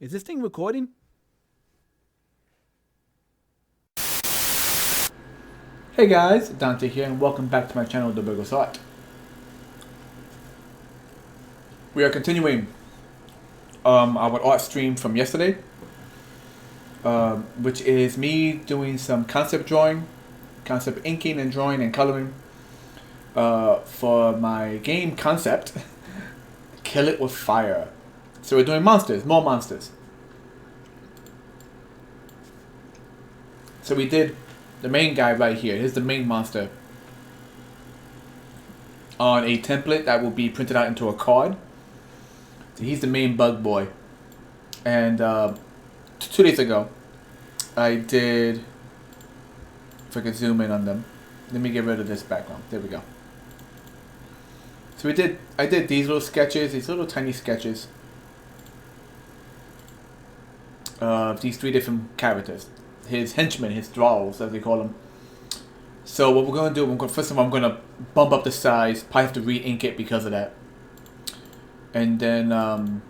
Is this thing recording? Hey guys, Dante here and welcome back to my channel, The Burgos Art. We are continuing our art stream from yesterday, which is me doing some concept drawing, concept inking and drawing and coloring for my game concept, Kill It With Fire. So we're doing monsters, more monsters. So we did the main guy right here. Here's the main monster on a template that will be printed out into a card. So he's the main bug boy. And 2 days ago, I did, if I could zoom in on them. Let me get rid of this background. There we go. So I did these little sketches, these little tiny sketches of these 3 different characters. His henchmen, his thralls, as they call them. So what we're going to do, first of all, I'm going to bump up the size. Probably have to re-ink it because of that. And then I'm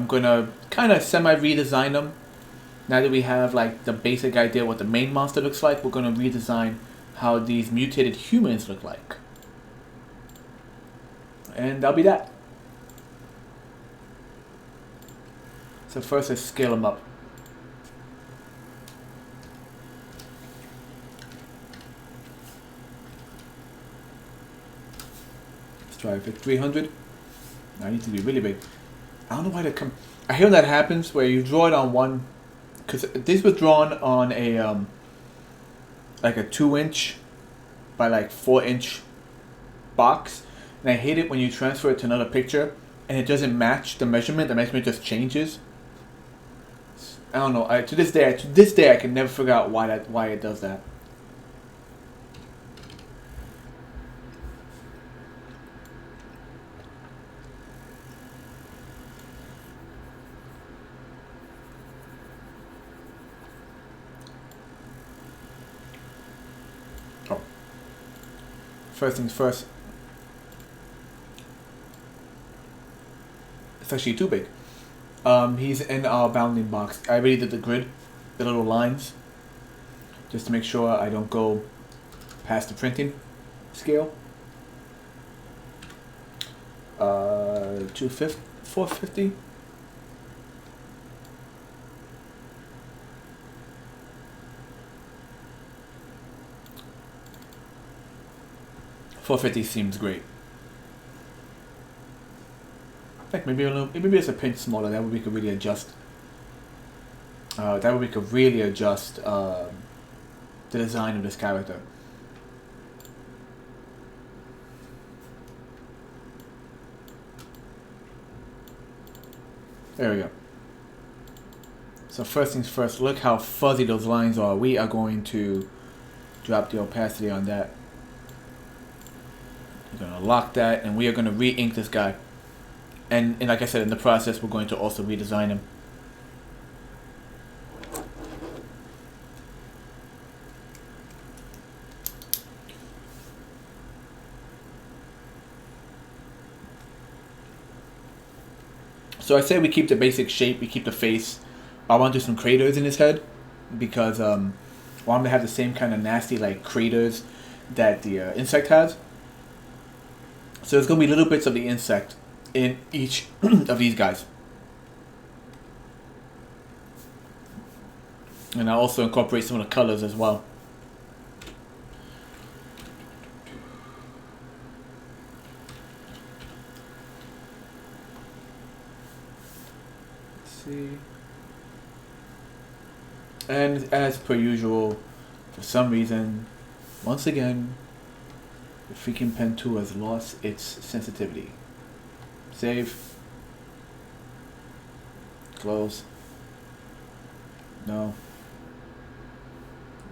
going to kind of semi-redesign them. Now that we have like the basic idea what the main monster looks like, we're going to redesign how these mutated humans look like. And that'll be that. So first let's scale them up. Try for 300. I need to be really big. I don't know why they come. I hear that happens where you draw it on one, because this was drawn on a like a 2-inch by like 4-inch box, and I hate it when you transfer it to another picture and it doesn't match the measurement. The measurement just changes. I don't know. To this day, I can never figure out why it does that. First things first. It's actually too big. He's in our bounding box. I already did the grid, the little lines, just to make sure I don't go past the printing scale. 450. $450 seems great. I think maybe it's a pinch smaller. That way we could really adjust. That way we could really adjust the design of this character. There we go. So first things first, look how fuzzy those lines are. We are going to drop the opacity on that. We're going to lock that, and we are going to re-ink this guy. And like I said, in the process, we're going to also redesign him. So I say we keep the basic shape, we keep the face. I want to do some craters in his head because I want him to have the same kind of nasty like craters that the insect has. So there's going to be little bits of the insect in each of these guys. And I'll also incorporate some of the colors as well. Let's see. And as per usual, for some reason, once again, the freaking pen tool has lost its sensitivity. Save. Close. No.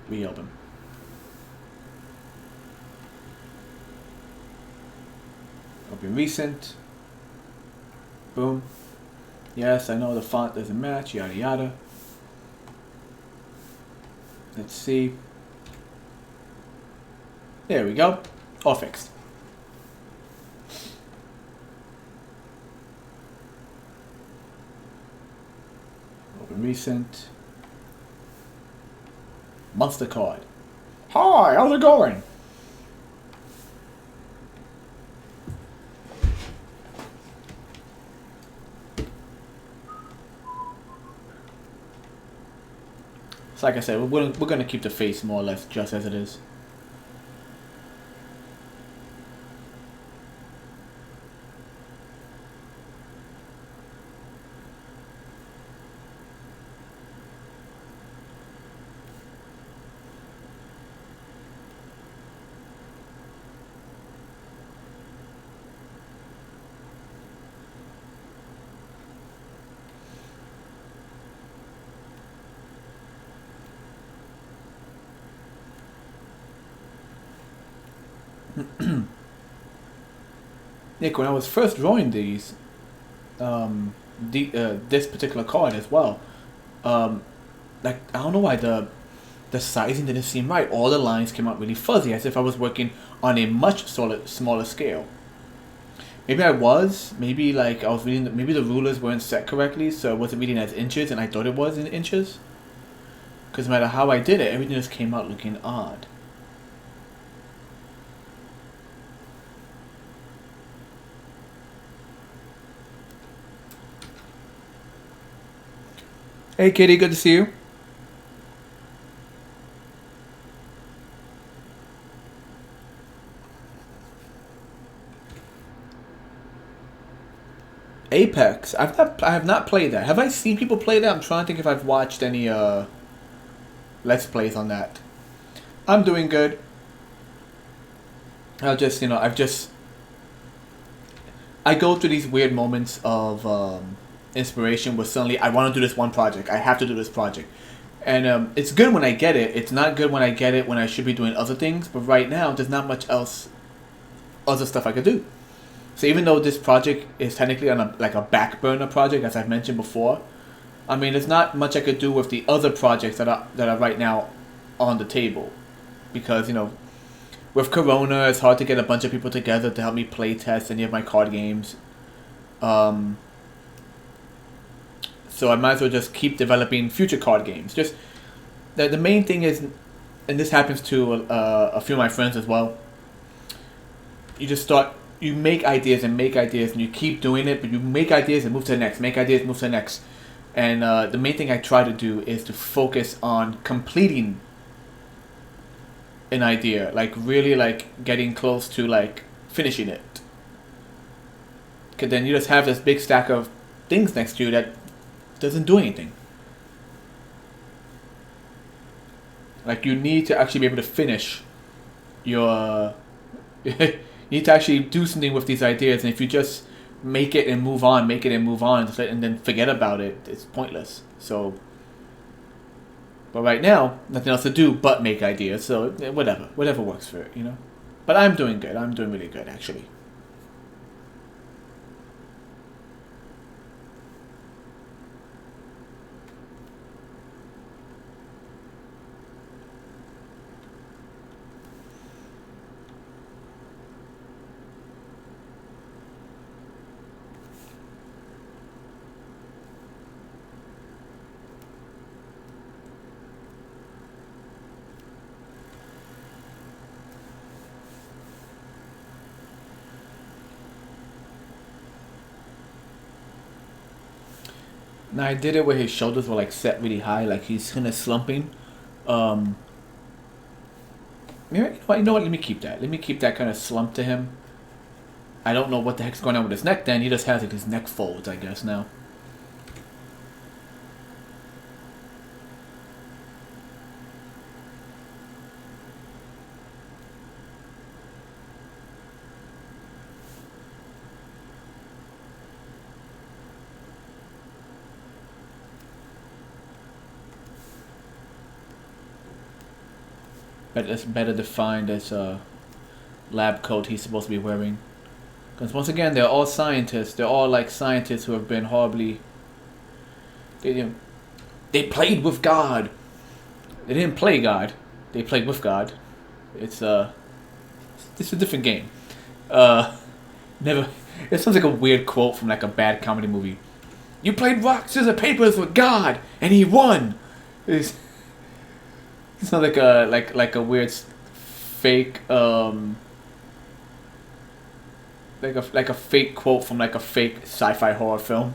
Reopen. Open recent. Boom. Yes, I know the font doesn't match, yada yada. Let's see. There we go. All fixed. recent. Monster card. Hi, how's it going? So like I said, we're gonna keep the face more or less just as it is. Nick, when I was first drawing these, this particular card as well, like I don't know why the sizing didn't seem right. All the lines came out really fuzzy, as if I was working on a much smaller scale. Maybe I was. Maybe like I was reading. Maybe the rulers weren't set correctly, so I wasn't reading as inches, and I thought it was in inches. Because no matter how I did it, everything just came out looking odd. Hey, Kitty, good to see you. Apex. I have not played that. Have I seen people play that? I'm trying to think if I've watched any let's plays on that. I'm doing good. I go through these weird moments of inspiration where suddenly I want to do this one project. I have to do this project. And it's good when I get it. It's not good when I get it when I should be doing other things. But right now, there's not much else, other stuff I could do. So even though this project is technically on a back burner project, as I've mentioned before, I mean, there's not much I could do with the other projects that are right now on the table. Because, with Corona, it's hard to get a bunch of people together to help me play test any of my card games. So I might as well just keep developing future card games. Just the main thing is, and this happens to a few of my friends as well. You make ideas and you keep doing it, but you make ideas and move to the next, make ideas, move to the next. And the main thing I try to do is to focus on completing an idea, like really like getting close to like finishing it. Because then you just have this big stack of things next to you that doesn't do anything. Like you need to actually be able to finish your you need to actually do something with these ideas, and if you just make it and move on, and then forget about it, it's pointless. So, but right now, nothing else to do but make ideas. So whatever works for it, But I'm doing good. I'm doing really good, actually. Now I did it where his shoulders were like set really high, like he's kind of slumping. Um, you know what? Let me keep that. Let me keep that kind of slump to him. I don't know what the heck's going on with his neck. Then he just has like his neck folds, I guess now. But it's better defined as a lab coat he's supposed to be wearing. Because once again, they're all scientists. They're all like scientists who have been horribly. They played with God. They didn't play God. They played with God. It's a different game. Never. It sounds like a weird quote from like a bad comedy movie. You played rock, scissors, papers with God, and he won. It's not like a weird fake like a fake quote from like a fake sci-fi horror film.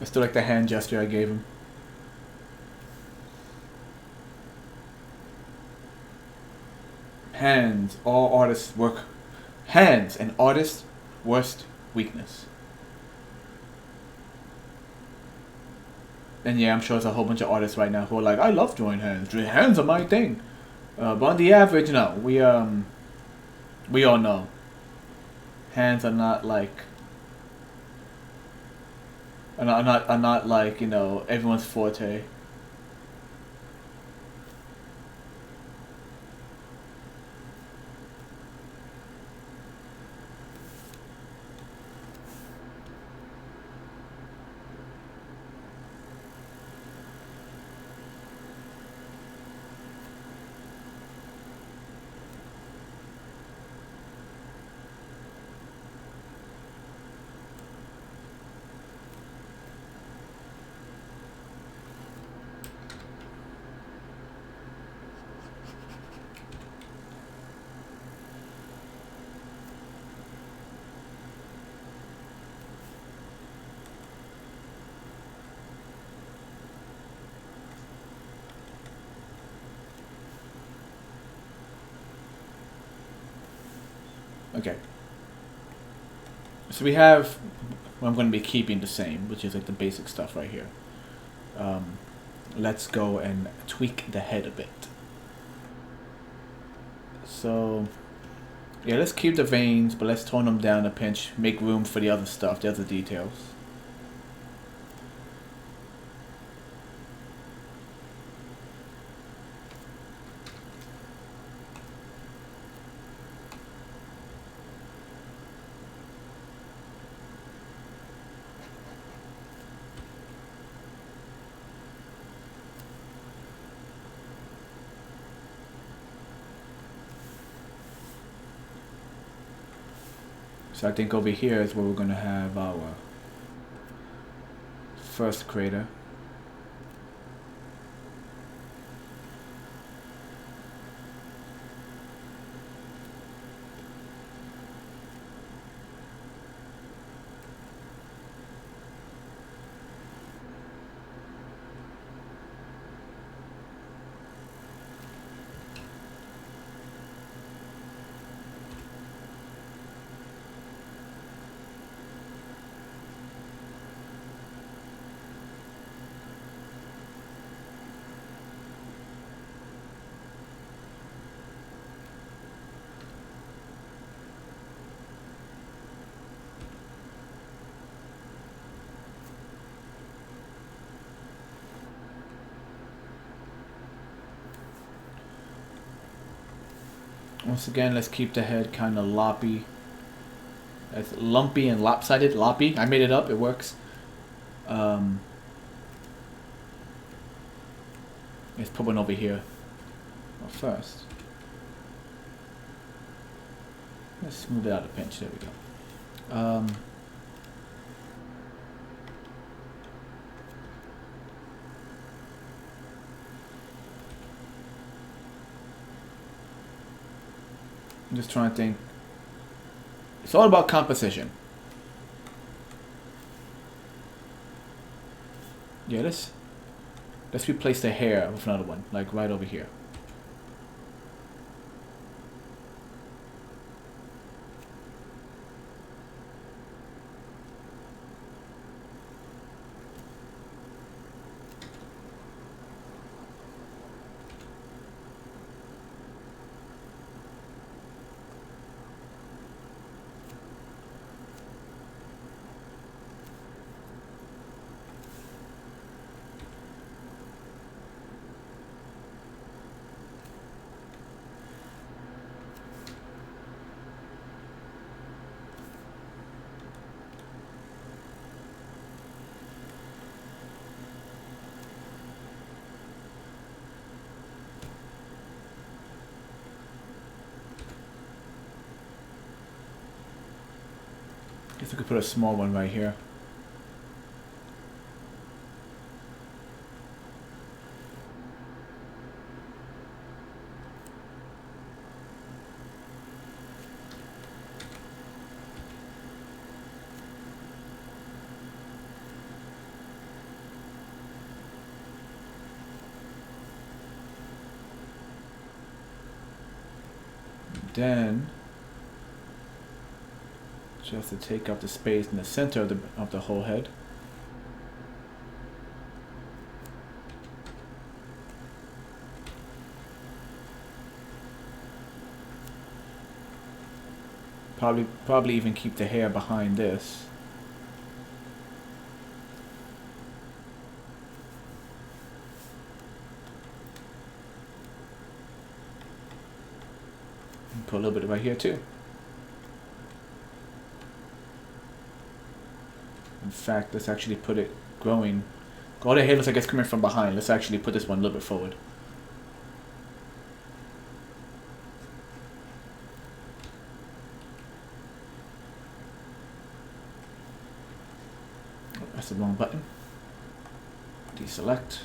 Let's do like the hand gesture I gave him. Hands, all artists work. Hands, an artist's worst weakness. And yeah, I'm sure there's a whole bunch of artists right now who are like, I love drawing hands. Hands are my thing. But on the average, no. We all know. Hands are not like are not like, you know, everyone's forte. Okay. So we have what I'm going to be keeping the same, which is like the basic stuff right here. Let's go and tweak the head a bit. So, yeah, let's keep the veins, but let's tone them down a pinch, make room for the other stuff, the other details. So I think over here is where we're going to have our first crater. Once again, let's keep the head kind of loppy. It's lumpy and lopsided. Loppy. I made it up. It works. Let's put one over here. Well, first, let's smooth it out a pinch. There we go. I'm just trying to think. It's all about composition. Yeah, let's replace the hair with another one, like right over here. guess we could put a small one right here. Then just to take up the space in the center of the whole head. Probably even keep the hair behind this. And put a little bit right here too. In fact, let's actually put it growing. All the hair looks like it's coming from behind. Let's actually put this one a little bit forward. Oh, that's the wrong button. Deselect.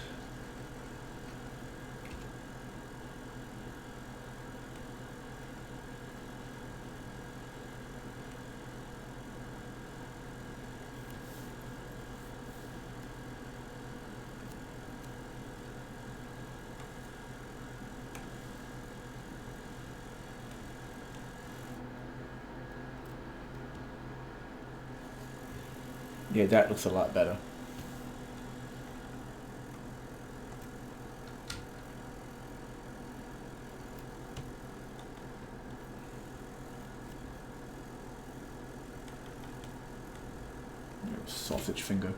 Yeah, that looks a lot better. Sausage finger.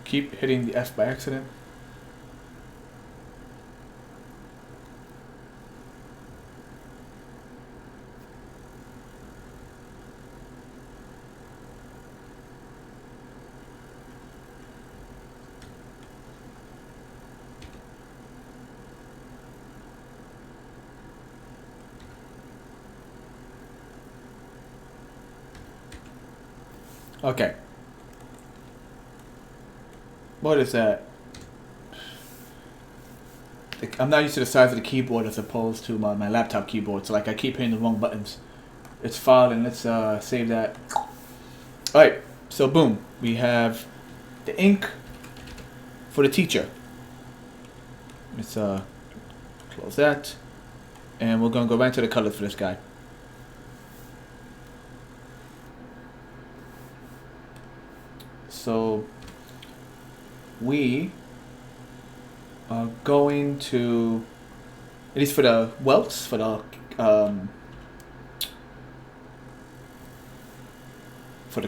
Keep hitting the F by accident. Okay. What is that? I'm not used to the size of the keyboard as opposed to my laptop keyboard, so like I keep hitting the wrong buttons. It's filed, and let's save that. Alright, so boom. We have the ink for the teacher. Let's close that. And we're gonna go back to the colors for this guy. So we are going to, at least for the welts, for the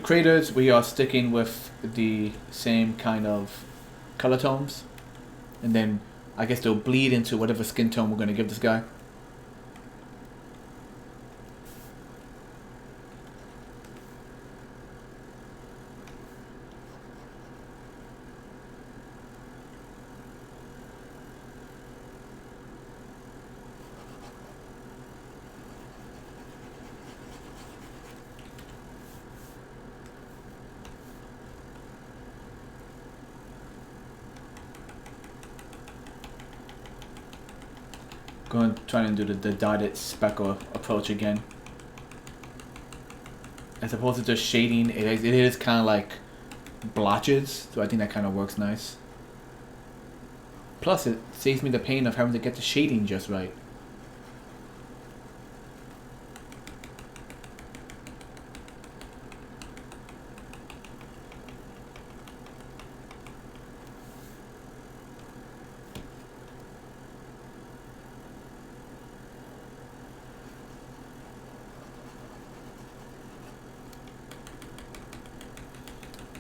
craters, we are sticking with the same kind of color tones, and then I guess they'll bleed into whatever skin tone we're going to give this guy. Going trying to do the dotted speckle approach again. As opposed to just shading, it is kind of like blotches, so I think that kind of works nice. Plus, it saves me the pain of having to get the shading just right.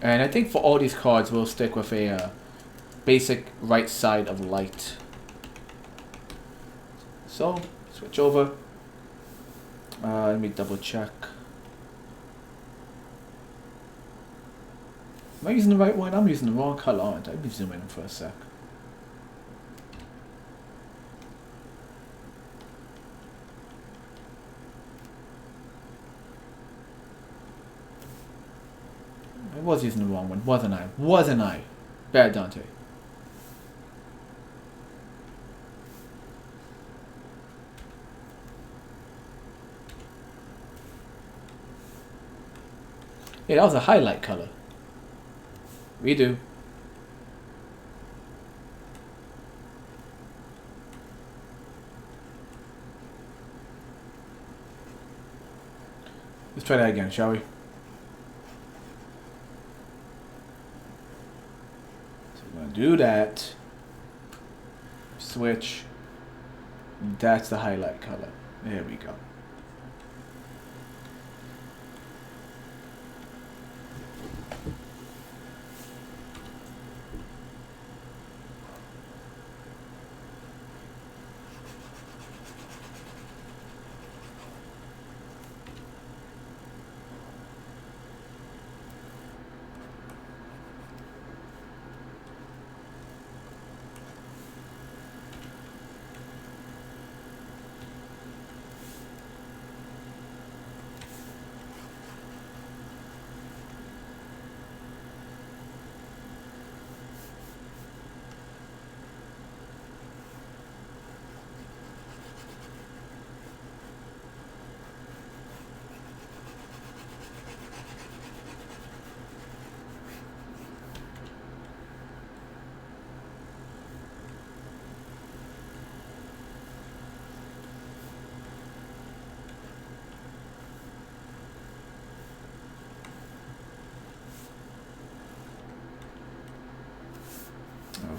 And I think for all these cards, we'll stick with a basic right side of light. So, switch over. Let me double check. Am I using the right one? I'm using the wrong color, aren't I? Let me zoom in for a sec. I was using the wrong one, wasn't I? Wasn't I? Bad Dante. Yeah, that was a highlight color. Redo. Let's try that again, shall we? So we're gonna do that. Switch. That's the highlight color. There we go.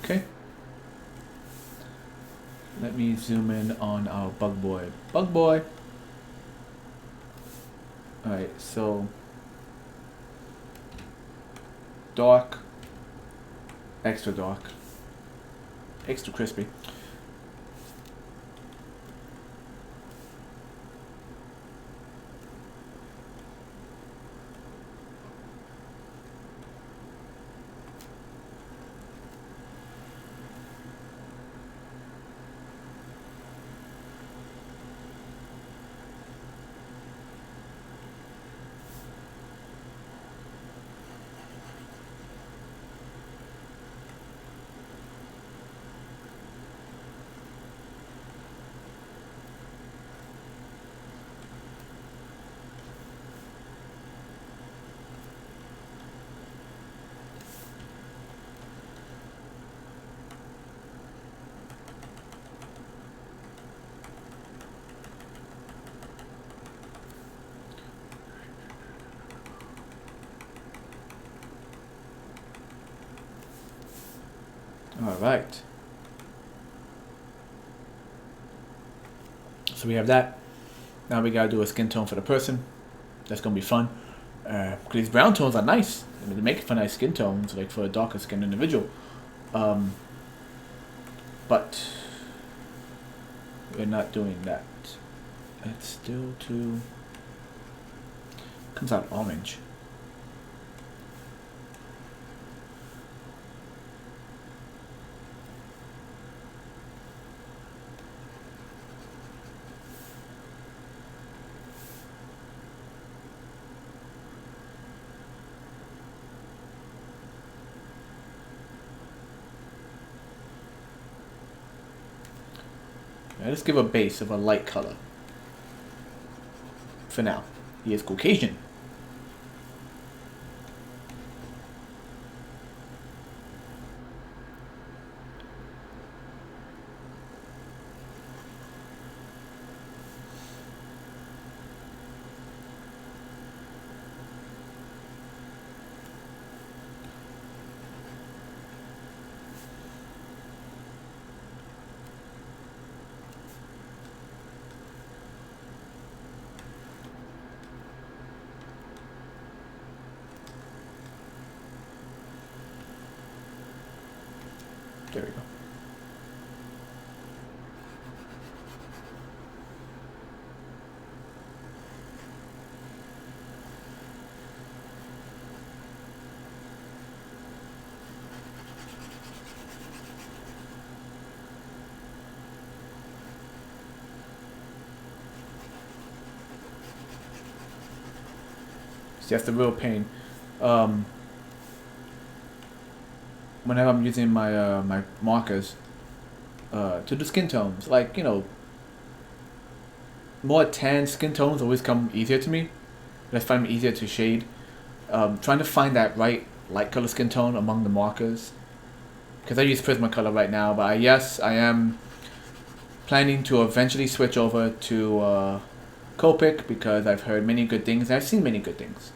Okay. Let me zoom in on our bug boy. Bug boy. Alright, so dark, extra dark, extra crispy. Alright. So we have that. Now we gotta do a skin tone for the person. That's gonna be fun. Because these brown tones are nice. I mean, they make it for nice skin tones, like for a darker skinned individual. But we're not doing that. It's still too... comes out orange. Let's give a base of a light color. For now. He is Caucasian. There we go. that's the real pain. Whenever I'm using my my markers to do skin tones, like more tan skin tones always come easier to me. I find them easier to shade. Trying to find that right light color skin tone among the markers, because I use Prismacolor right now, but yes, I am planning to eventually switch over to Copic because I've heard many good things. I've seen many good things,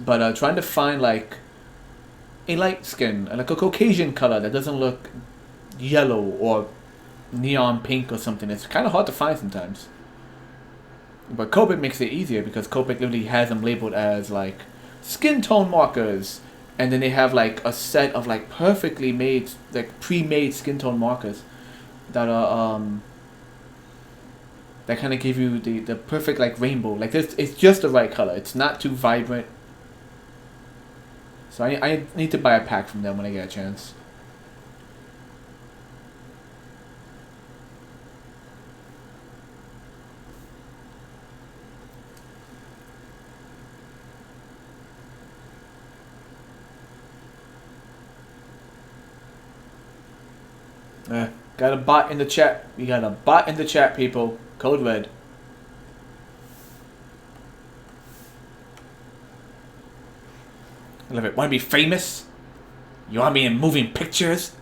but trying to find like a light skin, like a Caucasian color that doesn't look yellow or neon pink or something. It's kind of hard to find sometimes. But Copic makes it easier because Copic literally has them labeled as like skin tone markers, and then they have like a set of like perfectly made, like pre-made skin tone markers that are that kind of give you the perfect like rainbow. Like this, it's just the right color. It's not too vibrant. So I need to buy a pack from them when I get a chance. Got a bot in the chat. We got a bot in the chat, people. Code red. I love it. Want to be famous? You want to be in moving pictures?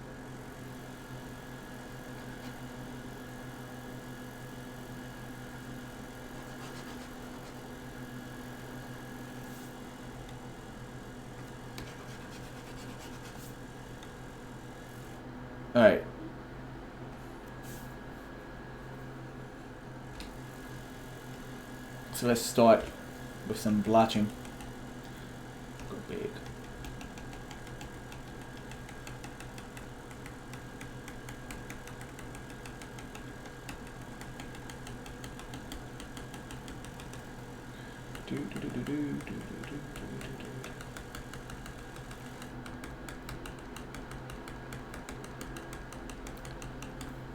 Alright. So let's start with some blotching. Go big.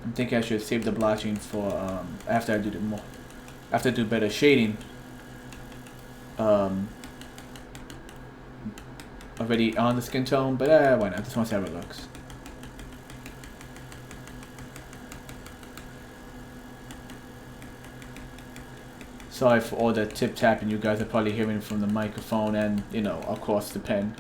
I'm thinking I should save the blotching for after I do after I do better shading. Already on the skin tone, but why not? I just want to see how it looks. Sorry for all the tip tapping you guys are probably hearing from the microphone and, of course the pen.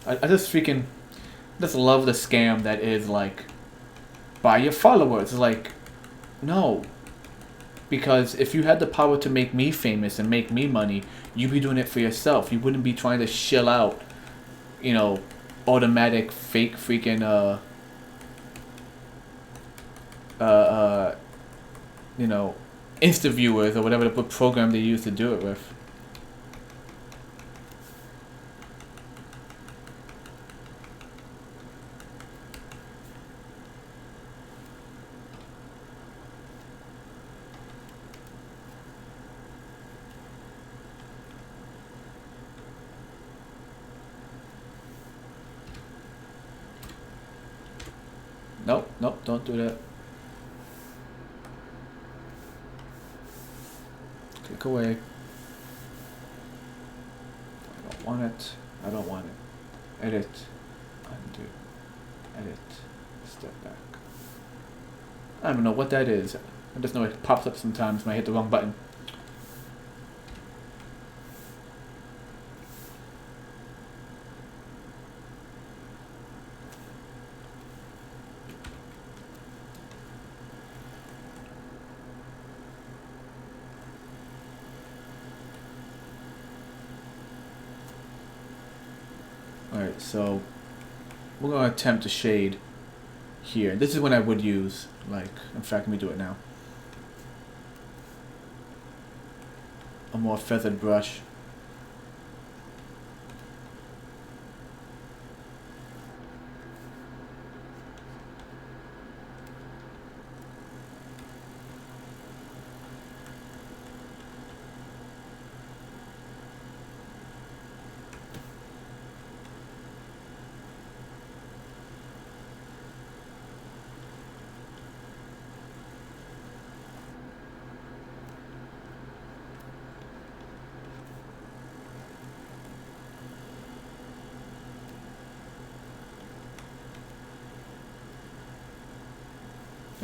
I just love the scam that is like, buy your followers. It's like, no. Because if you had the power to make me famous and make me money, you'd be doing it for yourself. You wouldn't be trying to shill out, automatic fake freaking Insta viewers or whatever the program they use to do it with. Nope, don't do that. Click away. I don't want it. Edit. Undo. Edit. Step back. I don't even know what that is. I just know it pops up sometimes when I hit the wrong button. Alright, so we're going to attempt to shade here. This is when I would use, in fact, let me do it now. A more feathered brush.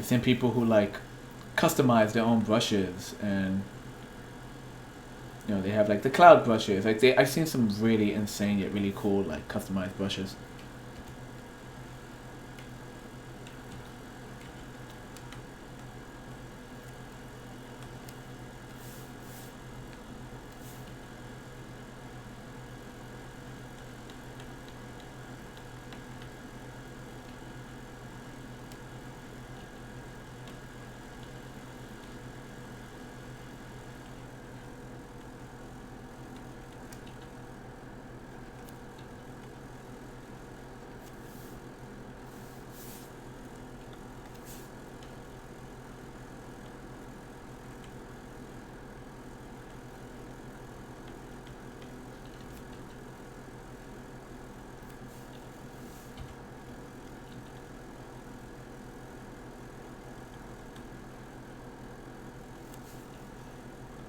I've seen people who like customize their own brushes, and you know they have like the cloud brushes. Like I've seen some really insane yet really cool like customized brushes.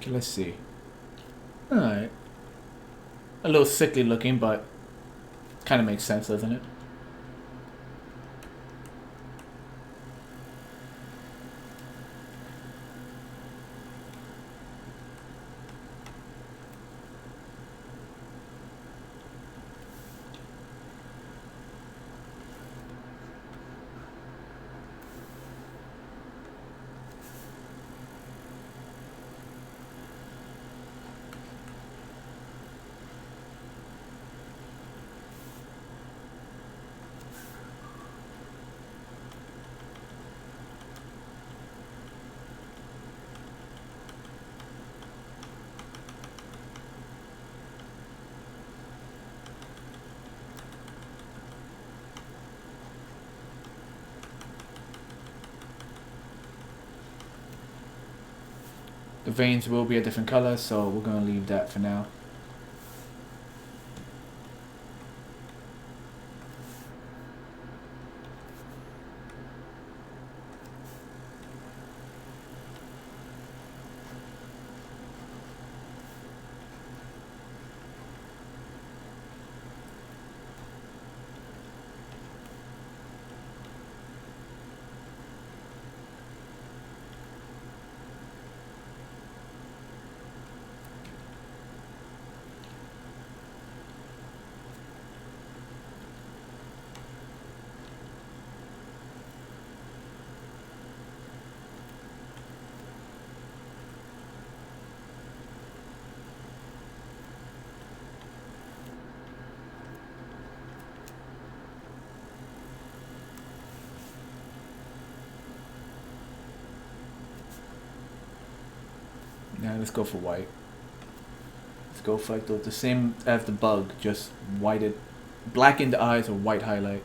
Okay, let's see. Alright. A little sickly looking, but kind of makes sense, doesn't it? The veins will be a different color, so we're gonna leave that for now. Now let's go for white. Let's go for like the same as the bug, just whited, black in the eyes or white highlight.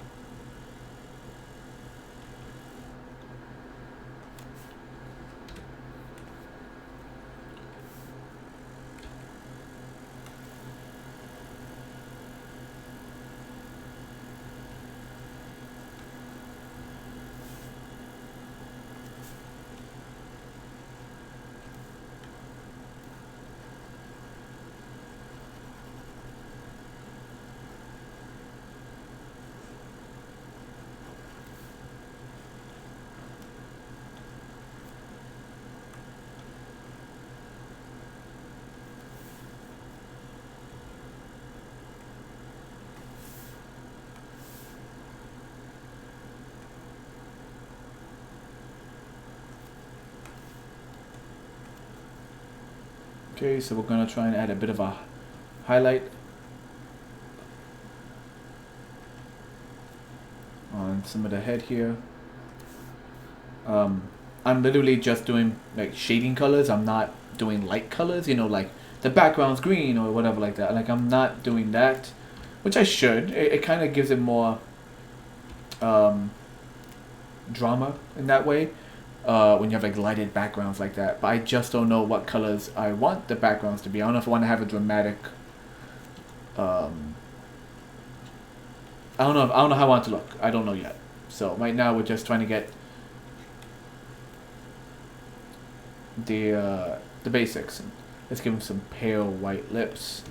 Okay, so we're gonna try and add a bit of a highlight on some of the head here. I'm literally just doing like shading colors. I'm not doing light colors, you know, like the background's green or whatever like that. Like I'm not doing that, which I should. It kind of gives it more drama in that way. When you have like lighted backgrounds like that, but I just don't know what colors I want the backgrounds to be. I don't know if I want to have a dramatic. I don't know. I don't know how I want it to look. I don't know yet. So right now we're just trying to get the basics. Let's give him some pale white lips.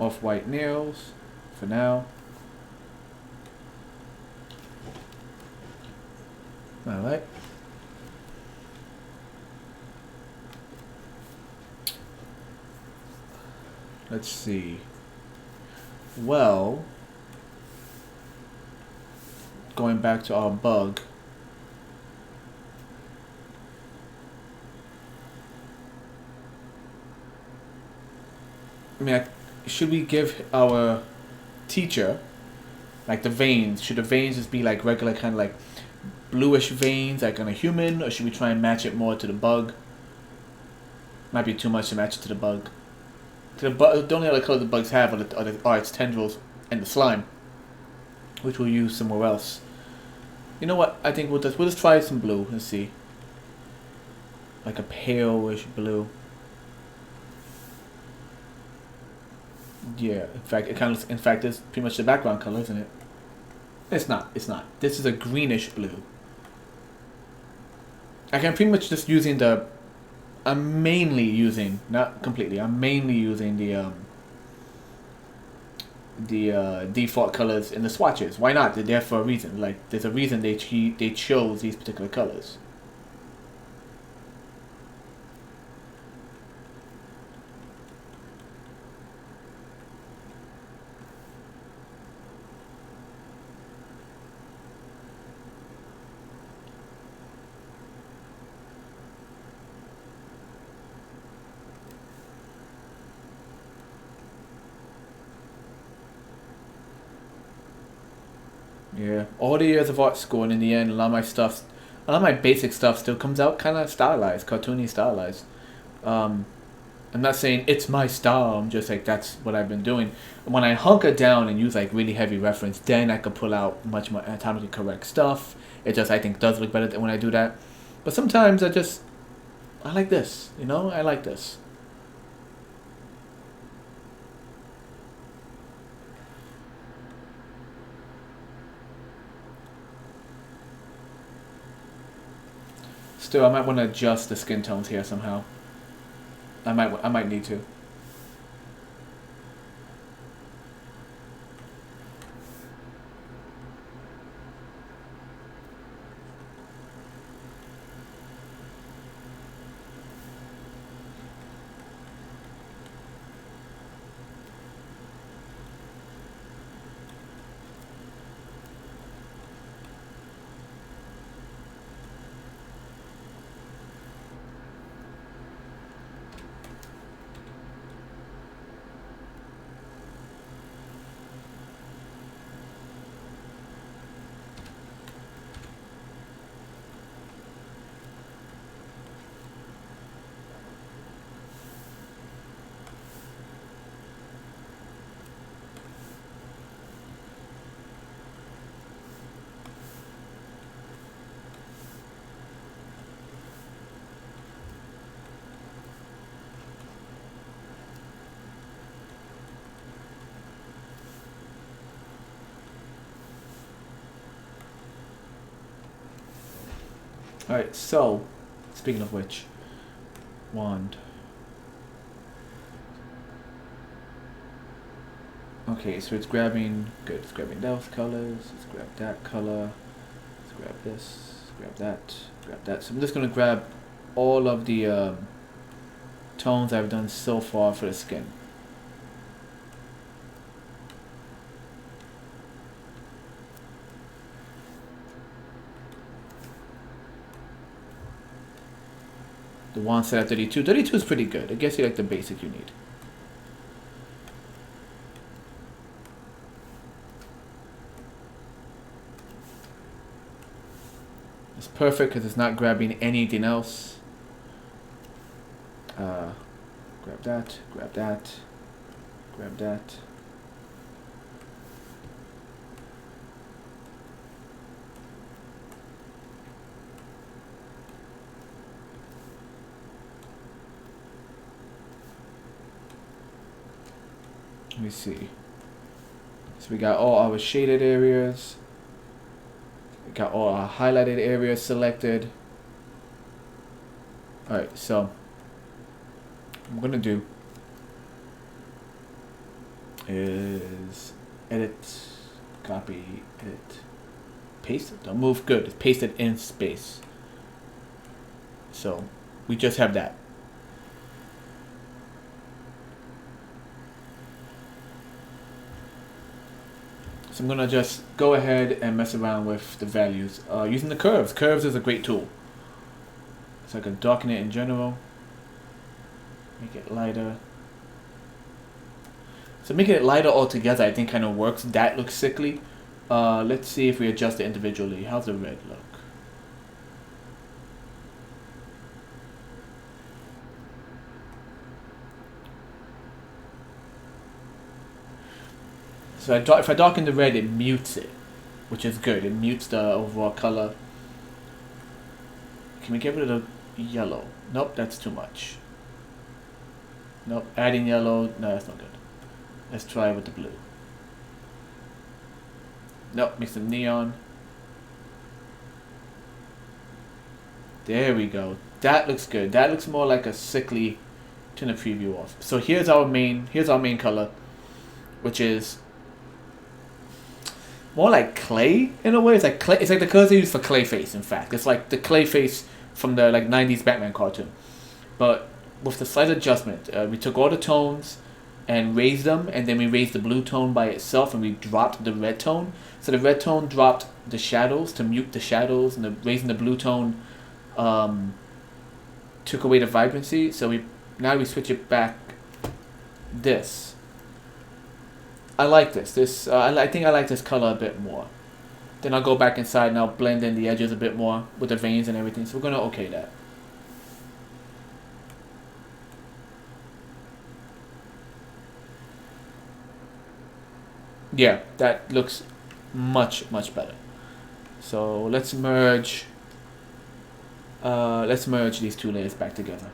off-white nails for now. Alright. Let's see. Well, going back to our bug. I mean, should we give our teacher, like the veins, should the veins just be like regular kind of like bluish veins like on a human, or should we try and match it more to the bug? Might be too much to match it to the bug. The only other color the bugs have are its tendrils and the slime, which we'll use somewhere else. You know what? I think we'll just try some blue and see. Like a pale-ish blue. Yeah. In fact, it's pretty much the background color, isn't it? It's not. It's not. This is a greenish blue. I can pretty much just using the. I'm mainly using, not completely. I'm mainly using the default colors in the swatches. Why not? They're there for a reason. Like there's a reason they chose these particular colors. Yeah, all the years of art school, and in the end, a lot of my basic stuff still comes out kind of stylized, cartoony stylized. Um, I'm not saying it's my style. I'm just like that's what I've been doing. When I hunker down and use like really heavy reference, then I could pull out much more anatomically correct stuff. It just I think does look better when I do that. But sometimes I like this. You know, I like this. Still, I might want to adjust the skin tones here somehow. I might need to. Alright, so, speaking of which, wand. Okay, so it's grabbing, good, it's grabbing those colors, let's grab that color, let's grab this, grab that. So I'm just going to grab all of the tones I've done so far for the skin. The wand set at 32. 32 is pretty good. I guess you like the basic you need. It's perfect because it's not grabbing anything else. Grab that, grab that, grab that. Let me see. So we got all our shaded areas. We got all our highlighted areas selected. Alright, so I'm gonna do. is edit, copy, edit, paste. Don't move. Good. It's pasted in space. So we just have that. So I'm gonna just go ahead and mess around with the values using the curves. Curves is a great tool. So I can darken it in general, make it lighter. So making it lighter altogether, I think kind of works. That looks sickly. Let's see if we adjust it individually. How's the red look? So if I darken the red, it mutes it, which is good. It mutes the overall color. Can we get rid of the yellow? Nope, that's too much. Nope, adding yellow, no, that's not good. Let's try with the blue. Nope, make some neon. There we go. That looks good. That looks more like a sickly. Turn the preview off. So here's our main color, which is more like clay in a way. It's like clay. It's like the colors they use for Clayface. In fact, it's like the Clayface from the like '90s Batman cartoon, but with the slight adjustment. We took all the tones and raised them, and then we raised the blue tone by itself, and we dropped the red tone. So the red tone dropped the shadows to mute the shadows, and raising the blue tone took away the vibrancy. So now we switch it back. This. I like this. I think I like this color a bit more. Then I'll go back inside and I'll blend in the edges a bit more with the veins and everything. So we're gonna okay that. Yeah, that looks much better. So let's merge. Let's merge these two layers back together.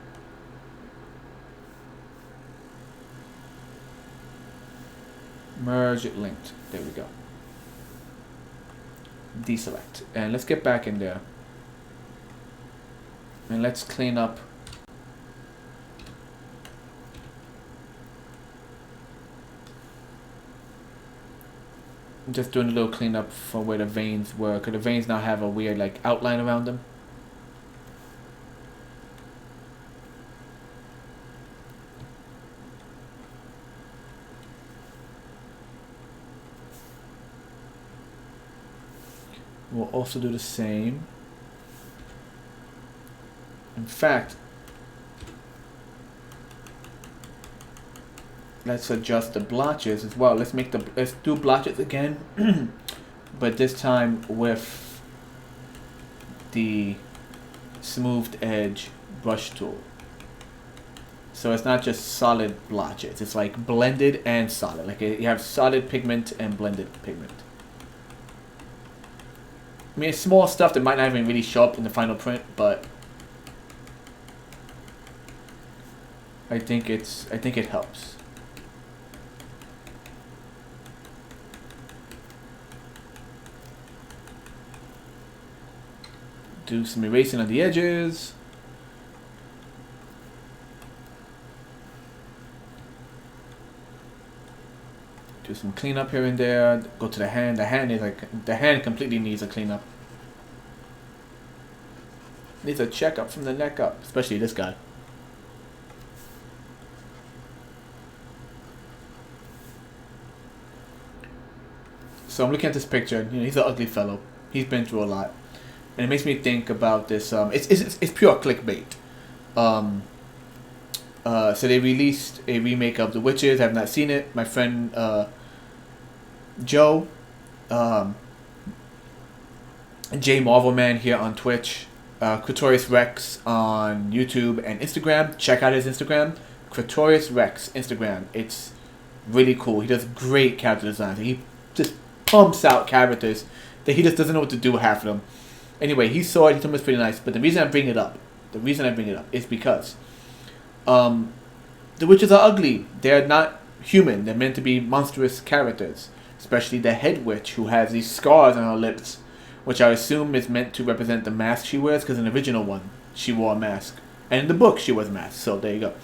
Merge linked. There we go. Deselect. And let's get back in there. And let's clean up. I'm just doing a little cleanup for where the veins were, because the veins now have a weird like outline around them. We'll also do the same. In fact, let's adjust the blotches as well. Let's do blotches again, but this time with the smoothed edge brush tool. So it's not just solid blotches. It's like blended and solid. Like you have solid pigment and blended pigment. I mean, it's small stuff that might not even really show up in the final print, but I think it helps. Do some erasing on the edges. Do some cleanup here and there. Go to the hand. The hand completely needs a cleanup. Needs a checkup from the neck up, especially this guy. So I'm looking at this picture. You know, he's an ugly fellow. He's been through a lot, and it makes me think about this. It's pure clickbait. So they released a remake of The Witches. I have not seen it. My friend Joe, J Marvel Man here on Twitch, T.R.I.X on YouTube and Instagram. Check out his Instagram, T.R.I.X Instagram. It's really cool. He does great character designs. He just pumps out characters that he just doesn't know what to do with half of them. Anyway, he saw it. He told me it's pretty nice. But the reason I bring it up is because the witches are ugly. They're not human. They're meant to be monstrous characters. Especially the head witch, who has these scars on her lips, which I assume is meant to represent the mask she wears, because in the original one, she wore a mask. And in the book, she was masked. So there you go.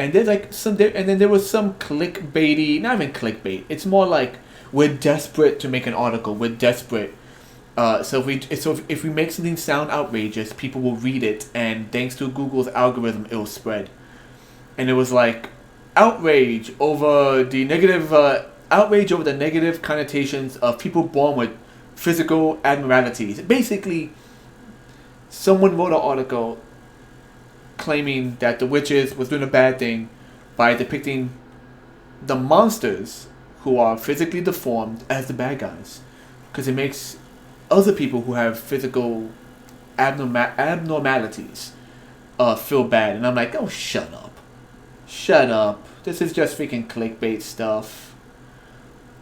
And there's like and then there was some clickbaity, not even clickbait. It's more like we're desperate to make an article. We're desperate. If we make something sound outrageous, people will read it, and thanks to Google's algorithm, it'll spread. And it was like outrage over the negative connotations of people born with physical abnormalities. Basically, someone wrote an article claiming that the witches was doing a bad thing by depicting the monsters who are physically deformed as the bad guys, because it makes other people who have physical abnormalities feel bad. And I'm like, oh, shut up, this is just freaking clickbait stuff.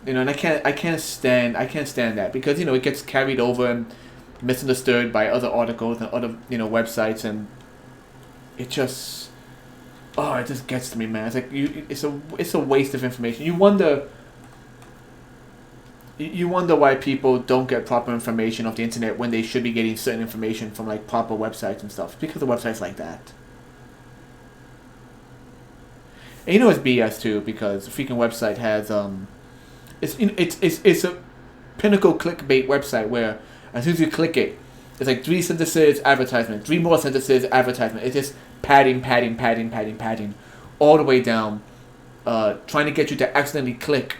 And I can't stand that, because it gets carried over and misunderstood by other articles and other websites, and it just gets to me, man. It's like it's a waste of information. You wonder why people don't get proper information off the internet when they should be getting certain information from like proper websites and stuff, because of websites like that. And it's BS too, because the freaking website has it's a pinnacle clickbait website where as soon as you click it, it's like 3 sentences advertisement, 3 more sentences advertisement. It's just padding all the way down, trying to get you to accidentally click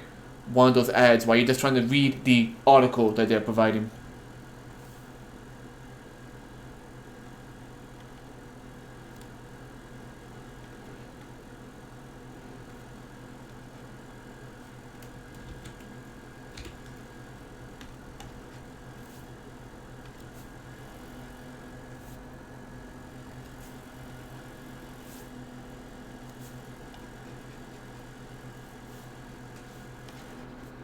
one of those ads while you're just trying to read the article that they're providing.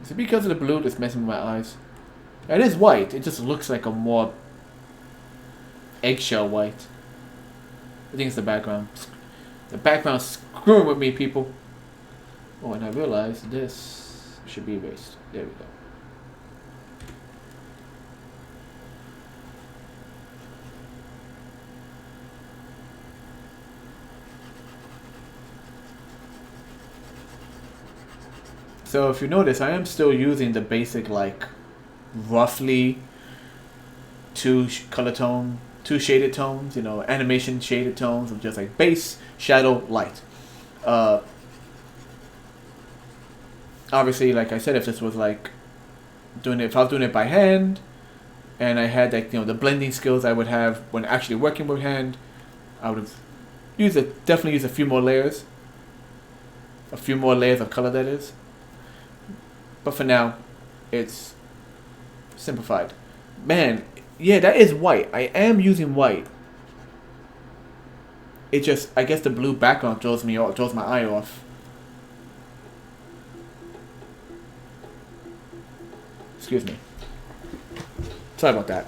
Is it because of the blue that's messing with my eyes? It is white. It just looks like a more eggshell white. I think it's the background. The background's screwing with me, people. Oh, and I realized this should be erased. There we go. So if you notice, I am still using the basic, like, roughly 2 shaded tones, animation shaded tones of just like base, shadow, light. Obviously, like I said, if this was like if I was doing it by hand, and I had like the blending skills I would have when actually working with hand, I would have definitely used a few more layers of color, that is. But for now, it's simplified. Man, yeah, that is white. I am using white. It just, I guess the blue background throws my eye off. Excuse me. Sorry about that.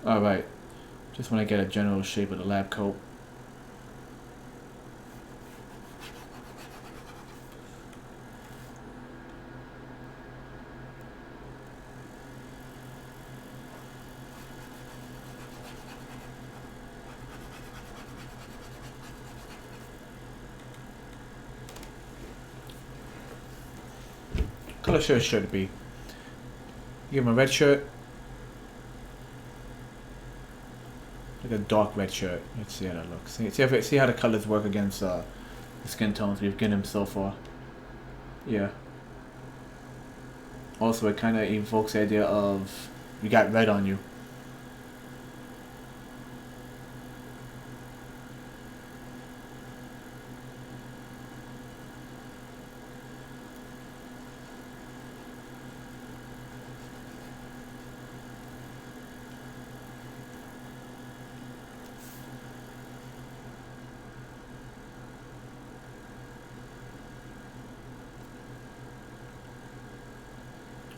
Alright, just want to get a general shape of the lab coat. Color shirt should it be? Give him a red shirt. Like a dark red shirt. Let's see how that looks. See how the colors work against the skin tones we've given him so far. Yeah. Also, it kind of evokes the idea of you got red on you.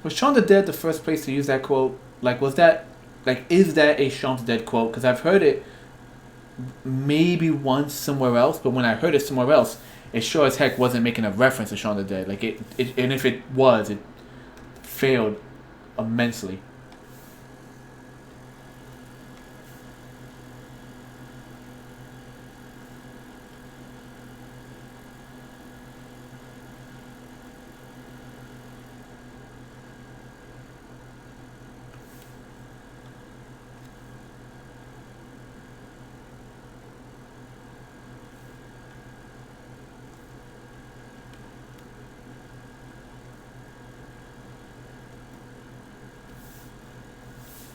Was Shaun the Dead the first place to use that quote? Like, was that, like, is that a Shaun the Dead quote? Because I've heard it maybe once somewhere else, but when I heard it somewhere else, it sure as heck wasn't making a reference to Shaun the Dead. Like, and if it was, it failed immensely.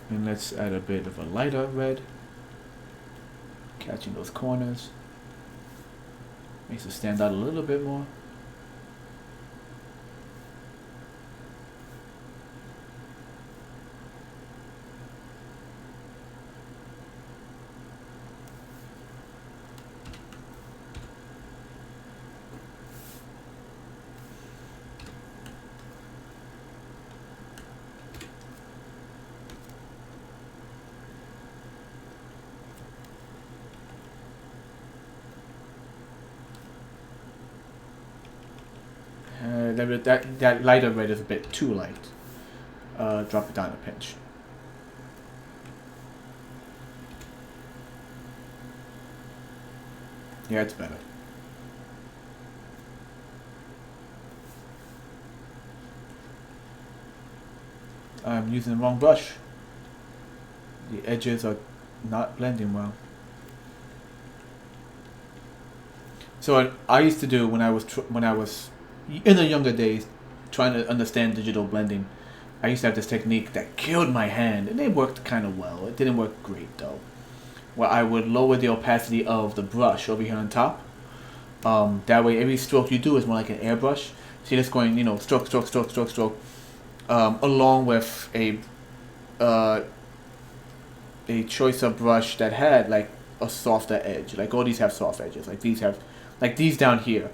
And let's add a bit of a lighter red, catching those corners. Makes it stand out a little bit more. That lighter red is a bit too light. Drop it down a pinch. Yeah, it's better. I'm using the wrong brush. The edges are not blending well. So what I used to do when I was in the younger days, trying to understand digital blending, I used to have this technique that killed my hand, and it worked kind of well. It didn't work great though. Where I would lower the opacity of the brush over here on top. That way, every stroke you do is more like an airbrush. So you're just going, stroke, stroke, stroke, stroke, stroke, along with a choice of brush that had like a softer edge. Like all these have soft edges. Like these down here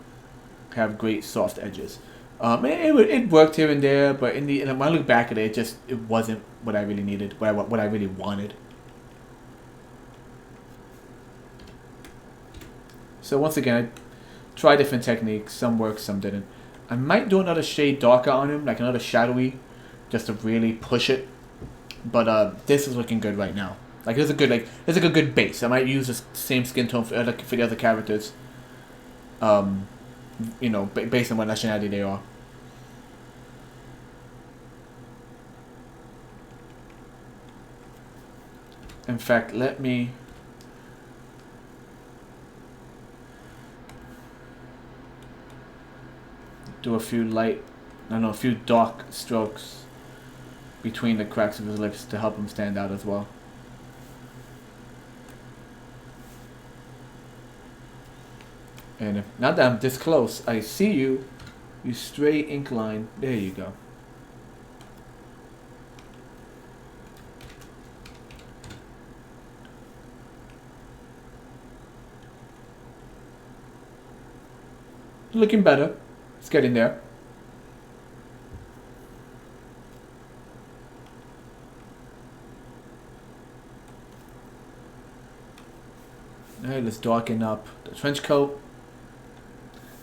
have great soft edges. It worked here and there, but when I look back at it, it wasn't what I really needed, what I really wanted. So once again, I try different techniques. Some worked, some didn't. I might do another shade darker on him, like another shadowy, just to really push it. But this is looking good right now. Like it's a good base. I might use the same skin tone for the other characters. Based on what nationality they are. In fact, let me do a few dark strokes between the cracks of his lips to help him stand out as well. And now that I'm this close, I see you stray ink line. There you go. Looking better. It's getting there. Alright, let's darken up the trench coat.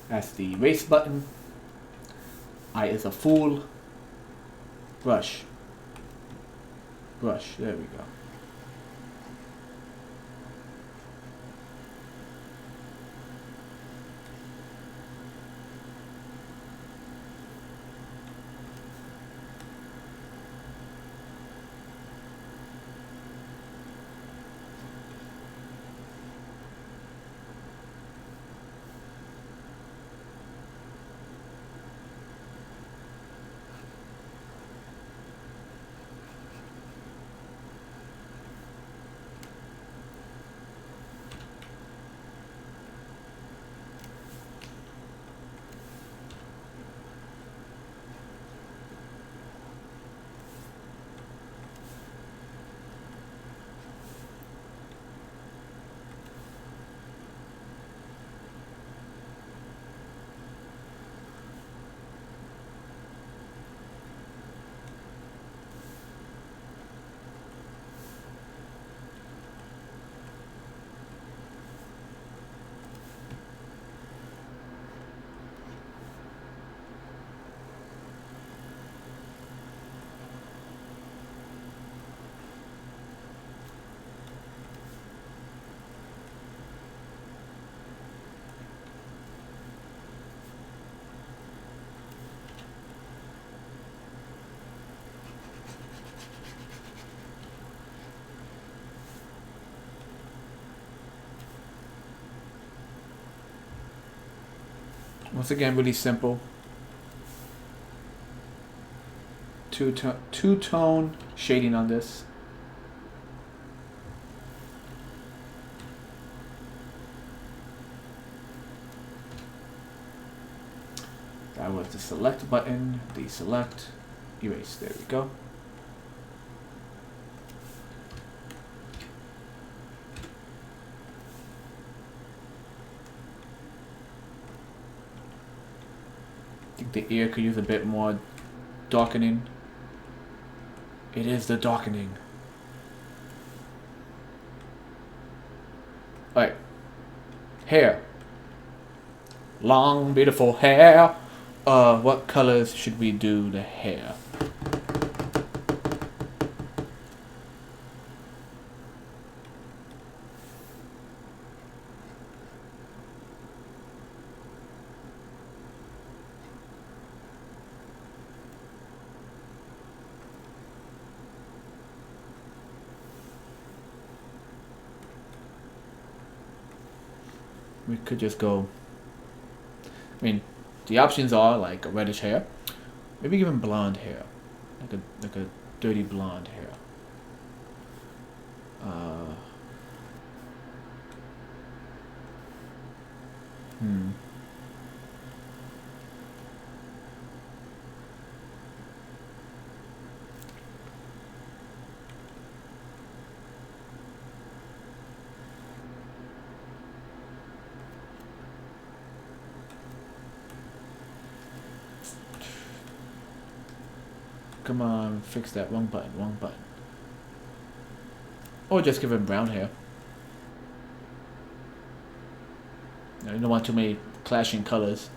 That's the erase button. I is a fool. Brush. Brush. There we go. Once again, really simple. Two-tone shading on this. That was the select button, deselect, erase. There we go. I think the ear could use a bit more darkening. It is the darkening. Alright. Hair. Long, beautiful hair. What colors should we do the hair? We could just go, I mean, the options are like a reddish hair, maybe even blonde hair, like a dirty blonde hair. Hmm. Come on, fix that. Wrong button, wrong button. Or just give him brown hair. You don't want too many clashing colors.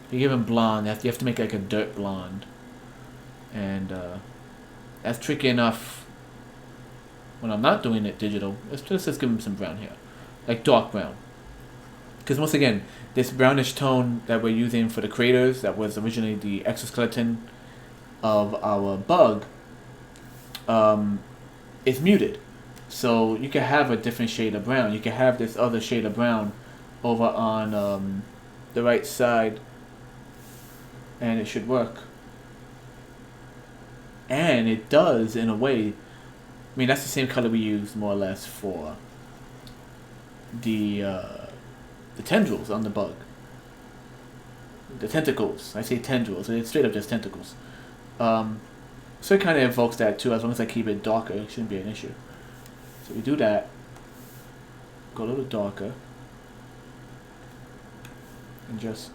If you give him blonde, you have to make like a dirt blonde. And that's tricky enough when I'm not doing it digital. Let's just give him some brown hair. Like dark brown. Because once again, this brownish tone that we're using for the craters, that was originally the exoskeleton of our bug, is muted. So you can have a different shade of brown. You can have this other shade of brown over on the right side, and it should work. And it does in a way. I mean, that's the same color we use more or less for the tendrils on the bug. The tentacles. I say tendrils. It's straight up just tentacles. So it kind of evokes that too. As long as I keep it darker, it shouldn't be an issue. So we do that. Go a little darker. And just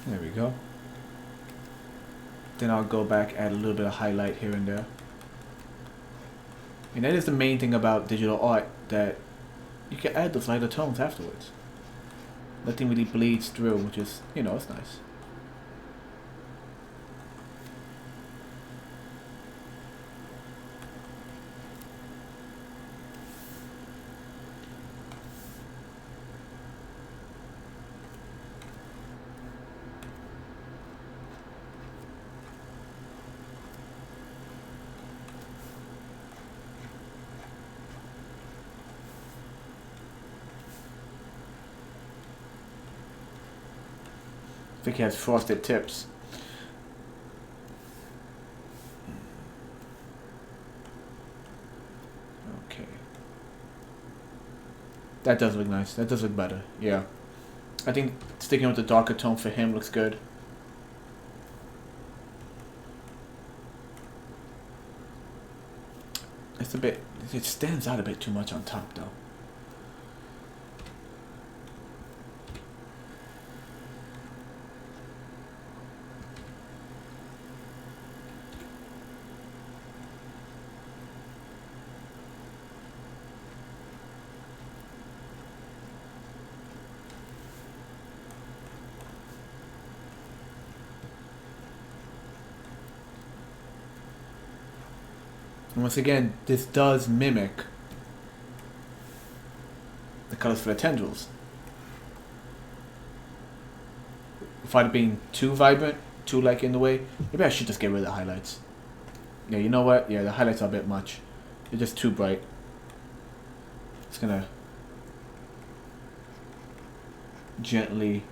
there we go. Then I'll go back, add a little bit of highlight here and there. And that is the main thing about digital art, that you can add those lighter tones afterwards. Nothing really bleeds through, which is, you know, it's nice. I think he has frosted tips. Okay. That does look nice. That does look better. Yeah. I think sticking with the darker tone for him looks good. It's a bit, it stands out a bit too much on top though. And once again, this does mimic the colors for the tendrils. Without it being too vibrant, too like in the way, maybe I should just get rid of the highlights. Yeah, you know what? Yeah, the highlights are a bit much. They're just too bright. It's gonna gently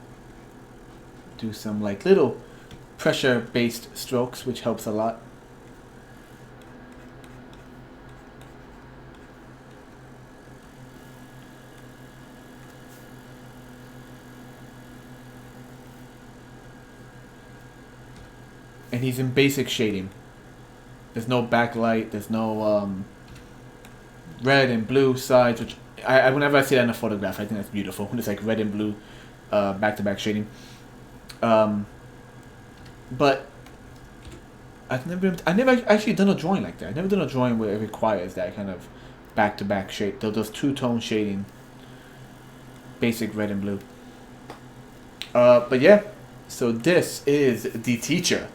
do some like little pressure based strokes, which helps a lot. And he's in basic shading. There's no backlight, there's no red and blue sides, which I whenever I see that in a photograph, I think that's beautiful. It's like red and blue back-to-back shading. But I never actually done a drawing like that. I've never done a drawing where it requires that kind of back-to-back shade. Those two-tone shading, basic red and blue. But yeah, so this is the teacher.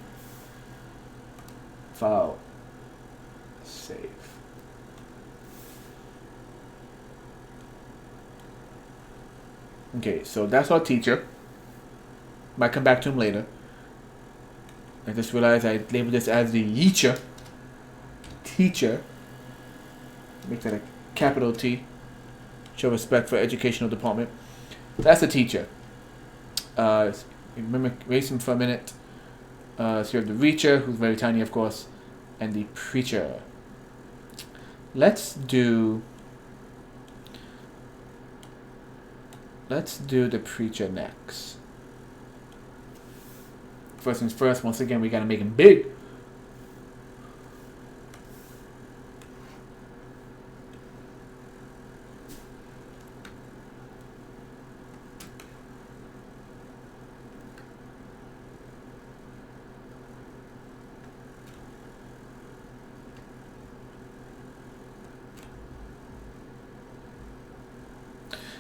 File. Save. Okay, so that's our teacher. Might come back to him later. I just realized I labeled this as the yeacher. Teacher. Make that a capital T. Show respect for educational department. That's the teacher. Erase him for a minute. So you have the reacher, who's very tiny, of course, and the preacher. Let's do the preacher next. First things first, once again, we gotta make him big.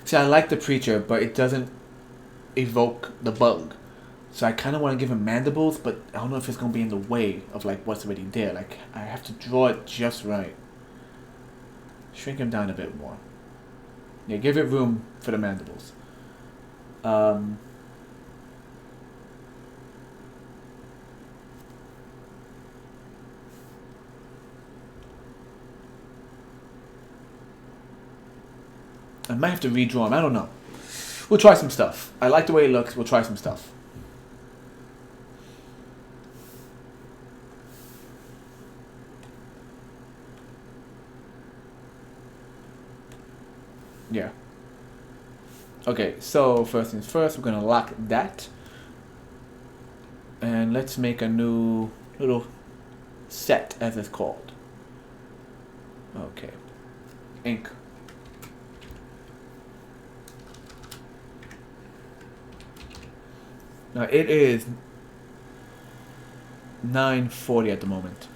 See, I like the preacher, but it doesn't evoke the bug. So I kind of want to give him mandibles, but I don't know if it's going to be in the way of like what's already there. Like, I have to draw it just right. Shrink him down a bit more. Yeah, give it room for the mandibles. I might have to redraw him. I don't know. We'll try some stuff. I like the way it looks. We'll try some stuff. Yeah. Okay, so first things first, we're going to lock that. And let's make a new little set, as it's called. Okay. Ink. Now it is 9:40 at the moment.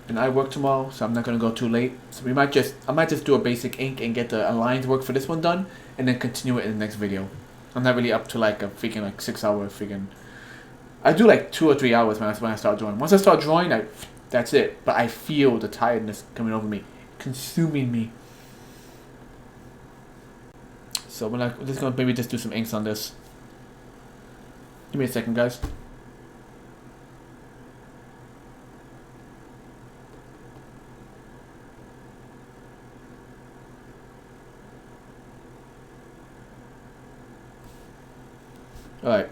And I work tomorrow, so I'm not gonna go too late. So I might just do a basic ink and get the lines work for this one done, and then continue it in the next video. I'm not really up to like a freaking like 6 hour freaking. I do like 2 or 3 hours when I start drawing. Once I start drawing, that's it. But I feel the tiredness coming over me, consuming me. So we're just gonna maybe just do some inks on this. Give me a second, guys. Alright.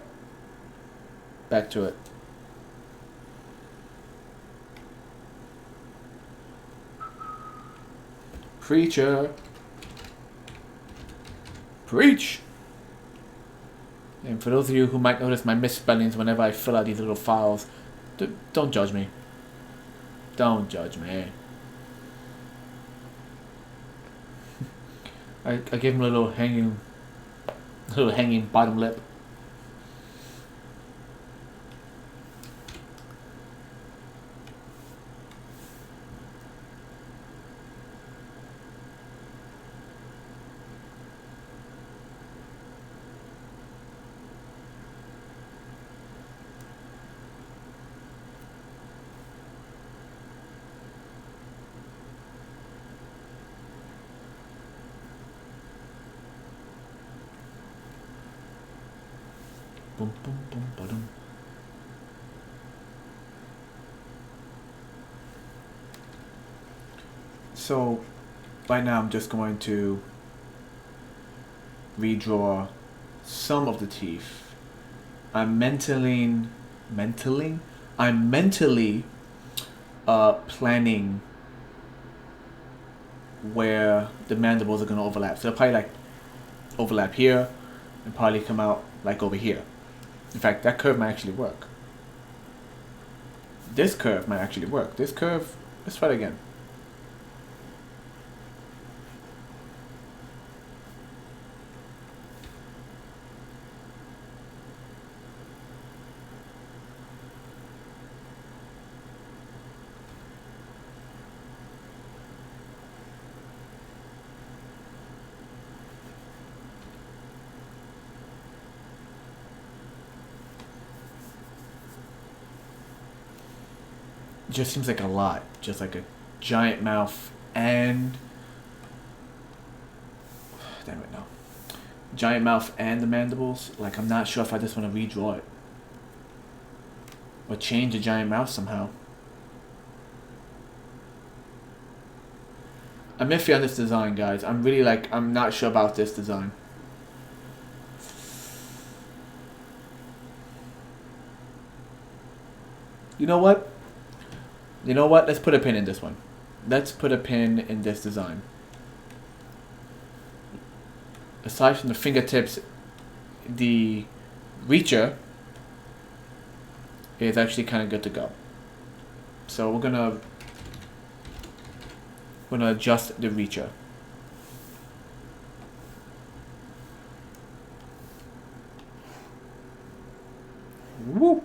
Back to it. Preacher. Preach! And for those of you who might notice my misspellings whenever I fill out these little files, don't judge me. Don't judge me. I gave him a little hanging bottom lip. Boom, boom, boom, ba-dum. So, right now I'm just going to redraw some of the teeth. I'm mentally planning where the mandibles are going to overlap. So they'll probably like overlap here and probably come out like over here. In fact, that curve might actually work. This curve might actually work. This curve, let's try it again. It just seems like a lot. Just like a giant mouth and... Damn it, no. Giant mouth and the mandibles. Like, I'm not sure if I just want to redraw it. Or change the giant mouth somehow. I'm iffy on this design, guys. I'm really like, I'm not sure about this design. You know what? You know what? Let's put a pin in this one. Let's put a pin in this design. Aside from the fingertips, the reacher is actually kind of good to go. So we're gonna adjust the reacher. Woo!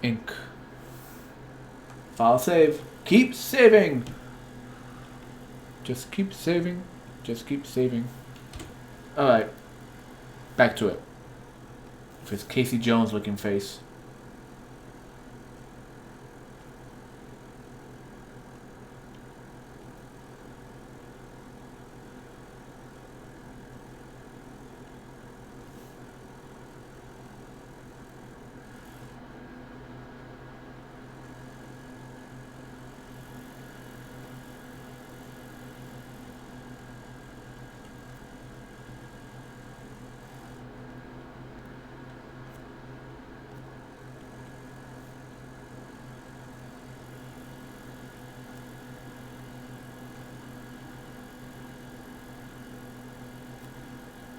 Ink. File save. Keep saving. Just keep saving. Just keep saving. Alright. Back to it. With his Casey Jones looking face.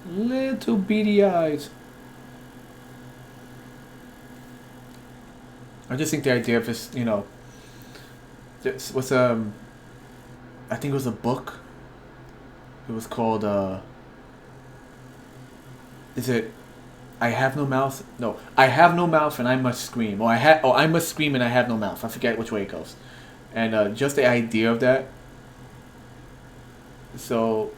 Little beady eyes. I just think the idea of this, you know, this was I think it was a book. It was called is it I have no mouth? No, I have no mouth and I must scream. Or I must scream and I have no mouth. I forget which way it goes. And just the idea of that. So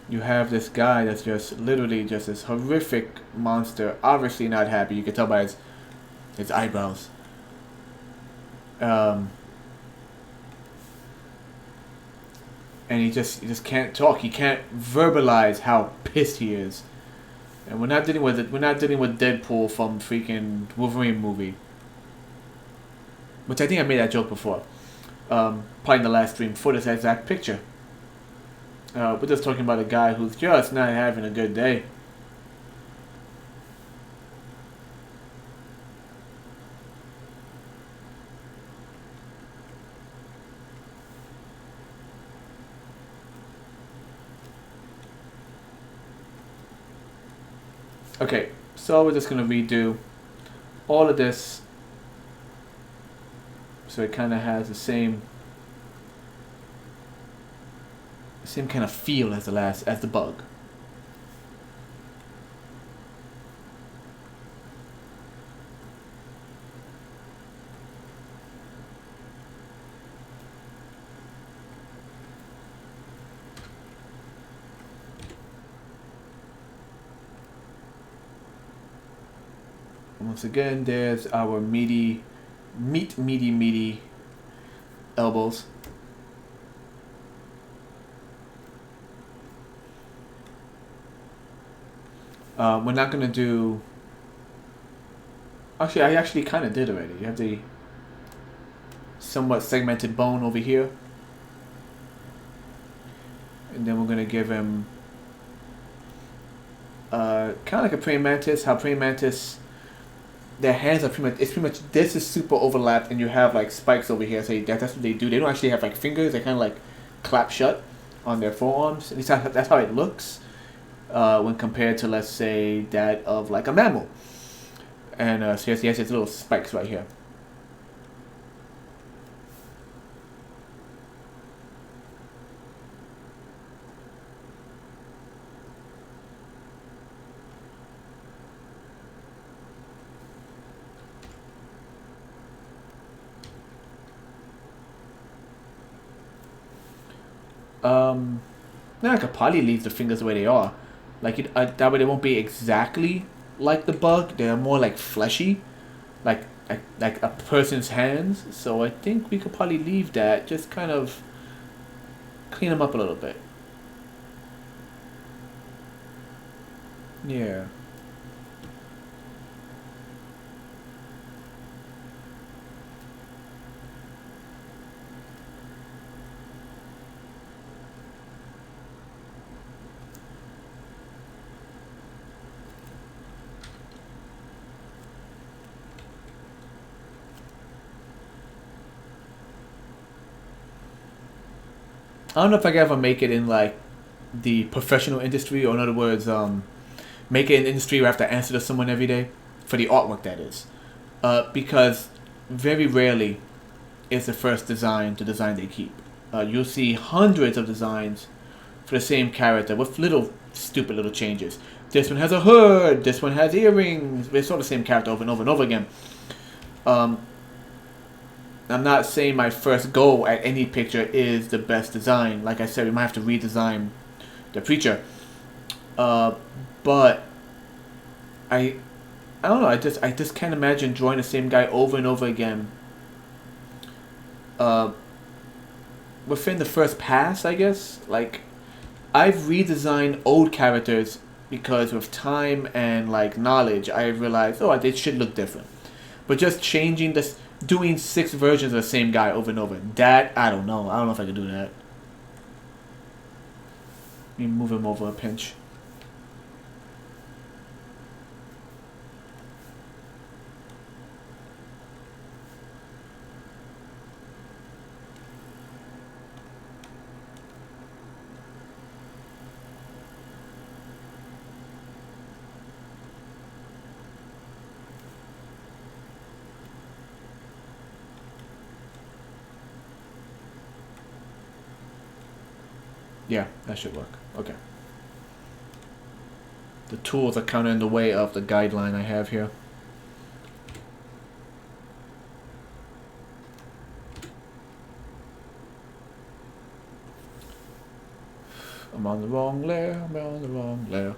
you have this guy that's just literally just this horrific monster, obviously not happy. You can tell by his eyebrows. And he just can't talk. He can't verbalize how pissed he is. And we're not dealing with it. We're not dealing with Deadpool from freaking Wolverine movie, which I think I made that joke before. Probably in the last stream for this exact picture. We're just talking about a guy who's just not having a good day. Okay, so we're just going to redo all of this so it kind of has the same kind of feel as the bug. Once again, there's our meaty elbows. We're not gonna do. Actually, I actually kind of did already. You have the somewhat segmented bone over here, and then we're gonna give him kind of like a praying mantis. How praying mantis, their hands are pretty much. It's pretty much this is super overlapped, and you have like spikes over here. So that's what they do. They don't actually have like fingers. They kind of like clap shut on their forearms. At least that's how it looks when compared to, let's say, that of like a mammal. And so he has his little spikes right here. Now I could probably leave the fingers the way they are. Like that way they won't be exactly like the bug. They're more like fleshy, like a person's hands. So I think we could probably leave that. Just kind of clean them up a little bit. Yeah. I don't know if I can ever make it in like the professional industry, or in other words, make it an industry where I have to answer to someone every day for the artwork, that is. Because very rarely is the first design the design they keep. You'll see hundreds of designs for the same character with little stupid little changes. This one has a hood. This one has earrings. It's all the same character over and over and over again. Um, I'm not saying my first go at any picture is the best design. Like I said, we might have to redesign the preacher. But I don't know. I just can't imagine drawing the same guy over and over again. Uh, Within the first pass, I guess. Like, I've redesigned old characters because with time and like knowledge, I realized, oh, they should look different. But just changing this, doing 6 versions of the same guy over and over, that I don't know. I don't know if I could do that. Let me move him over a pinch. Yeah, that should work. Okay. The tools are kind of in the way of the guideline I have here. I'm on the wrong layer. I'm on the wrong layer.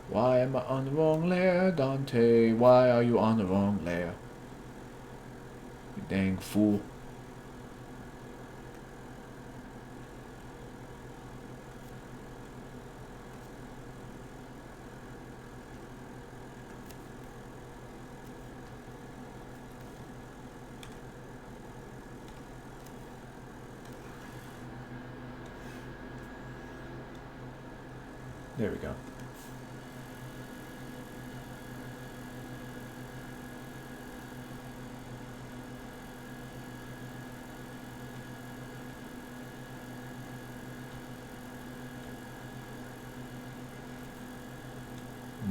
Why am I on the wrong layer, Dante? Why are you on the wrong layer? You dang fool. There we go.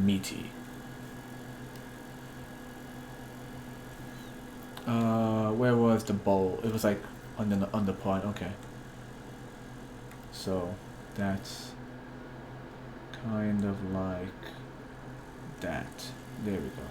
Meaty. Where was the bowl? It was like on the under part. Okay. So that's kind of like that. There we go.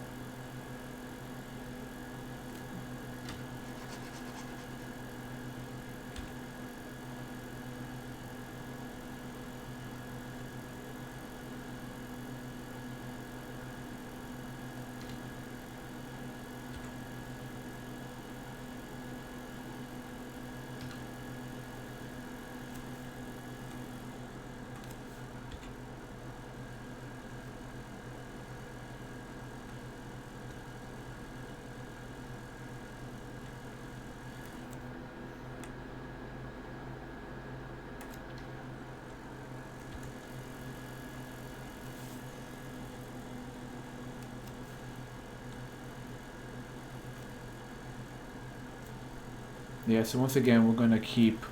Yeah, so once again, we're going to keep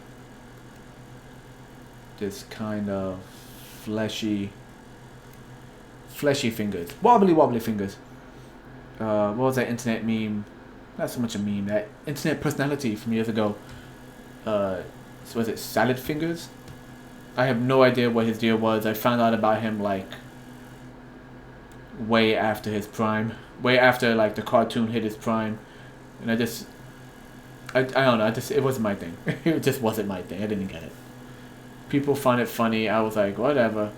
this kind of fleshy fingers. Wobbly fingers. What was that internet meme? Not so much a meme. That internet personality from years ago. So was it Salad Fingers? I have no idea what his deal was. I found out about him like way after his prime. Way after like the cartoon hit his prime. And I don't know, it wasn't my thing. It just wasn't my thing. I didn't get it. People find it funny. I was like, whatever.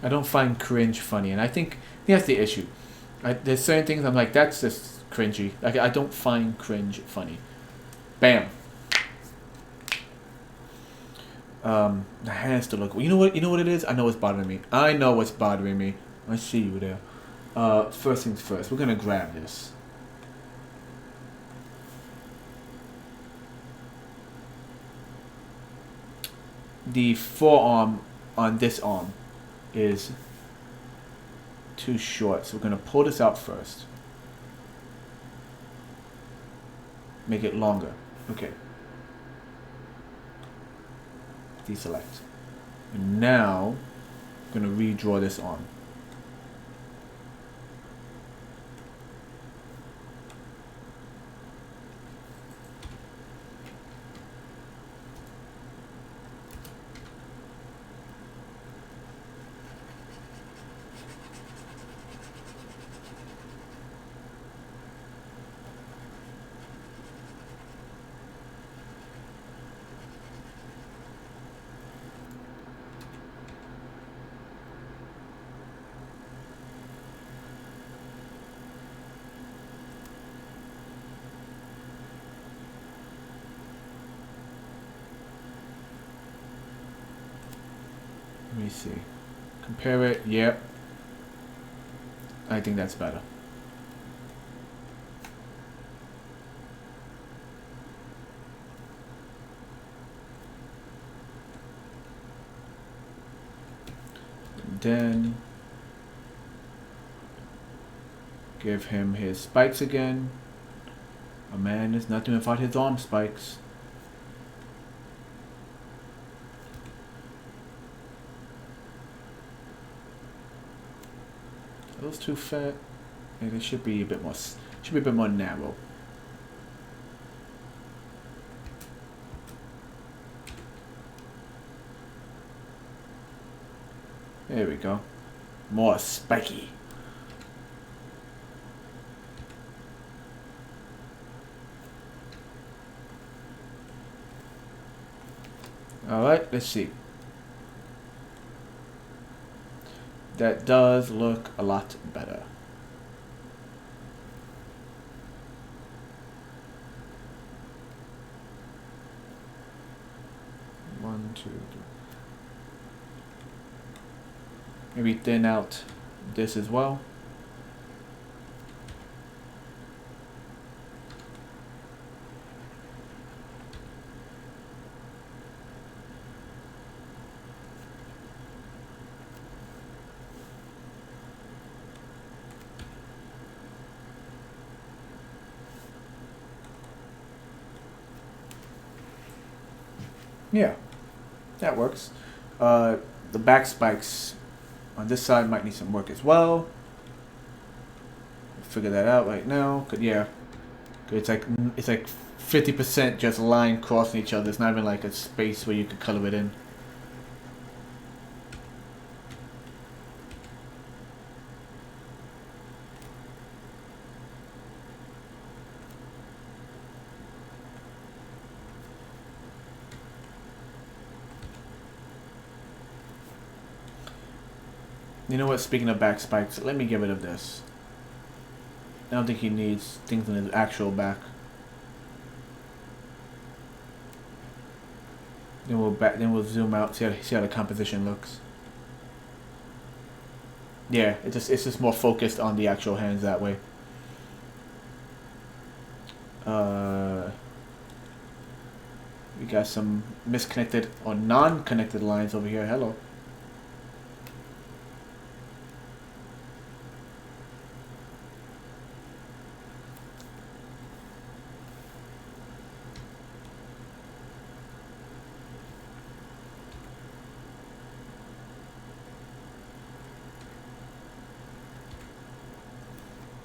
I don't find cringe funny, and I think that's the issue. There's certain things I'm like, that's just cringy. Like I don't find cringe funny. Bam. The hands still look. You know what? You know what it is? I know what's bothering me. I know what's bothering me. I see you there. First things first. We're gonna grab this. The forearm on this arm is too short, so we're gonna pull this out first. Make it longer. Okay. Deselect. And now I'm gonna redraw this arm. Let me see. Compare it. Yep. I think that's better. And then give him his spikes again. A man is nothing without his arm spikes. Are those too fat? Yeah, they should be a bit more. Should be a bit more narrow. There we go. More spiky. Alright, let's see. That does look a lot better. One, two, three. Maybe thin out this as well. Yeah, that works. The back spikes on this side might need some work as well. Figure that out right now. Yeah, it's like 50% just line crossing each other. It's not even like a space where you could color it in. You know what? Speaking of back spikes, let me get rid of this. I don't think he needs things in his actual back. Then we'll zoom out, see how the composition looks. Yeah, it's just more focused on the actual hands that way. We got some misconnected or non-connected lines over here. Hello.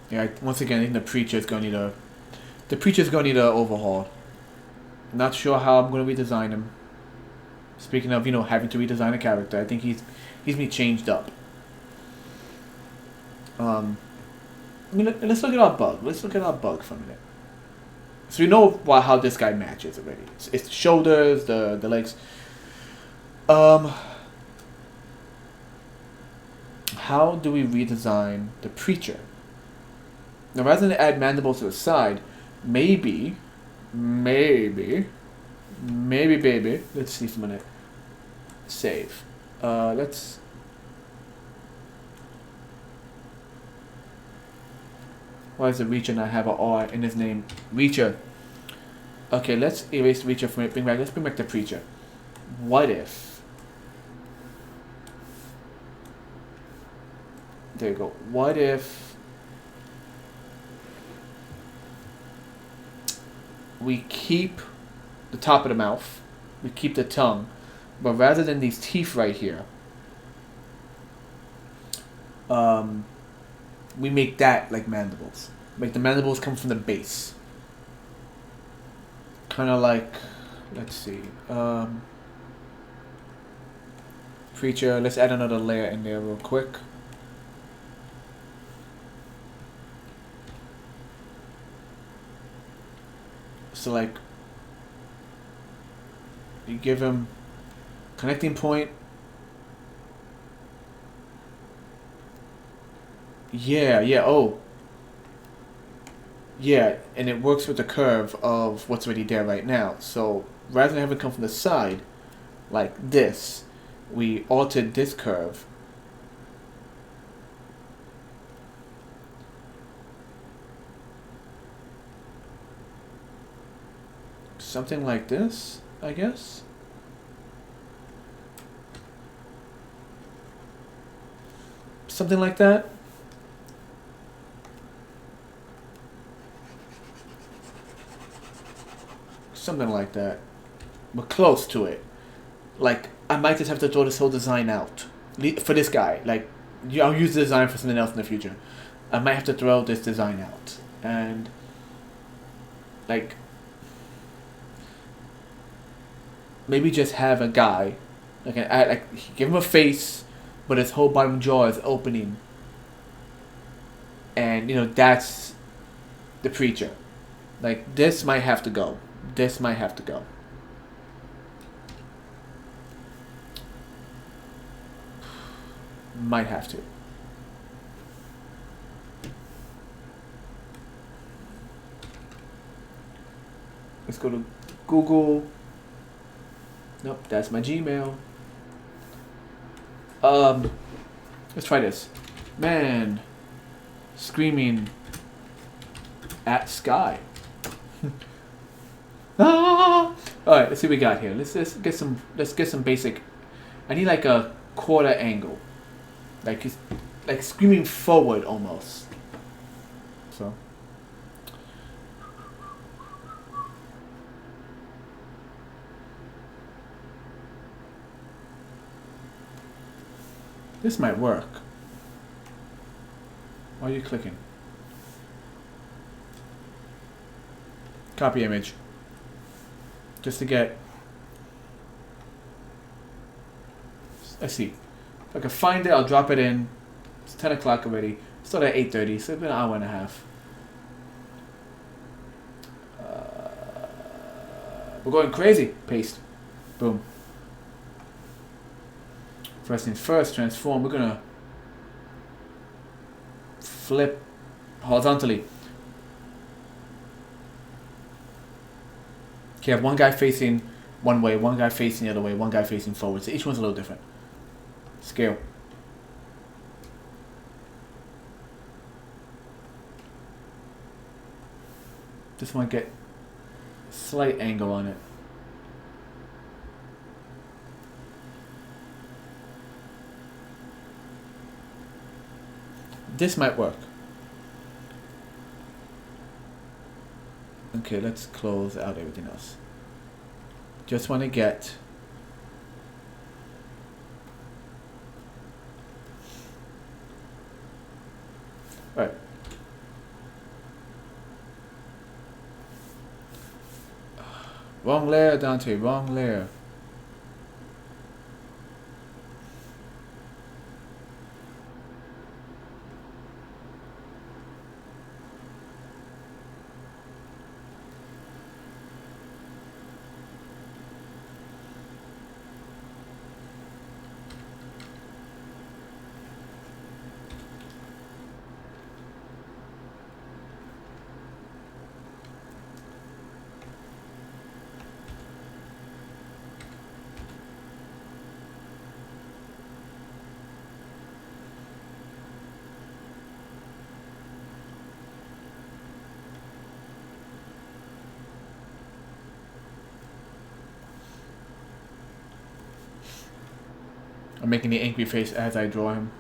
Yeah, once again, I think the preacher's gonna need a overhaul. Not sure how I'm gonna redesign him. Speaking of, having to redesign a character, I think he's been changed up. Let's look at our bug. Let's look at our bug for a minute. So we know how this guy matches already. It's the shoulders, the legs. How do we redesign the preacher? Now, rather than add mandibles to the side, maybe, baby. Let's see for a minute. Save. Let's. Why does the Reacher not have an R in his name? Reacher. Okay, let's erase Reacher from it. Let's bring back the preacher. What if? There you go. What if we keep the top of the mouth, we keep the tongue, but rather than these teeth right here, we make that like mandibles. Make the mandibles come from the base. Kind of like, let's see, preacher. Let's add another layer in there real quick. So like, you give him connecting point. Yeah, oh. Yeah, and it works with the curve of what's already there right now. So rather than having it come from the side, like this, we altered this curve. Something like this, I guess. Something like that. Something like that. We're close to it. Like, I might just have to throw this whole design out. For this guy. Like, I'll use the design for something else in the future. I might have to throw this design out. And, like, maybe just have a guy, like give him a face, but his whole bottom jaw is opening. And, that's the preacher. Like, this might have to go. This might have to go. Might have to. Let's go to Google. Nope, that's my Gmail. Let's try this. Man screaming at sky. Ah! Alright, let's see what we got here. Let's get some basic. I need like a quarter angle. Like he's like screaming forward almost. So this might work. Why are you clicking? Copy image. Just to get. Let's see. If I can find it, I'll drop it in. It's 10 o'clock already. Started at 8:30, so it's been an hour and a half. We're going crazy. Paste. Boom. First things first, transform. We're gonna flip horizontally. Okay, I have one guy facing one way, one guy facing the other way, one guy facing forward. So each one's a little different. Scale. Just want to get a slight angle on it. This might work. Okay, let's close out everything else. Just want to get right. Wrong layer, Dante, wrong layer. I'm making the angry face as I draw him.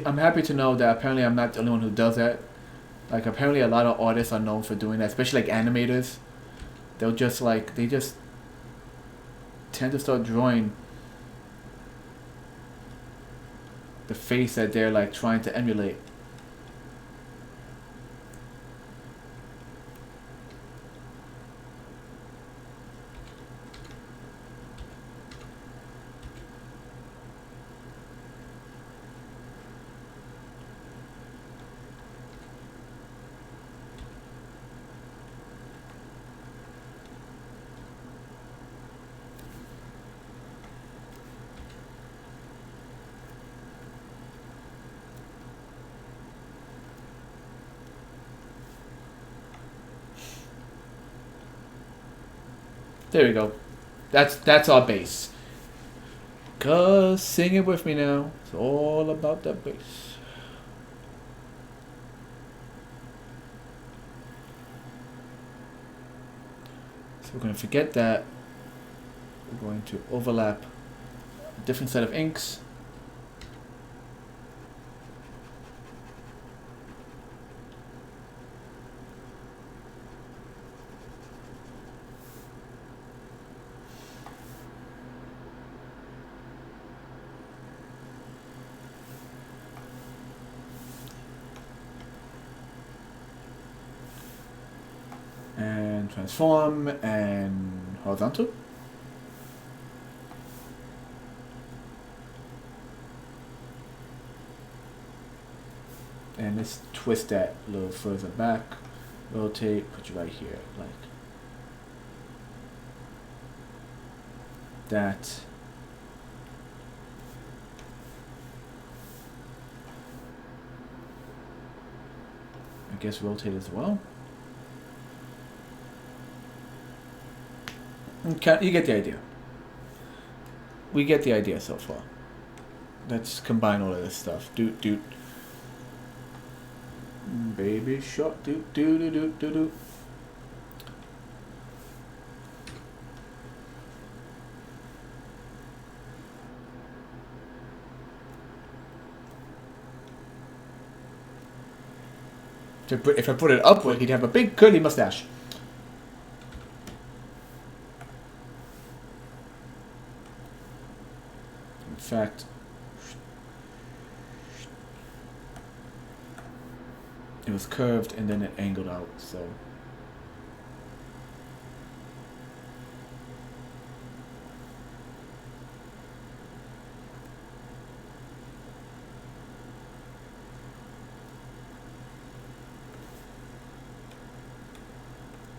I'm happy to know that apparently I'm not the only one who does that. Like apparently a lot of artists are known for doing that, especially like animators. They'll just like they just tend to start drawing the face that they're like trying to emulate. There we go. That's our bass. Cause sing it with me now. It's all about that bass. So we're going to forget that. We're going to overlap a different set of inks. And transform and horizontal. And let's twist that a little further back. Rotate, put you right here, like that. I guess rotate as well. Okay, you get the idea. We get the idea so far. Let's combine all of this stuff. Doot doot. Baby shark. Doot doot doot doot doot doot. If I put it upward, he'd have a big curly mustache. In fact, it was curved and then it angled out, so.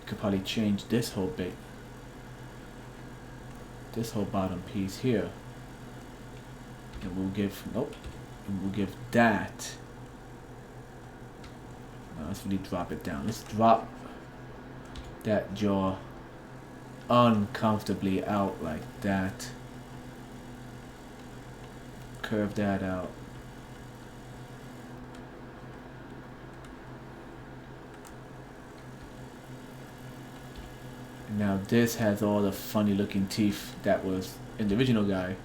Could probably change this whole bit, this whole bottom piece here, And we'll give, nope. And we'll give that. Now let's really drop it down. Let's drop that jaw uncomfortably out like that. Curve that out. And now this has all the funny looking teeth that was in the original guy.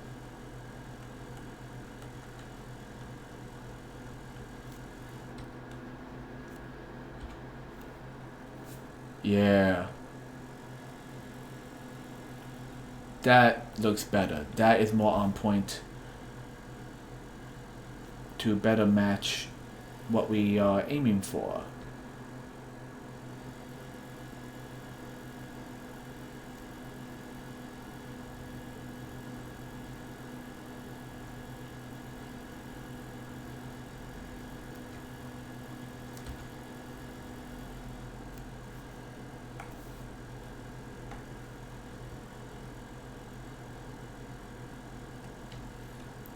Yeah. That looks better. That is more on point to better match what we are aiming for.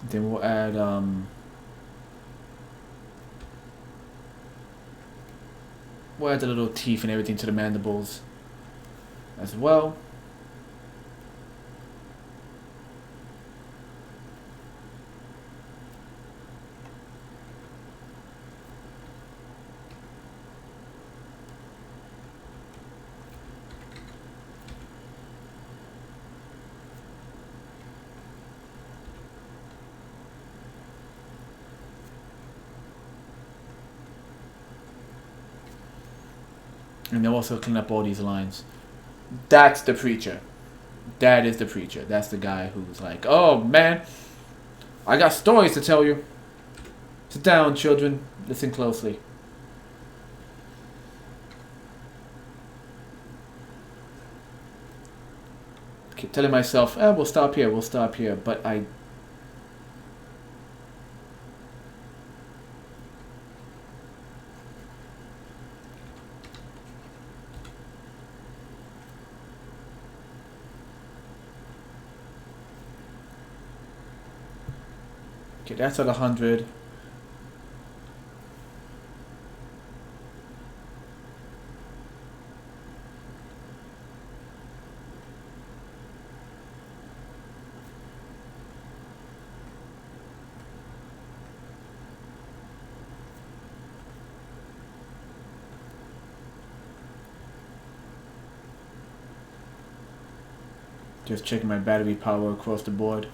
Then we'll add the little teeth and everything to the mandibles as well. And then also clean up all these lines. That's the preacher. That is the preacher. That's the guy who's like, oh man, I got stories to tell you. Sit down, children. Listen closely. Keep telling myself, we'll stop here, we'll stop here. But I... Okay, that's at 100. Just checking my battery power across the board.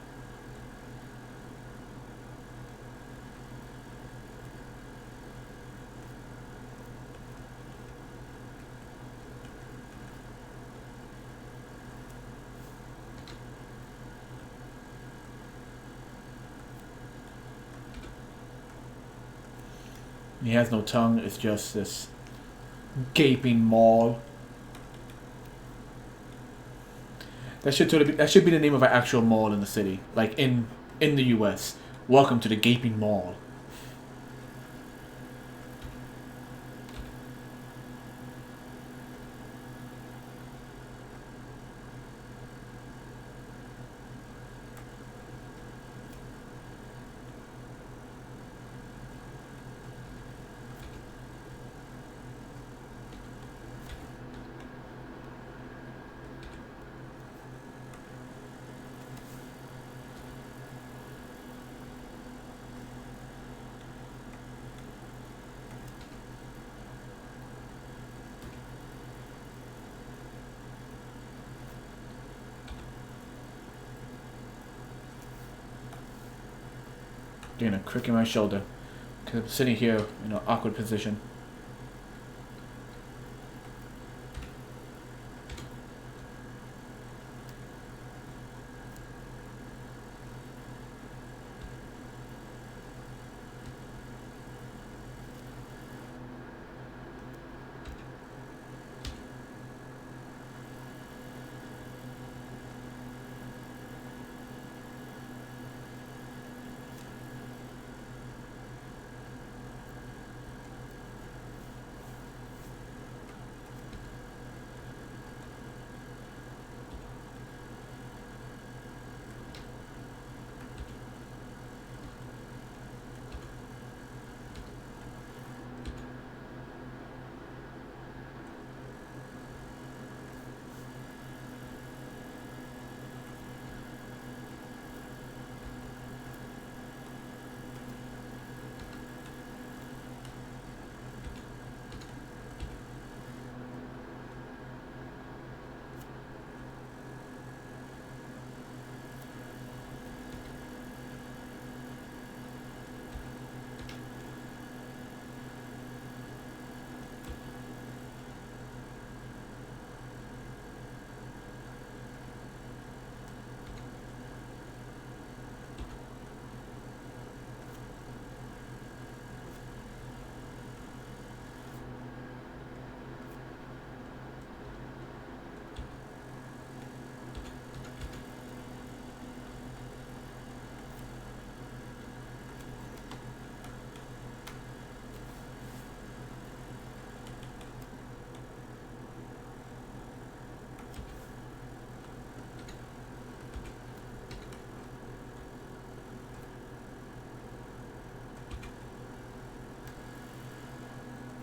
He has no tongue, it's just this gaping maw. That should be the name of an actual mall in the city, like in the U.S. Welcome to the gaping mall. Getting a crick in my shoulder because I'm sitting here in an awkward position.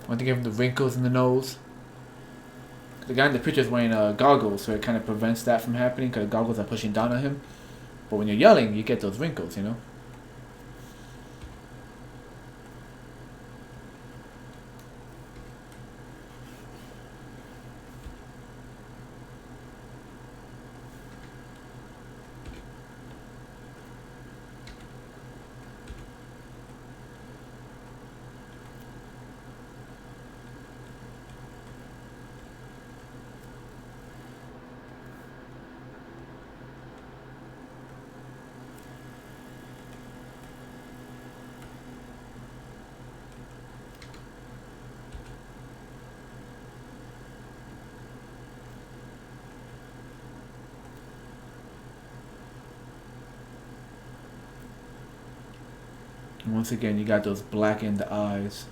want to give him the wrinkles in the nose. The guy in the picture is wearing goggles, so it kind of prevents that from happening because goggles are pushing down on him. But when you're yelling, you get those wrinkles, you know? And once again, you got those blackened eyes.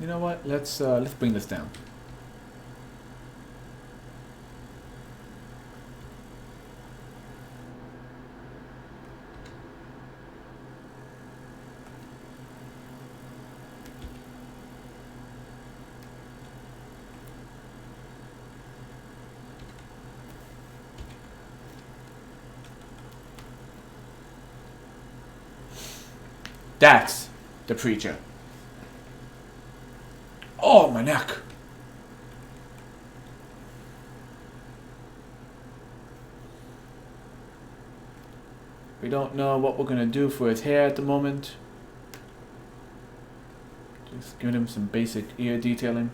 You know what? Let's bring this down. That's the preacher. Oh, my neck. We don't know what we're gonna do for his hair at the moment. Just giving him some basic ear detailing.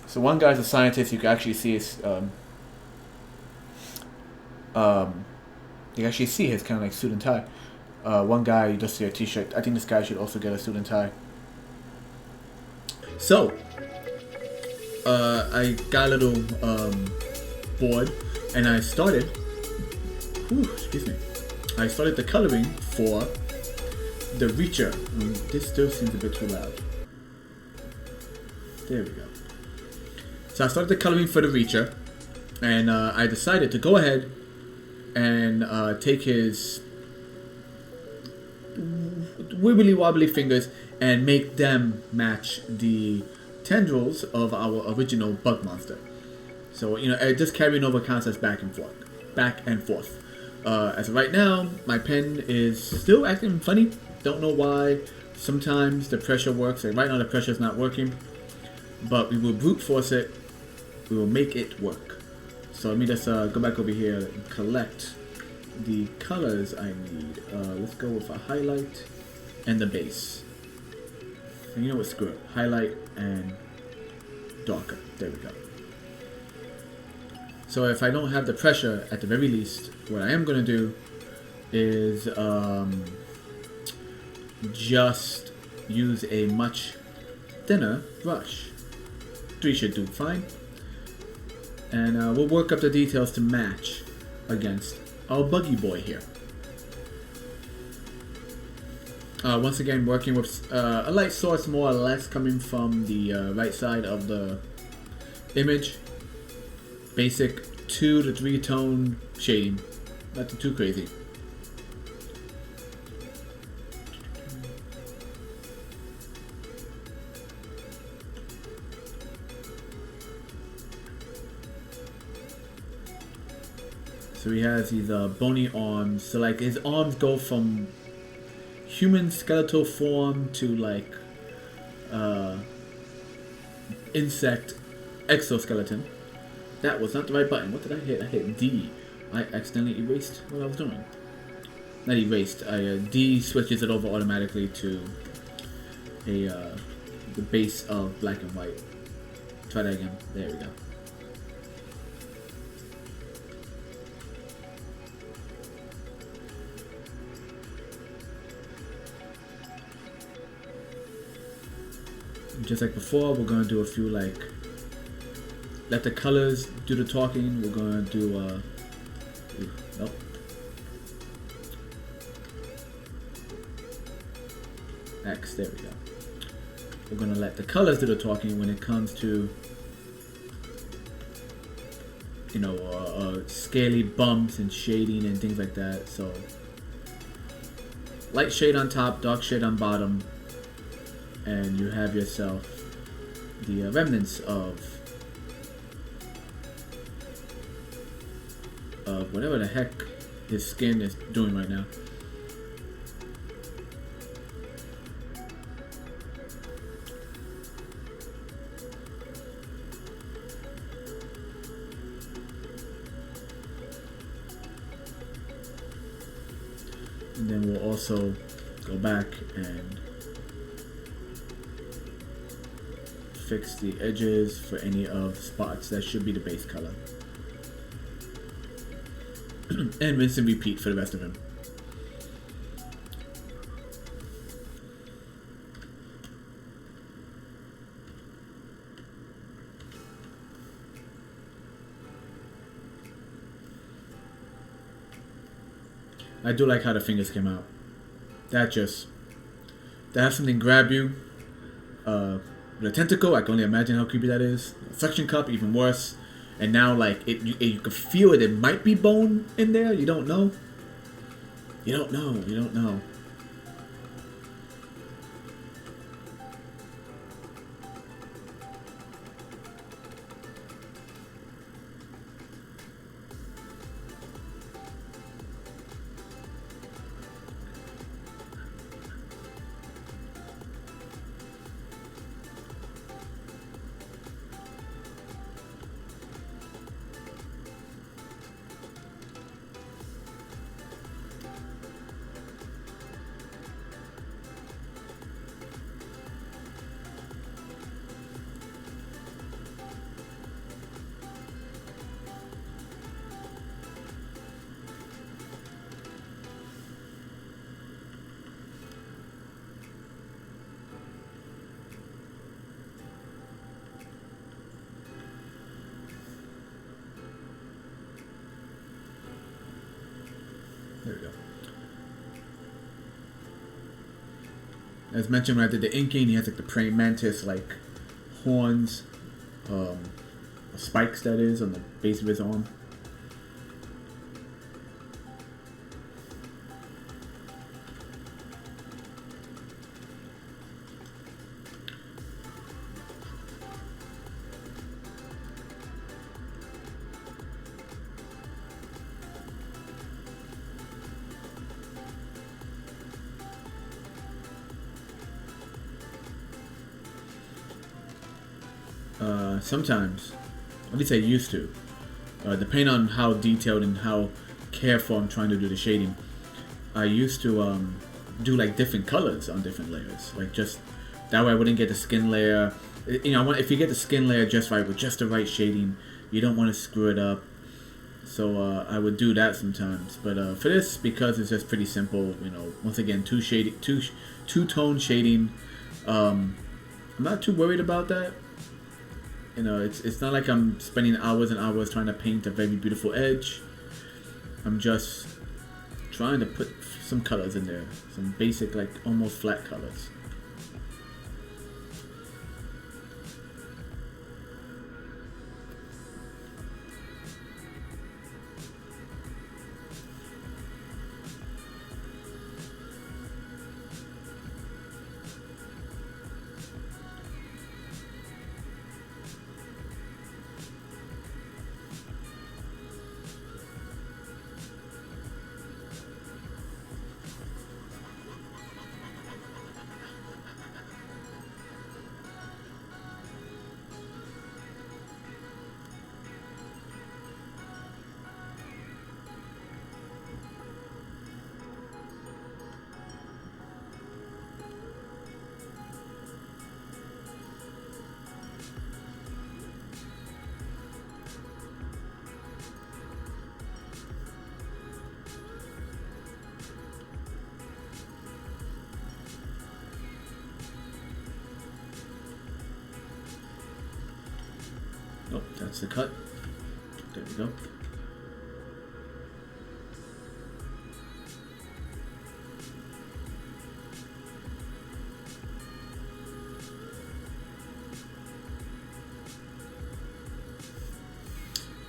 So one guy's a scientist. You can actually see his, you can actually see his kind of like suit and tie. One guy, you just see a t-shirt. I think this guy should also get a suit and tie. So, I got a little bored, and I started. Excuse me. I started the coloring for the Reacher. This still seems a bit too loud. There we go. So I started the coloring for the Reacher, and I decided to go ahead and take his wibbly wobbly fingers and make them match the tendrils of our original bug monster. So, you know, just carrying over counts as back and forth. As of right now, my pen is still acting funny. Don't know why. Sometimes the pressure works, and right now the pressure is not working. But we will brute force it. We will make it work. So let me just go back over here and collect the colors I need. Let's go with a highlight and the base. And you know what? Screw it. Highlight and darker. There we go. So if I don't have the pressure, at the very least, what I am going to do is just use a much thinner brush. 3 should do fine. And we'll work up the details to match against our buggy boy here. Once again, working with a light source more or less coming from the right side of the image. Basic 2 to 3 tone shading. Nothing too crazy. So he has these bony arms. So like his arms go from human skeletal form to like insect exoskeleton. That was not the right button. What did I hit? I hit D. I accidentally erased what I was doing. not erased. I D switches it over automatically to a the base of black and white. Try that again. There we go. Just like before, we're gonna do a few like let the colors do the talking. We're gonna do nope. X, there we go. We're gonna let the colors do the talking when it comes to, you know, scaly bumps and shading and things like that. So light shade on top, dark shade on bottom, and you have yourself the remnants of whatever the heck his skin is doing right now. And then we'll also go back and fix the edges for any of the spots. That should be the base color. And rinse and repeat for the rest of him. I do like how the fingers came out. That has something grab you. With a tentacle, I can only imagine how creepy that is. A suction cup, even worse. And now, like, you can feel it. It might be bone in there. You don't know. You don't know. You don't know. There we go. As mentioned when I did the inking, he has like the praying mantis like horns, spikes that is on the base of his arm. Sometimes, at least I used to, depending on how detailed and how careful I'm trying to do the shading, I used to do like different colors on different layers, like just that way I wouldn't get the skin layer. You know, if you get the skin layer just right with just the right shading, you don't want to screw it up. So I would do that sometimes, but for this, because it's just pretty simple, you know, once again, two-tone shading, I'm not too worried about that. You know, it's not like I'm spending hours and hours trying to paint a very beautiful edge. I'm just trying to put some colors in there, some basic, like almost flat colors. Oh, that's the cut. There we go.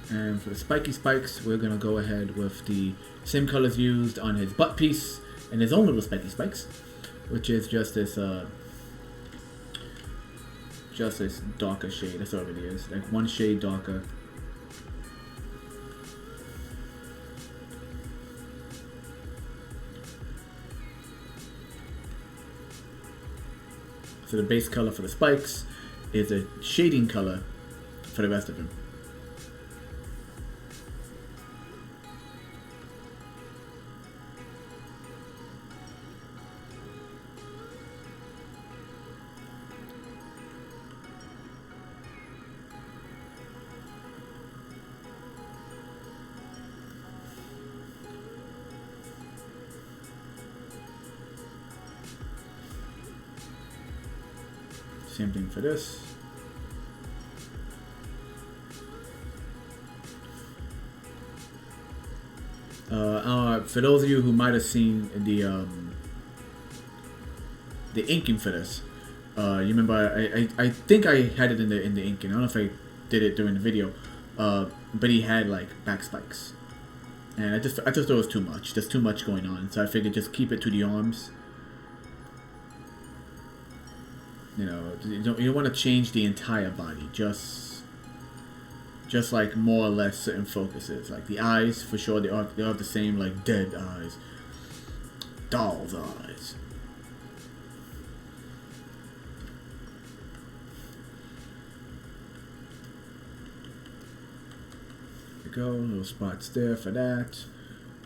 And for the spiky spikes, we're gonna go ahead with the same colors used on his butt piece and his own little spiky spikes, which is just this darker shade. That's all it is, like one shade darker. So the base color for the spikes is a shading color for the rest of him. Same thing for this. For those of you who might have seen the inking for this, you remember I think I had it in the inking. I don't know if I did it during the video, but he had like back spikes, and I just thought it was too much. There's too much going on, so I figured just keep it to the arms. You know, you don't want to change the entire body, just like more or less certain focuses. Like the eyes, for sure, they have the same, like dead eyes, doll's eyes. There we go, little spots there for that.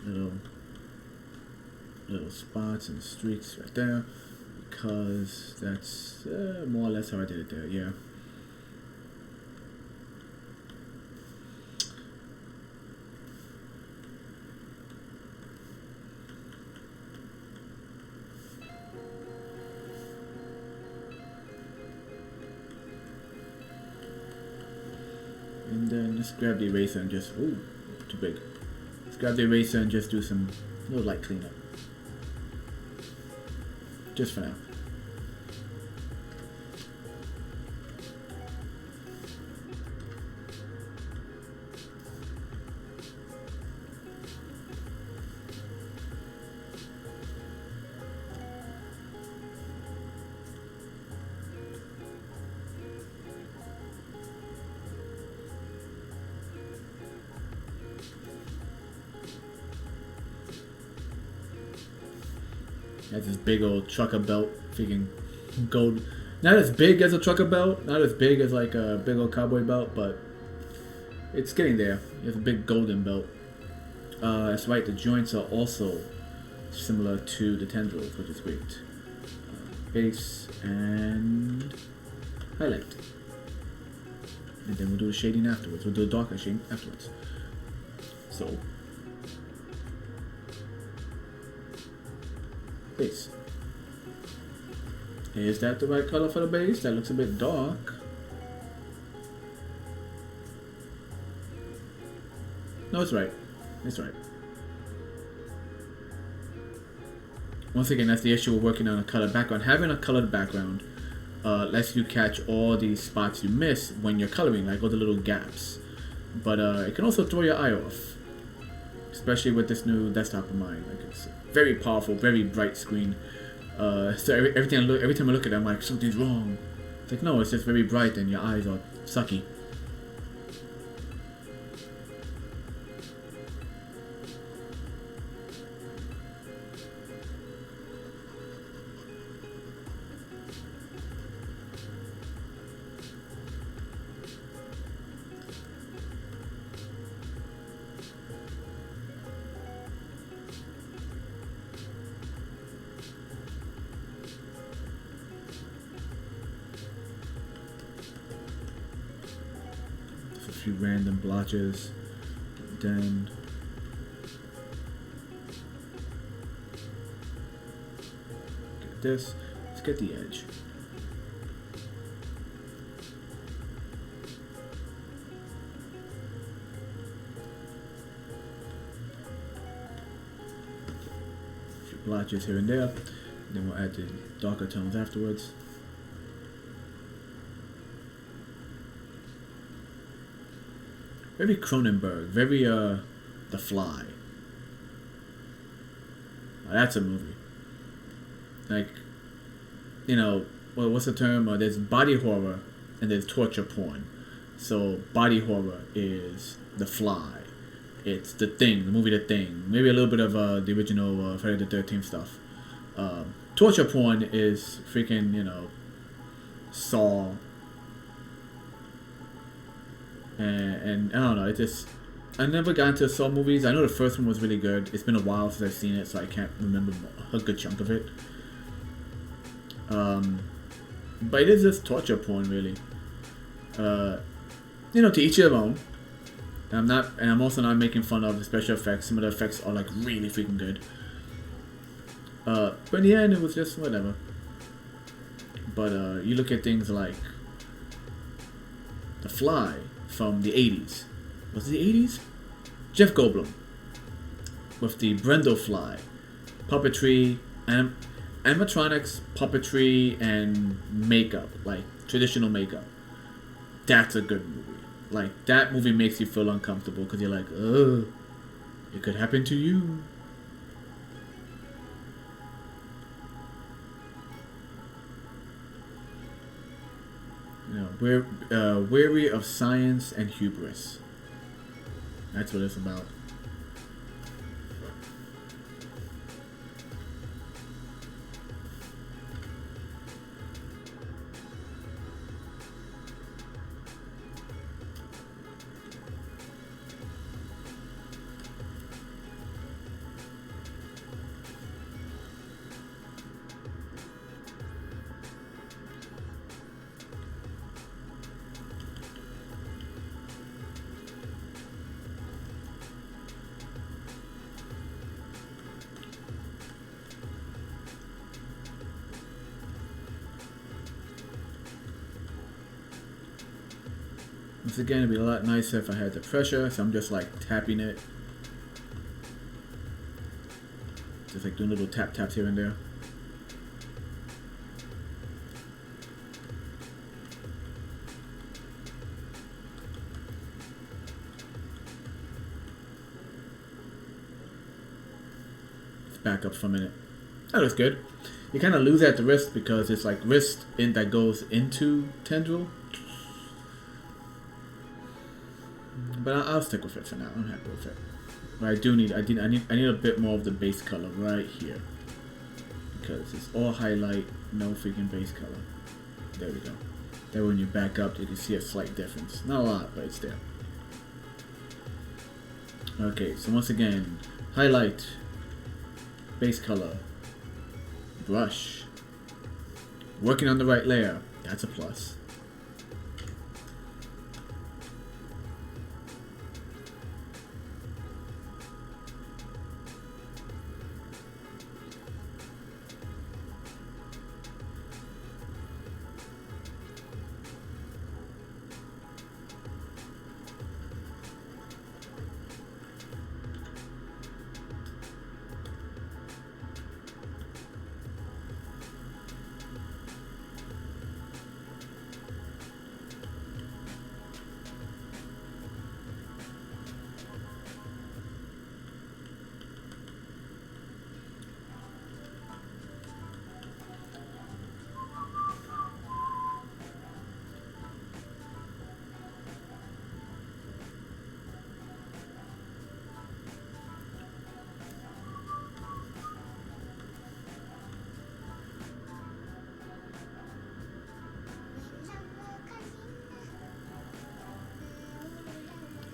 Little spots and streaks right there. Because that's more or less how I did it there, yeah. And then let's grab the eraser and just, ooh, too big. Let's grab the eraser and just do some little light cleanup. Just for now. Has this big old trucker belt, freaking gold. Not as big as a trucker belt, not as big as like a big old cowboy belt, but it's getting there. He has a big golden belt. That's right, the joints are also similar to the tendrils, which is great. Base and highlight. And then we'll do the shading afterwards. We'll do a darker shading afterwards. So, base. Is that the right color for the base? That looks a bit dark. No, it's right. It's right. Once again, that's the issue with working on a colored background. Having a colored background lets you catch all these spots you miss when you're coloring, like all the little gaps. But it can also throw your eye off, especially with this new desktop of mine. Like, it's very powerful, very bright screen. So every time I look at it, I'm like, something's wrong. It's like, no, it's just very bright and your eyes are sucky. A few random blotches. Then get this. Let's get the edge. blotches here and there. Then we'll add the darker tones afterwards. Very Cronenberg, very The Fly. Now, that's a movie. Like, you know, what's the term? There's body horror and there's torture porn. So body horror is The Fly. It's The Thing, the movie The Thing. Maybe a little bit of the original Friday the 13th stuff. Torture porn is freaking, you know, Saw. And I don't know, it just... I never got into Saw movies. I know the first one was really good. It's been a while since I've seen it, so I can't remember a good chunk of it. But it is just torture porn, really. You know, to each their own. And I'm also not making fun of the special effects. Some of the effects are like really freaking good. But in the end, it was just whatever. But you look at things like The Fly from the 80s. Was it the 80s? Jeff Goldblum with the Brendel fly, puppetry, animatronics, puppetry, and makeup, like traditional makeup. That's a good movie. Like, that movie makes you feel uncomfortable because you're like, ugh, it could happen to you. You know, we're weary of science and hubris. That's what it's about. Once again, it'd be a lot nicer if I had the pressure, so I'm just like tapping it. Just like doing little tap taps here and there. Let's back up for a minute. That looks good. You kind of lose at the wrist because it's like wrist in that goes into tendril. But I'll stick with it for now. I'm happy with it. But I need a bit more of the base color right here. Because it's all highlight, no freaking base color. There we go. Then when you back up, you can see a slight difference. Not a lot, but it's there. Okay, so once again, highlight, base color, brush. Working on the right layer. That's a plus.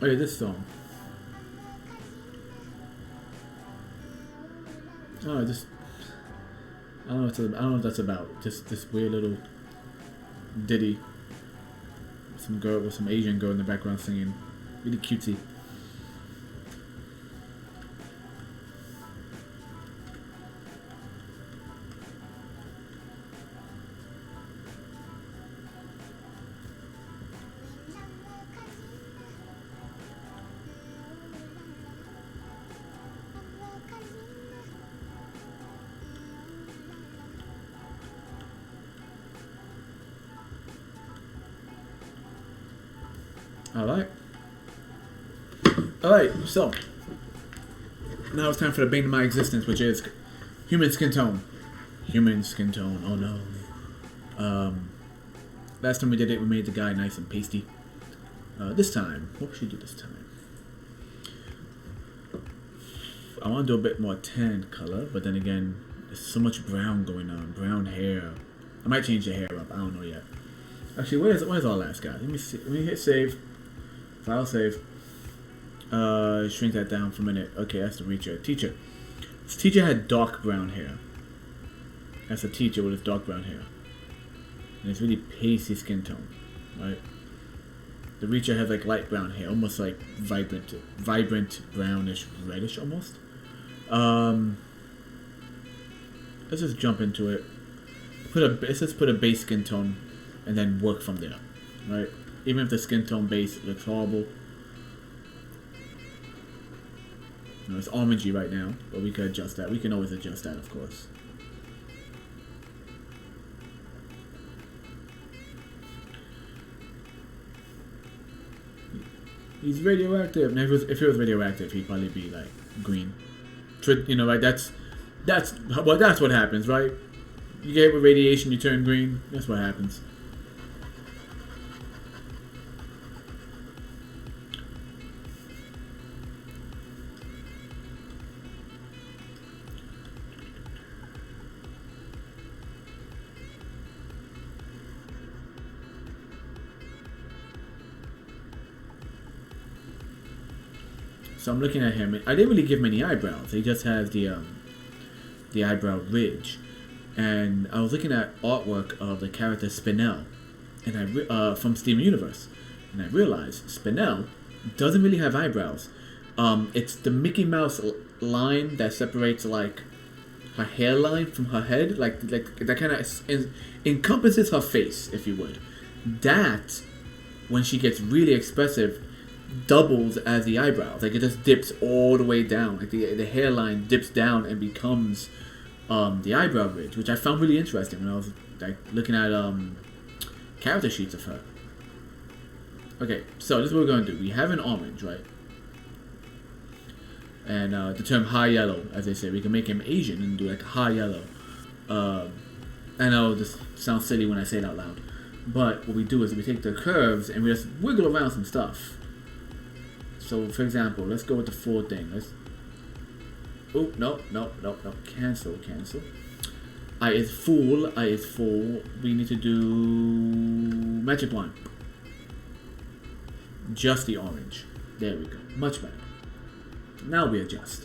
Oh yeah, this song. Oh, just I don't know. I don't know what that's about. Just this weird little ditty. Some girl with some Asian girl in the background singing. Really cutesy. Alright. Alright, so. Now it's time for the bane of my existence, which is human skin tone. Human skin tone, oh no. Last time we did it, we made the guy nice and pasty. This time, what should we do this time? I want to do a bit more tan color, but then again, there's so much brown going on. Brown hair. I might change the hair up. I don't know yet. Actually, where's our last guy? Let me see. Let me hit save. File save. Shrink that down for a minute. Okay, that's the Reacher. Teacher. This teacher had dark brown hair. That's a teacher with his dark brown hair. And it's really pasty skin tone, right? The Reacher has like light brown hair, almost like vibrant brownish reddish almost. Let's just jump into it. Let's just put a base skin tone, and then work from there, right? Even if the skin tone base looks horrible. You know, it's orangey right now, but we could adjust that. We can always adjust that, of course. He's radioactive. And if he was radioactive, he'd probably be like green. You know, like that's what happens, right? You get hit with radiation, you turn green. That's what happens. So I'm looking at him. I didn't really give him any eyebrows. He just has the eyebrow ridge. And I was looking at artwork of the character Spinel, and from Steven Universe, and I realized Spinel doesn't really have eyebrows. It's the Mickey Mouse line that separates like her hairline from her head, like that kind of encompasses her face, if you would. That, when she gets really expressive, doubles as the eyebrows. Like it just dips all the way down. Like the hairline dips down and becomes the eyebrow ridge, which I found really interesting when I was like looking at character sheets of her. Okay, so this is what we're gonna do. We have an orange, right? And the term high yellow, as they say, we can make him Asian and do like high yellow. I know this sounds silly when I say it out loud, but what we do is we take the curves and we just wiggle around some stuff. So, for example, let's go with the full thing. Oh, no. Cancel. I is full. We need to do magic wand. Just the orange. There we go. Much better. Now we adjust.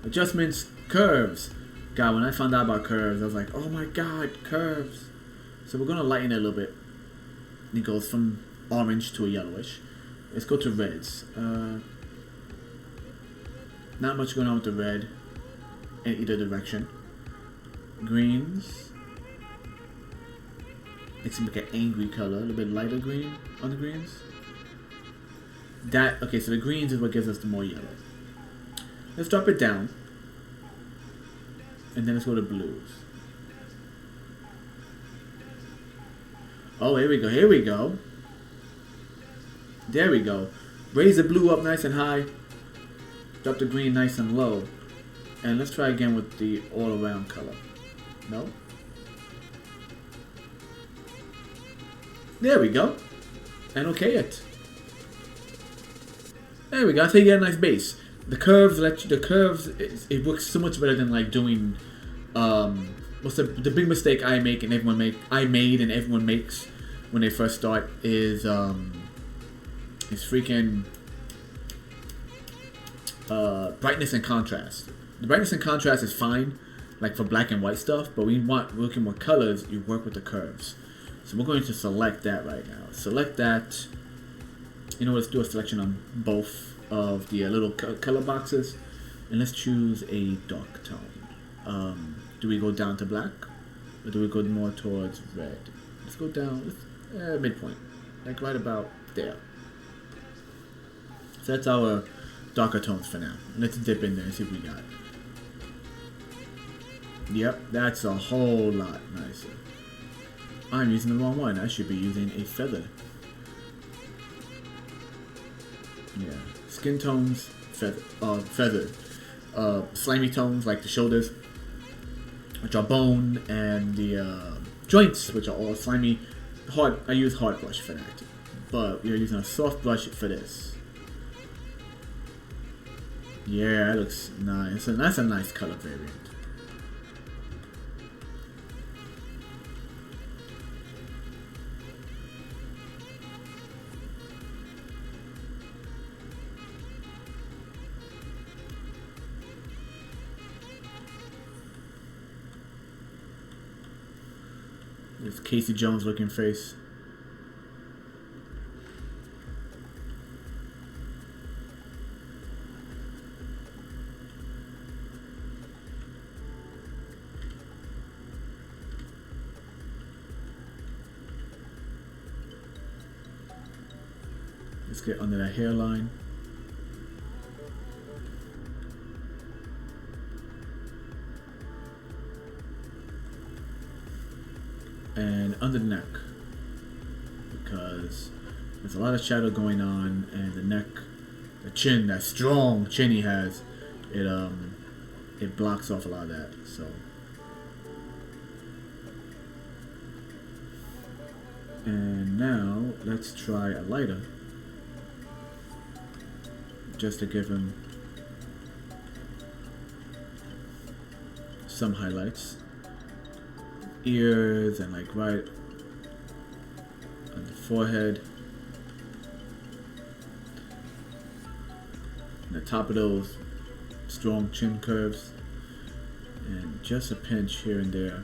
Adjustments, curves. God, when I found out about curves, I was like, oh my god, curves. So we're going to lighten it a little bit. It goes from orange to a yellowish. Let's go to reds. Not much going on with the red in either direction. Greens. It seems like an angry color, a little bit lighter green on the greens. Okay, so the greens is what gives us the more yellow. Let's drop it down. And then let's go to blues. Oh, here we go. There we go. Raise the blue up nice and high. Drop the green nice and low. And let's try again with the all-around color. No? There we go. And okay it. There we go. So you get a nice base. The curves it works so much better than like doing what's the big mistake I made and everyone makes when they first start is freaking brightness and contrast. The brightness and contrast is fine, like for black and white stuff, but when you want working with colors, you work with the curves. So we're going to select that right now. Select that. You know, let's do a selection on both of the little color boxes, and let's choose a dark tone. Do we go down to black, or do we go more towards red? Let's go down, midpoint, like right about there. So that's our darker tones for now. Let's dip in there and see what we got. Yep, that's a whole lot nicer. I'm using the wrong one. I should be using a feather. Yeah. Skin tones, feathered. Slimy tones like the shoulders, which are bone, and the joints, which are all slimy. Hard. I use hard brush for that, but we are using a soft brush for this. Yeah, that looks nice, and that's a nice color variant. This Casey Jones looking face. Let's get under that hairline. And under the neck, because there's a lot of shadow going on, and the neck, the chin, that strong chin he has, it blocks off a lot of that. So, and now let's try a lighter, just to give him some highlights. Ears and like right on the forehead, and the top of those strong chin curves, and just a pinch here and there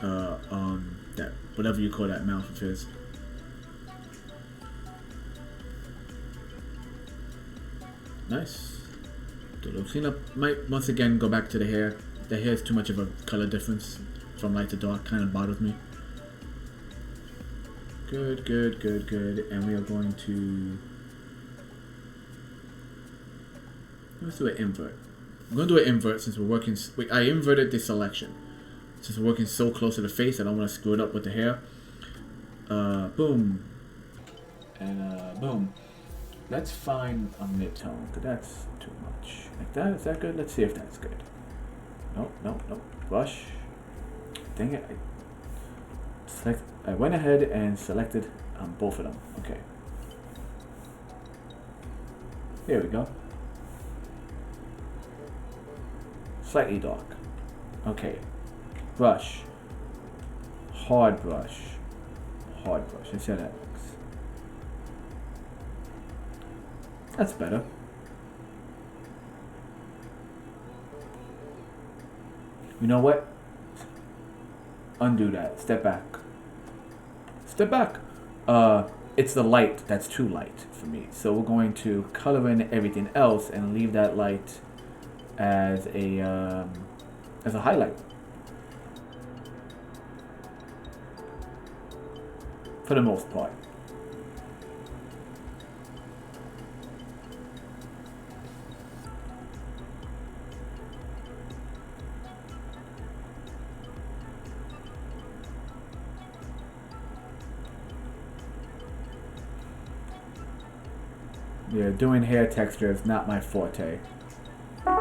on that, whatever you call that mouth of his. Nice. Little cleanup. Might once again go back to the hair. The hair is too much of a color difference from light to dark. Kind of bothers me. Good, good, good, good. And we are going to... let's do an invert. I'm going to do an invert since we're working... I inverted the selection. Since we're working so close to the face, I don't want to screw it up with the hair. Boom. And boom. Let's find a mid-tone, because that's too much. Like that, is that good? Let's see if that's good. Nope, nope, nope. Brush. Dang it. I went ahead and selected both of them. Okay. Here we go. Slightly dark. Okay. Brush. Hard brush. Hard brush. Let's see how that looks. That's better. You know what? Undo that. Step back. Step back. It's the light that's too light for me. So we're going to color in everything else and leave that light as a highlight. For the most part. Yeah, doing hair texture is not my forte. I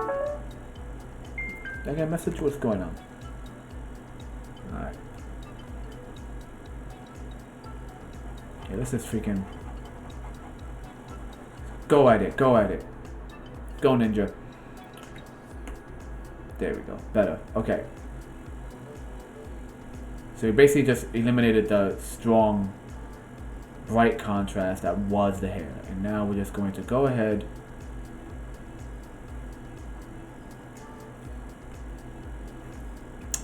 got a message? What's going on? Alright. Yeah, this is freaking... Go at it, go at it. Go, ninja. There we go. Better. Okay. So you basically just eliminated the strong, bright contrast that was the hair. And now we're just going to go ahead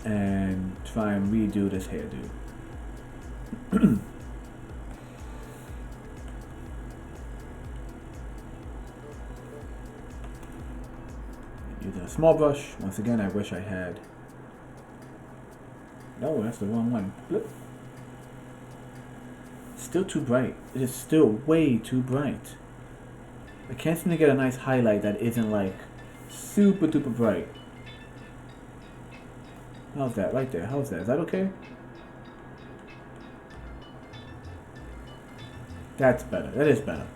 and try and redo this hairdo. Using a small brush. Once again, I wish I had... No, that's the wrong one. Blip. Still too bright. It is still way too bright. I can't seem to get a nice highlight that isn't like super duper bright. How's that? Right there. How's that? Is that okay? That's better. That is better.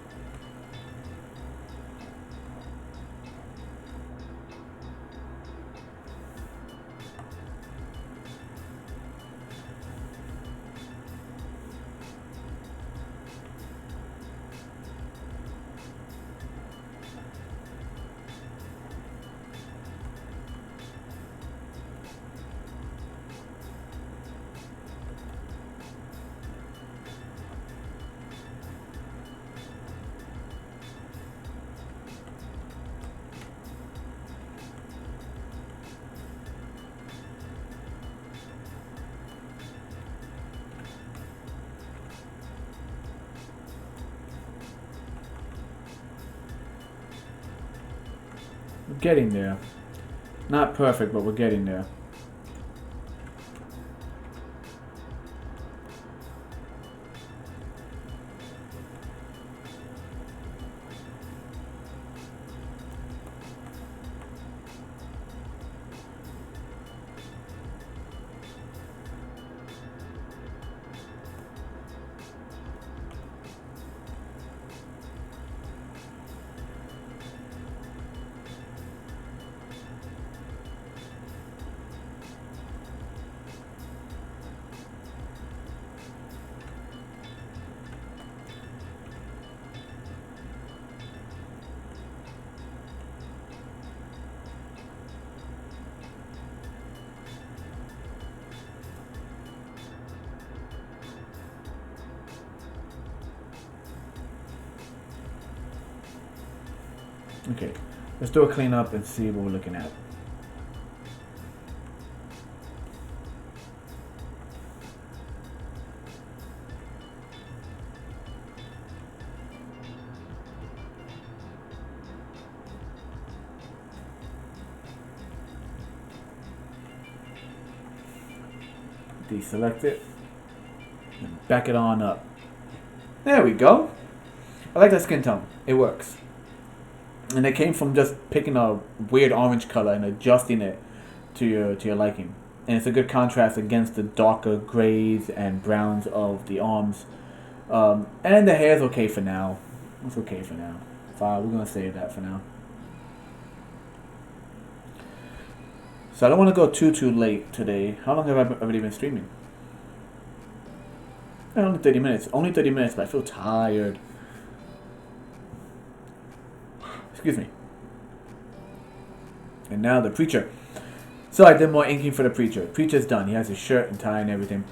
We're getting there. Not perfect, but we're getting there. Okay, let's do a cleanup and see what we're looking at. Deselect it and back it on up. There we go. I like that skin tone. It works. And it came from just picking a weird orange color and adjusting it to your liking. And it's a good contrast against the darker grays and browns of the arms. And the hair's okay for now. It's okay for now. Fine, we're gonna save that for now. So I don't want to go too late today. How long have I already been streaming? Only 30 minutes. Only 30 minutes, but I feel tired. Excuse me. And now the preacher. So I did more inking for the preacher. Preacher's done. He has his shirt and tie and everything.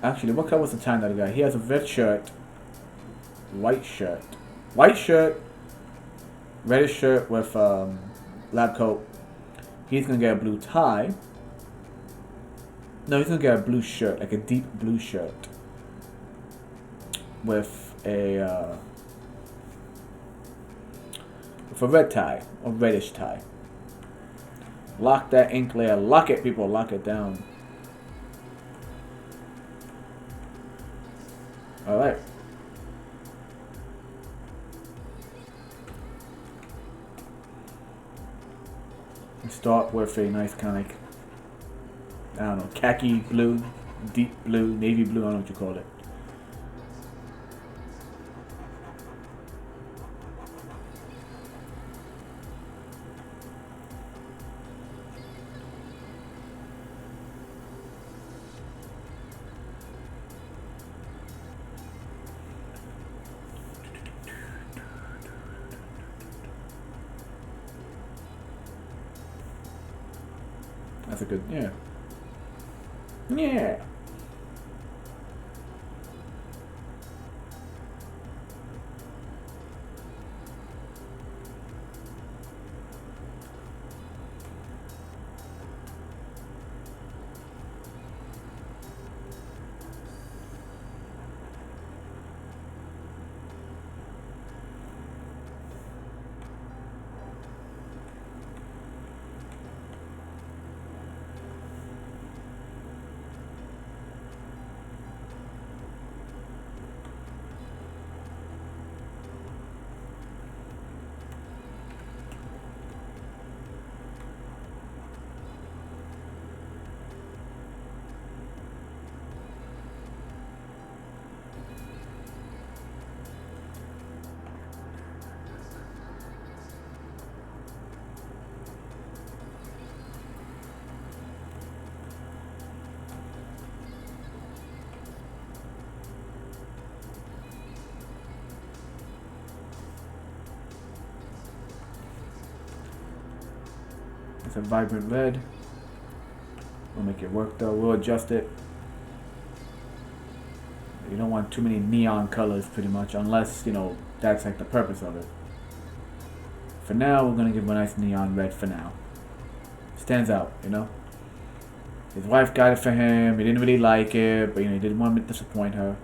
Actually, what color was the tie on the other guy? He has a red shirt. White shirt. White shirt. Reddish shirt with lab coat. He's going to get a blue tie. No, he's going to get a blue shirt. Like a deep blue shirt. With a red tie. Or reddish tie. Lock that ink layer. Lock it, people. Lock it down. Alright. Start with a nice kind of like, I don't know, khaki blue, deep blue, navy blue, I don't know what you call it. That's a good, yeah. Yeah. It's a vibrant red. We'll make it work though. We'll adjust it. You don't want too many neon colors pretty much, unless, you know, that's like the purpose of it. For now, we're gonna give him a nice neon red for now. Stands out, you know? His wife got it for him. He didn't really like it, but, you know, he didn't want to disappoint her.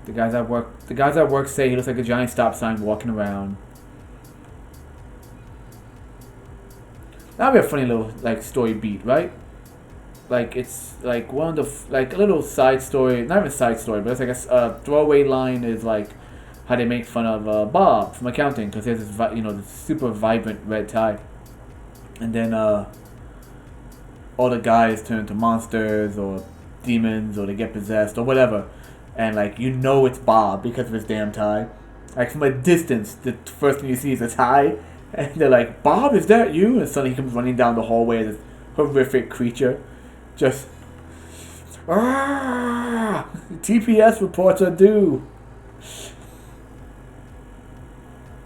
The guys at work say he looks like a giant stop sign walking around. That'd be a funny little, like, story beat, right? Like, it's like one of the, like, a little side story, not even a side story, but it's like a throwaway line is like how they make fun of Bob from accounting because he has this, you know, this super vibrant red tie. And then all the guys turn into monsters or demons or they get possessed or whatever. And, like, you know it's Bob because of his damn tie. Like, from a distance, the first thing you see is a tie. And they're like, Bob, is that you? And suddenly he comes running down the hallway as this horrific creature. Just, TPS reports are due.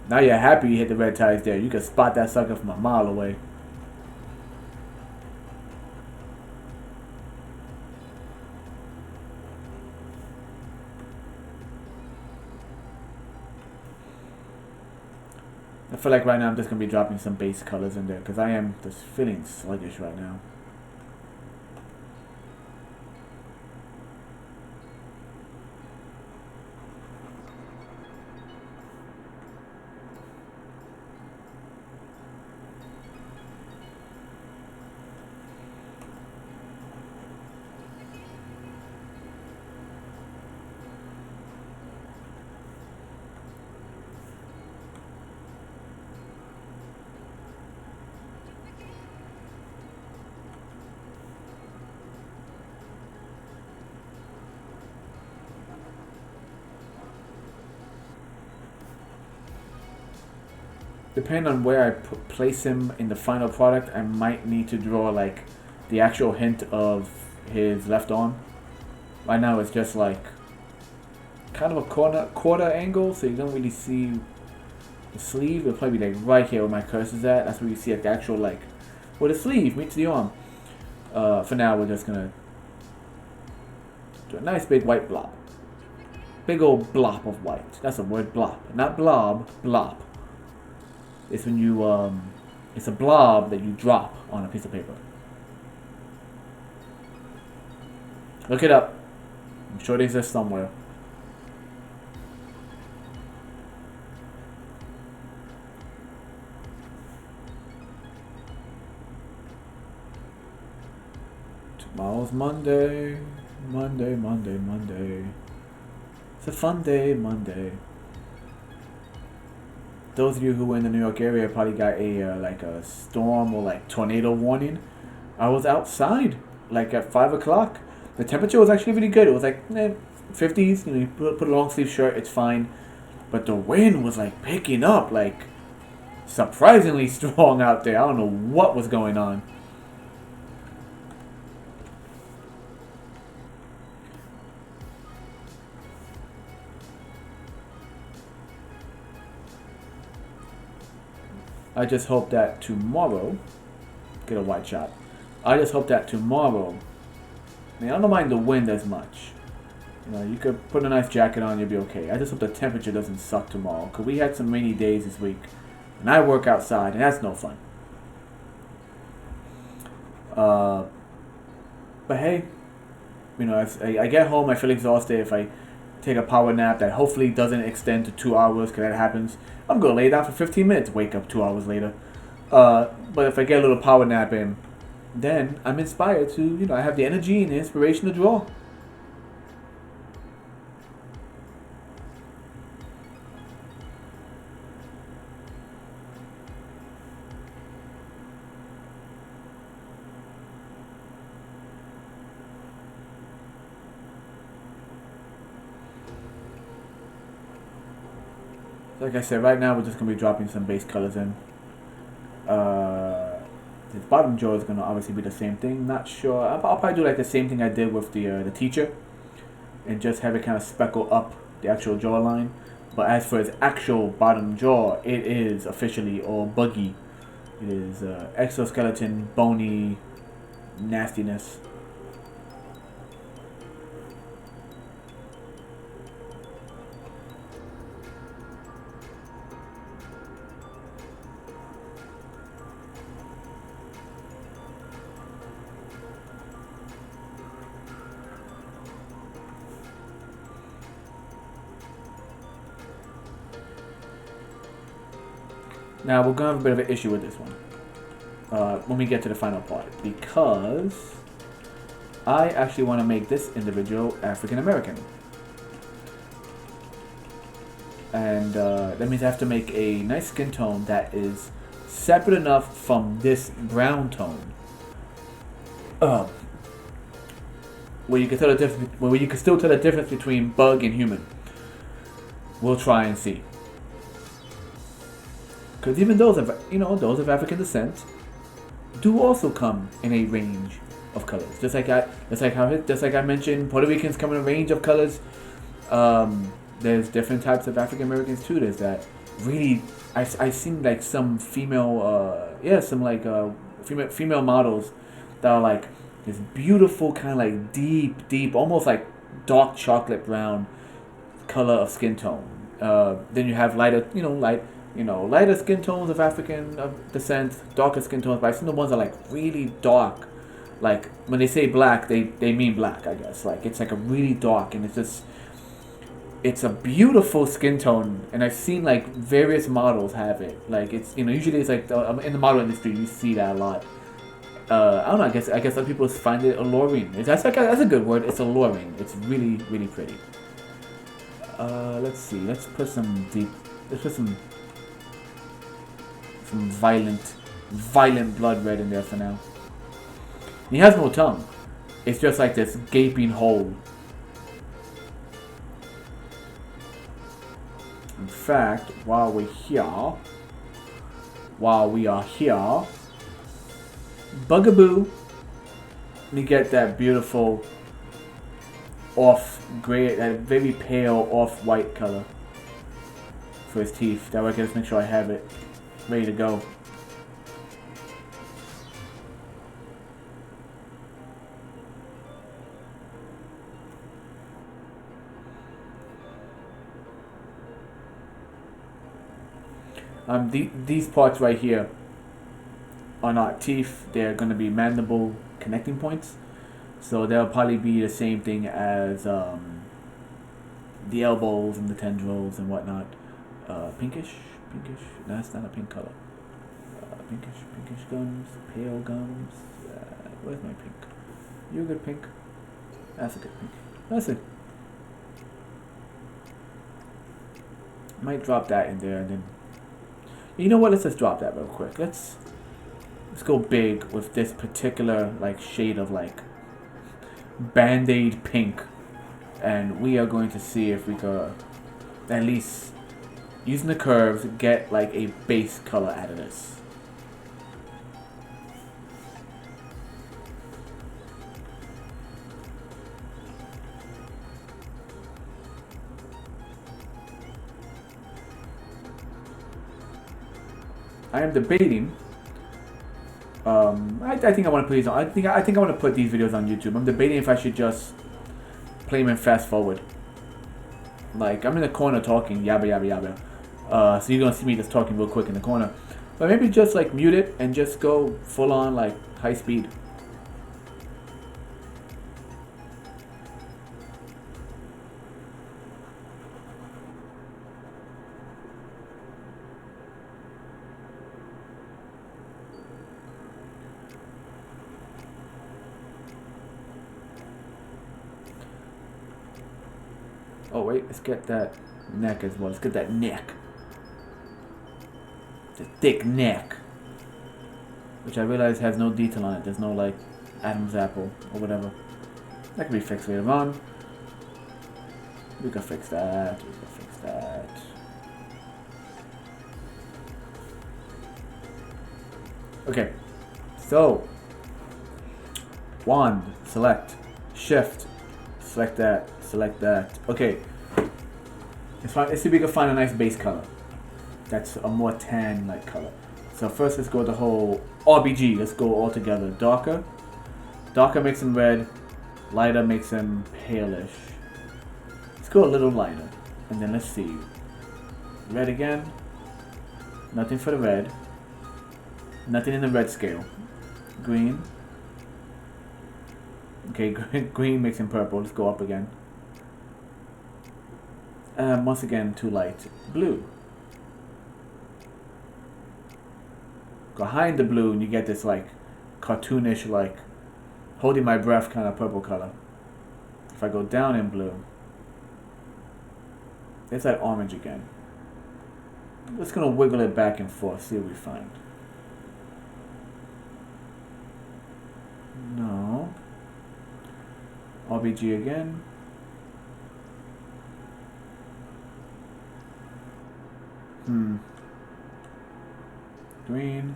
Now you're happy you hit the red ties there. You can spot that sucker from a mile away. I feel like right now I'm just going to be dropping some base colors in there because I am just feeling sluggish right now. Depending on where I place him in the final product, I might need to draw like the actual hint of his left arm. Right now it's just like kind of a quarter angle, so you don't really see the sleeve. It'll probably be like right here where my cursor's at. That's where you see like the actual like where the sleeve meets the arm. For now we're just gonna do a nice big white blob. Big old blob of white. That's a word, blob. Not blob, blob. It's when you, it's a blob that you drop on a piece of paper. Look it up. I'm sure it exists somewhere. Tomorrow's Monday. Monday. It's a fun day, Monday. Those of you who were in the New York area probably got a like a storm or like tornado warning. I was outside like at 5 o'clock. The temperature was actually really good. It was like 50s. You know, you put a long sleeve shirt, it's fine. But the wind was like picking up, like surprisingly strong out there. I don't know what was going on. I just hope that tomorrow, get a wide shot. I just hope that tomorrow, I mean, I don't mind the wind as much. You know, you could put a nice jacket on, you'll be okay. I just hope the temperature doesn't suck tomorrow, because we had some rainy days this week, and I work outside, and that's no fun. But hey, you know, if I get home, I feel exhausted. If I take a power nap that hopefully doesn't extend to 2 hours, because that happens, I'm going to lay down for 15 minutes, wake up 2 hours later. But if I get a little power nap in, then I'm inspired to, you know, I have the energy and the inspiration to draw. Like I said, right now we're just going to be dropping some base colors in. The bottom jaw is going to obviously be the same thing. Not sure. I'll probably do like the same thing I did with the teacher. And just have it kind of speckle up the actual jawline. But as for his actual bottom jaw, it is officially all buggy. It is exoskeleton, bony nastiness. Now we're gonna have a bit of an issue with this one when we get to the final part, because I actually want to make this individual African American, and that means I have to make a nice skin tone that is separate enough from this brown tone, where you can tell the difference, where you can still tell the difference between bug and human. We'll try and see. Because even those of those of African descent do also come in a range of colors. Just like I mentioned, Puerto Ricans come in a range of colors. There's different types of African Americans too. There's that really I seen like some female female models that are like this beautiful kind of like deep, almost like dark chocolate brown color of skin tone. Then you have lighter skin tones of African descent, darker skin tones. But I've seen the ones that are like really dark. Like when they say black, they mean black, I guess. Like it's like a really dark, and it's a beautiful skin tone. And I've seen like various models have it. Like it's usually it's like in the model industry you see that a lot. I don't know. I guess some people find it alluring. That's a good word. It's alluring. It's really pretty. Let's see. Let's put some violent blood red in there for now. He has no tongue. It's just like this gaping hole. In fact, while we are here, Bugaboo, we get that beautiful off gray, that very pale off-white color for his teeth. That way I can just make sure I have it ready to go. These parts right here are not teeth. They're going to be mandible connecting points. So they'll probably be the same thing as the elbows and the tendrils and whatnot. Pinkish. No, that's not a pink color. Pinkish gums, pale gums. Where's my pink? You a good pink? That's a good pink. That's it. Might drop that in there and then. You know what? Let's just drop that real quick. Let's go big with this particular like shade of like Band-Aid pink, and we are going to see if we can at least using the curves get like a base color out of this. I am debating. I think I want to put these on. I think I want to put these videos on YouTube. I'm debating if I should just play them in fast forward. Like I'm in the corner talking, yabba. So you're gonna see me just talking real quick in the corner. But maybe just like mute it and just go full on like high speed. Oh wait, let's get that neck as well. Let's get that neck. The thick neck. Which I realize has no detail on it. There's no like Adam's apple or whatever. That can be fixed later on. We can fix that. Okay. So wand, select, shift, select that. Okay. Let's see if we can find a nice base color. That's a more tan-like color. So first let's go the whole RBG. Let's go all together. Darker. Darker makes him red. Lighter makes him palish. Let's go a little lighter. And then let's see. Red again. Nothing for the red. Nothing in the red scale. Green. Okay, green makes him purple. Let's go up again. Once again, too light. Blue. Go high in the blue and you get this like cartoonish, like holding my breath kind of purple color. If I go down in blue, it's that orange again. I'm just gonna wiggle it back and forth, see what we find. No. RBG again. Green.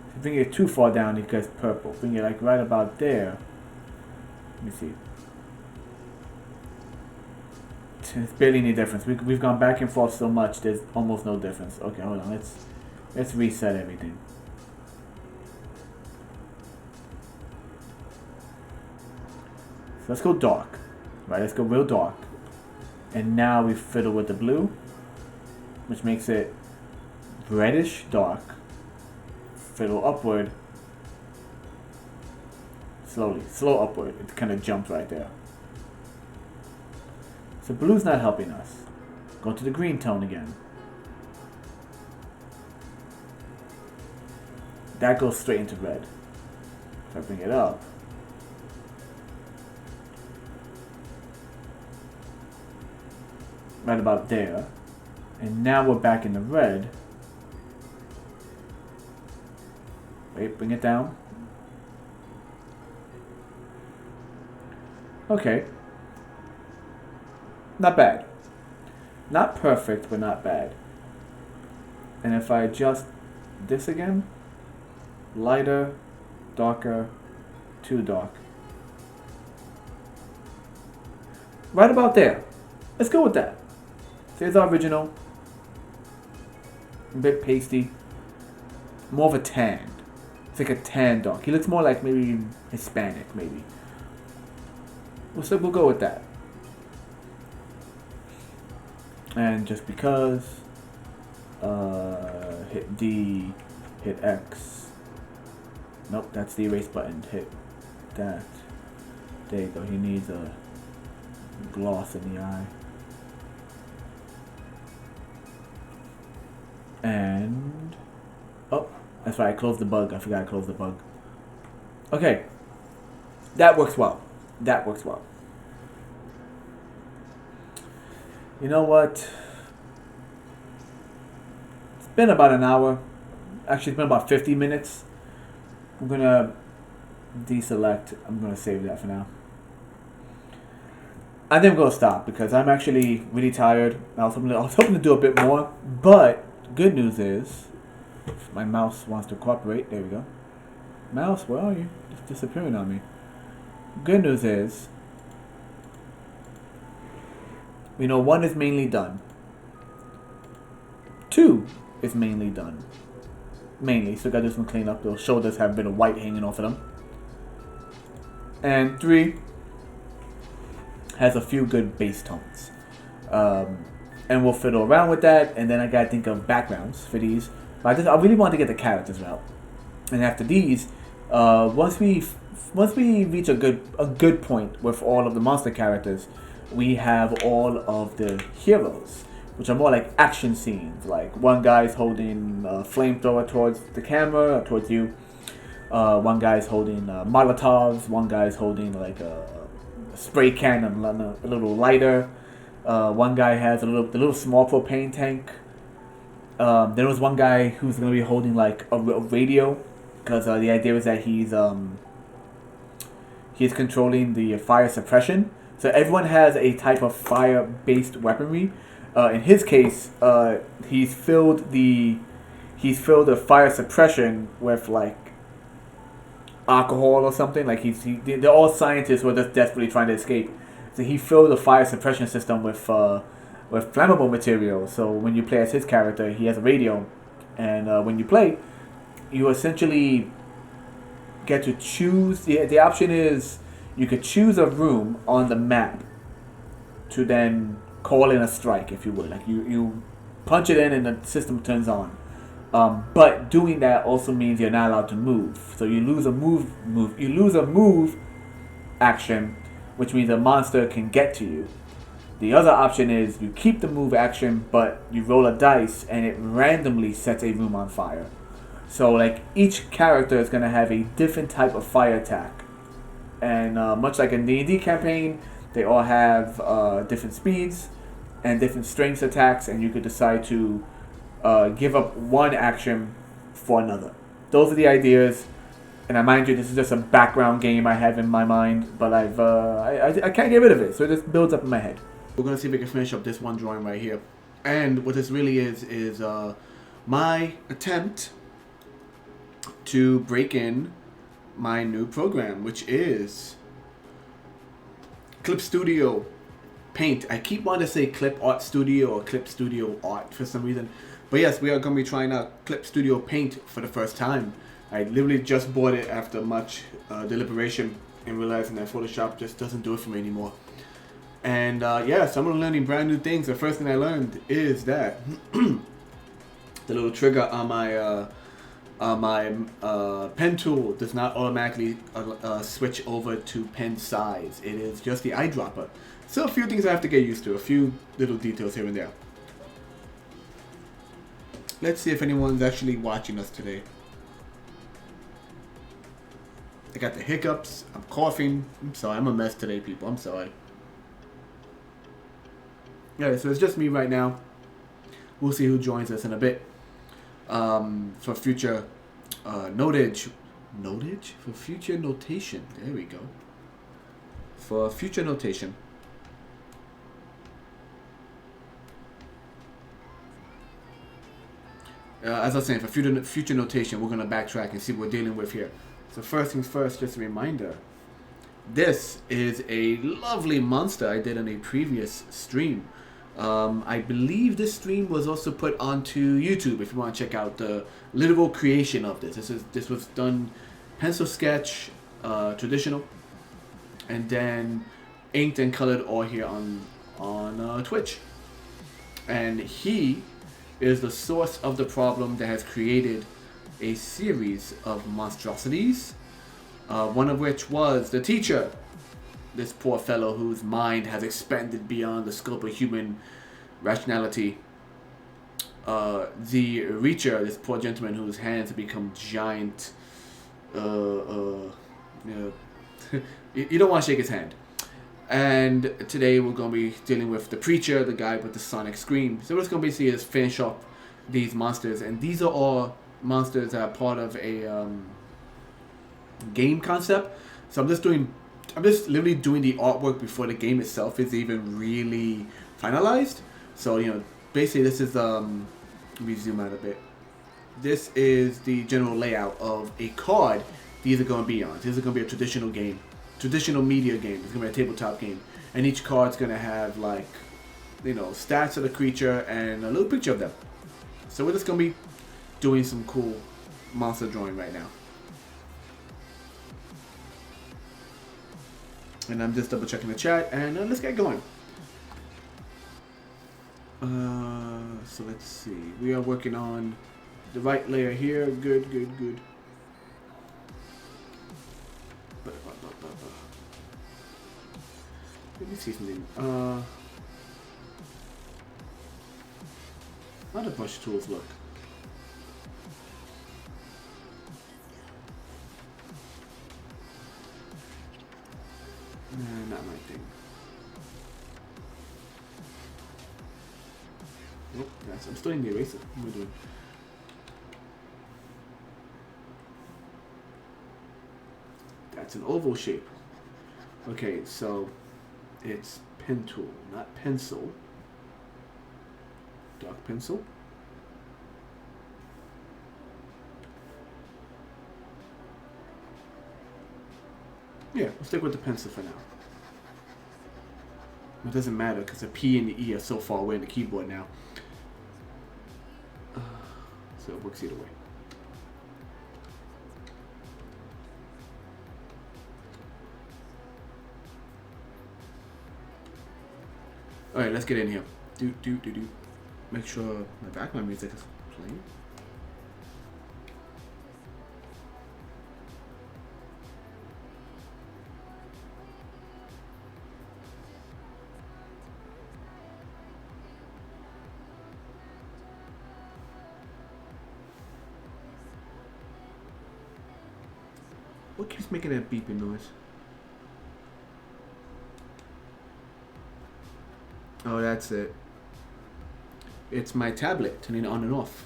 If you bring it too far down, it gets purple. Bring it like right about there. Let me see. There's barely any difference. We've gone back and forth so much. There's almost no difference. Okay, hold on. Let's reset everything. So let's go dark. Right, let's go real dark. And now we fiddle with the blue, which makes it reddish dark. Fiddle upward. Slowly. Slow upward. It kind of jumped right there. So blue's not helping us. Go to the green tone again. That goes straight into red. If I bring it up. Right about there. And now we're back in the red. Wait, bring it down. Okay. Not bad. Not perfect, but not bad. And if I adjust this again, lighter, darker, too dark. Right about there. Let's go with that. There's our original. A bit pasty. More of a tan. It's like a tan dark. He looks more like maybe Hispanic, maybe. So we'll go with that. And just because, hit D, hit X. Nope, that's the erase button. Hit that. There you go. He needs a gloss in the eye. And oh, that's right. I closed the bug. I forgot I closed the bug. Okay, that works well. That works well. You know what? It's been about an hour. Actually, it's been about 50 minutes. I'm gonna deselect. I'm gonna save that for now. I think I'm gonna stop because I'm actually really tired. I was hoping to do a bit more, but good news is, if my mouse wants to cooperate. There we go. Mouse, where are you? It's disappearing on me. Good news is, we know 1 is mainly done. 2 is mainly done. Mainly, so gotta do some cleanup. Those shoulders have a bit of white hanging off of them. And 3 has a few good bass tones. And we'll fiddle around with that, and then I gotta think of backgrounds for these. But I really want to get the characters out. And after these, once we reach a good point with all of the monster characters, we have all of the heroes, which are more like action scenes. Like one guy's holding a flamethrower towards the camera, or towards you. One guy's holding Molotovs. One guy's holding like a spray can and a little lighter. One guy has the little small propane tank. There was one guy who's gonna be holding like a radio, because the idea is that he's controlling the fire suppression. So everyone has a type of fire-based weaponry. In his case, he's filled the fire suppression with like alcohol or something. Like they're all scientists who are just desperately trying to escape. So he filled the fire suppression system with flammable material. So when you play as his character, he has a radio, and when you play, you essentially get to choose. The option is you could choose a room on the map to then call in a strike, if you would. Like you punch it in and the system turns on. But doing that also means you're not allowed to move. So you lose a move action, which means a monster can get to you. The other option is you keep the move action, but you roll a dice and it randomly sets a room on fire. So like each character is gonna have a different type of fire attack, and much like a D&D campaign, they all have different speeds and different strengths attacks, and you could decide to give up one action for another. Those are the ideas, and I mind you, this is just a background game I have in my mind, but I can't get rid of it, so it just builds up in my head. We're gonna see if we can finish up this one drawing right here, and what this really is my attempt to break in my new program, which is Clip Studio Paint. I keep wanting to say Clip Art Studio or Clip Studio Art for some reason. But yes, we are going to be trying out Clip Studio Paint for the first time. I literally just bought it after much deliberation and realizing that Photoshop just doesn't do it for me anymore. And yeah, so I'm learning brand new things. The first thing I learned is that the little trigger on my pen tool does not automatically switch over to pen size. It is just the eyedropper. So a few things I have to get used to, a few little details here and there. Let's see if anyone's actually watching us today. I got the hiccups, I'm coughing. I'm sorry, I'm a mess today, people. I'm sorry. Yeah, so it's just me right now. We'll see who joins us in a bit. For future notage for future notation. There we go. For future notation. As I was saying, for future notation, we're gonna backtrack and see what we're dealing with here. So first things first, just a reminder. This is a lovely monster I did on a previous stream. I believe this stream was also put onto YouTube if you want to check out the literal creation of this. This was done pencil sketch, traditional, and then inked and colored all here on Twitch. And he is the source of the problem that has created a series of monstrosities. One of which was the teacher. This poor fellow whose mind has expanded beyond the scope of human rationality. The Reacher, this poor gentleman whose hands have become giant. You don't want to shake his hand. And today we're going to be dealing with the Preacher, the guy with the sonic scream. So what it's going to be see is finish up these monsters. And these are all monsters that are part of a game concept. So I'm just literally doing the artwork before the game itself is even really finalized. So, you know, basically this is, let me zoom out a bit. This is the general layout of a card these are going to be on. This is going to be a traditional game. Traditional media game. It's going to be a tabletop game. And each card's going to have, like, you know, stats of the creature and a little picture of them. So we're just going to be doing some cool monster drawing right now. And I'm just double checking the chat, and let's get going. So let's see. We are working on the right layer here. Good. Let me see something. How do brush tools look? Not my thing. Nope, I'm still in the eraser. What am I doing? That's an oval shape. Okay, so it's pen tool, not pencil. Dark pencil. Yeah, we'll stick with the pencil for now. It doesn't matter because the P and the E are so far away in the keyboard now. So it works either way. Alright, let's get in here. Do. Make sure my background music is playing. What keeps making that beeping noise? Oh, that's it. It's my tablet turning it on and off.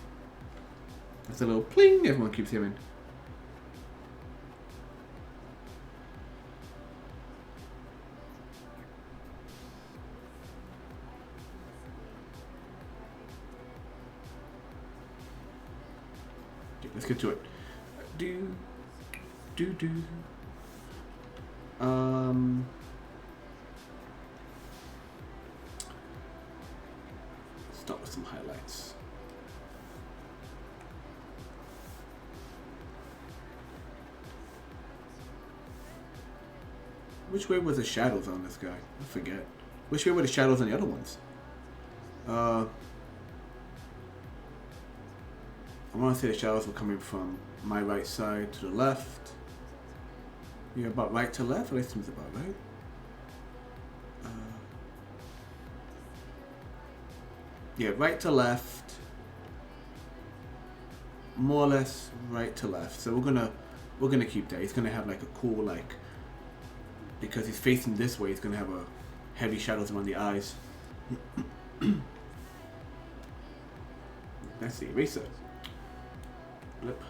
That's a little pling everyone keeps hearing. Okay, let's get to it. Do. Start with some highlights. Which way were the shadows on this guy? I forget. Which way were the shadows on the other ones? I want to say the shadows were coming from my right side to the left. Yeah, about right to left? That seems about right. Yeah, right to left. More or less right to left. So we're gonna keep that. He's gonna have like a cool like, because he's facing this way, he's gonna have a heavy shadows around the eyes. That's the eraser. Blip.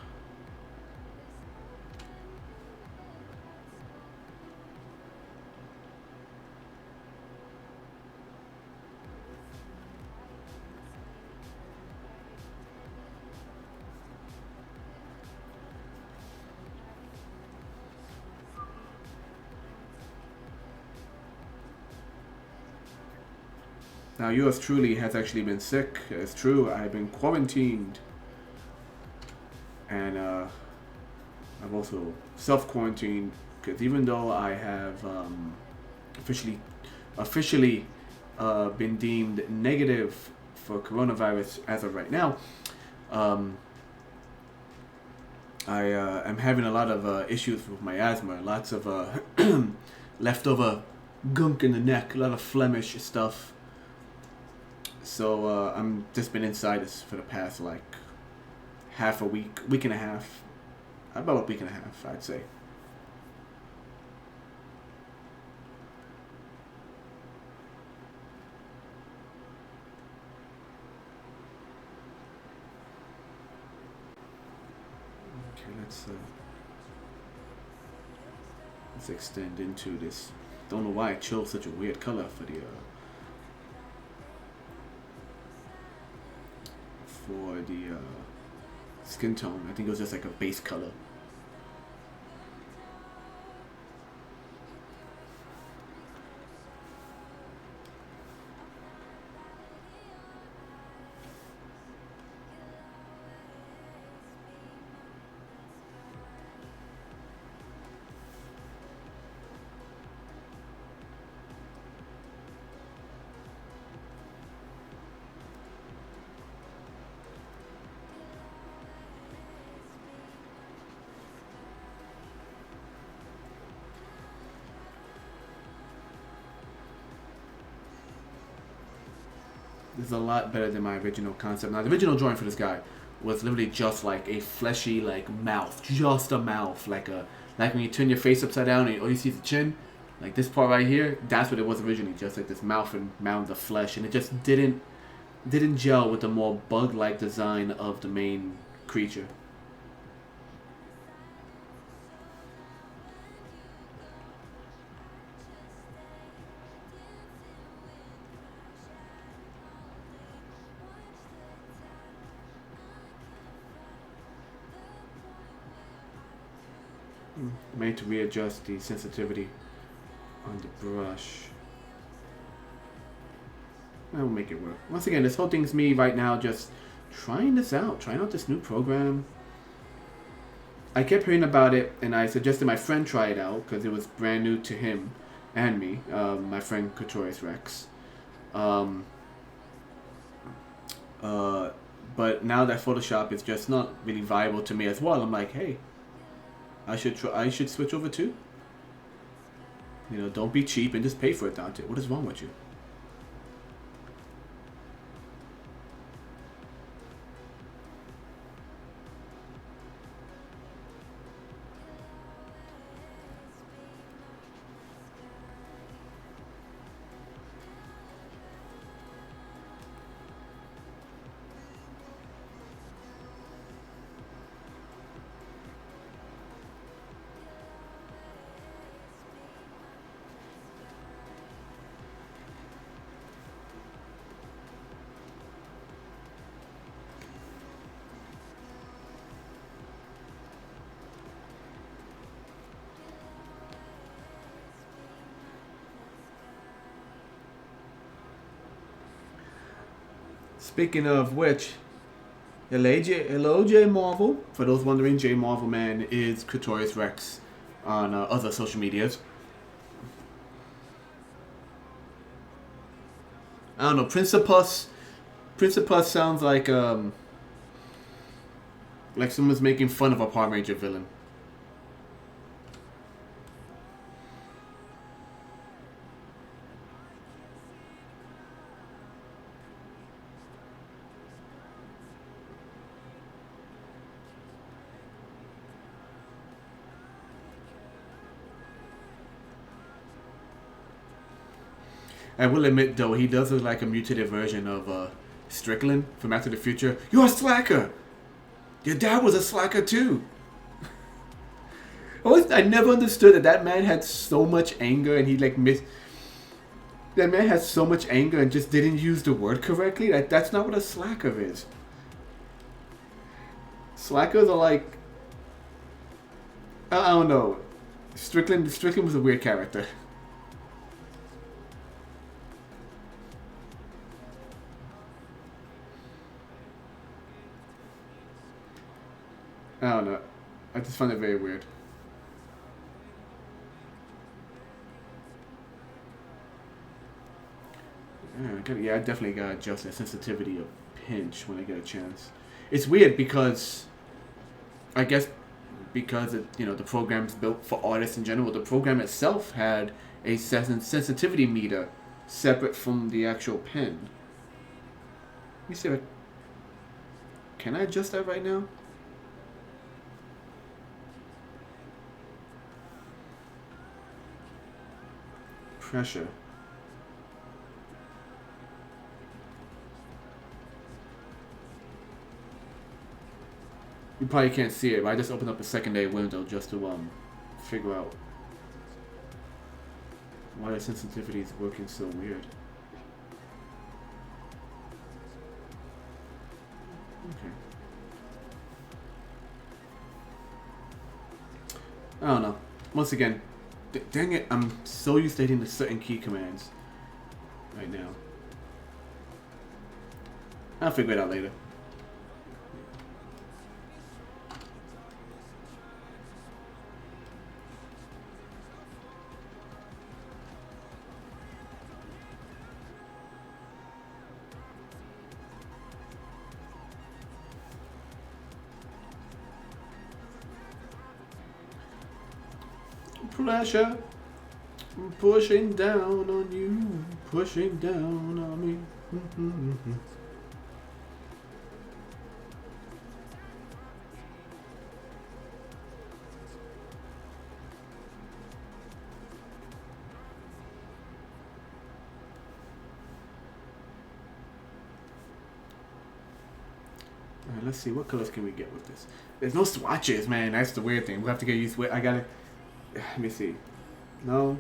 Now yours truly has actually been sick. It's true. I've been quarantined. And I've also self-quarantined because even though I have officially been deemed negative for coronavirus as of right now, I am having a lot of issues with my asthma. Lots of leftover gunk in the neck. A lot of phlegmish stuff. So I'm just been inside this for the past like half a week and a half. About a week and a half, I'd say. Okay, let's extend into this. Don't know why I chose such a weird color for the skin tone. I think it was just like a base color. This is a lot better than my original concept. Now, the original drawing for this guy was literally just like a fleshy, like mouth, just a mouth, like when you turn your face upside down and all you see is the chin, like this part right here. That's what it was originally, just like this mouth and mound of flesh, and it just didn't gel with the more bug-like design of the main creature. Made to readjust the sensitivity on the brush. I'll make it work. Once again, this whole thing's me right now just trying this out. Trying out this new program. I kept hearing about it, and I suggested my friend try it out because it was brand new to him and me. My friend T.R.I.X. But now that Photoshop is just not really viable to me as well, I'm like, hey, I should switch over too. You know, don't be cheap and just pay for it, Dante. What is wrong with you? Speaking of which, hello J Marvel. For those wondering, J Marvel Man is T.R.I.X. on other social medias. I don't know, Principus sounds like someone's making fun of a Power Ranger villain. I will admit, though, he does look like a mutated version of Strickland from Back to the Future. You're a slacker! Your dad was a slacker, too! I never understood that man had so much anger and he, that man had so much anger and just didn't use the word correctly. That's not what a slacker is. Slackers are like... I don't know. Strickland was a weird character. I don't know. I just find it very weird. Yeah, I definitely gotta adjust that sensitivity a pinch when I get a chance. It's weird because, I guess, because the program's built for artists in general. The program itself had a sensitivity meter separate from the actual pen. Let me see if can I adjust that right now? Pressure. You probably can't see it, but I just opened up a secondary window just to figure out why the sensitivity is working so weird. Okay. I don't know. Once again, dang it, I'm so used to hitting the certain key commands right now. I'll figure it out later. Pressure, pushing down on you, pushing down on me. Alright, let's see, what colors can we get with this? There's no swatches, man. That's the weird thing. We have to get used to it. I gotta... Let me see. No.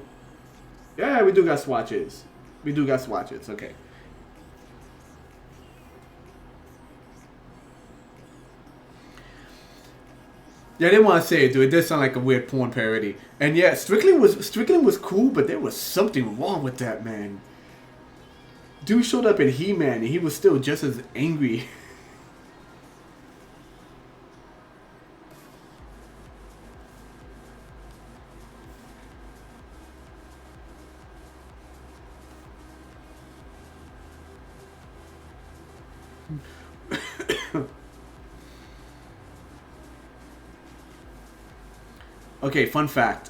Yeah, we do got swatches. We do got swatches. Okay. Yeah, I didn't want to say it, dude. It did sound like a weird porn parody. And yeah, Strickland was cool, but there was something wrong with that man. Dude showed up in He-Man and he was still just as angry. Okay, fun fact.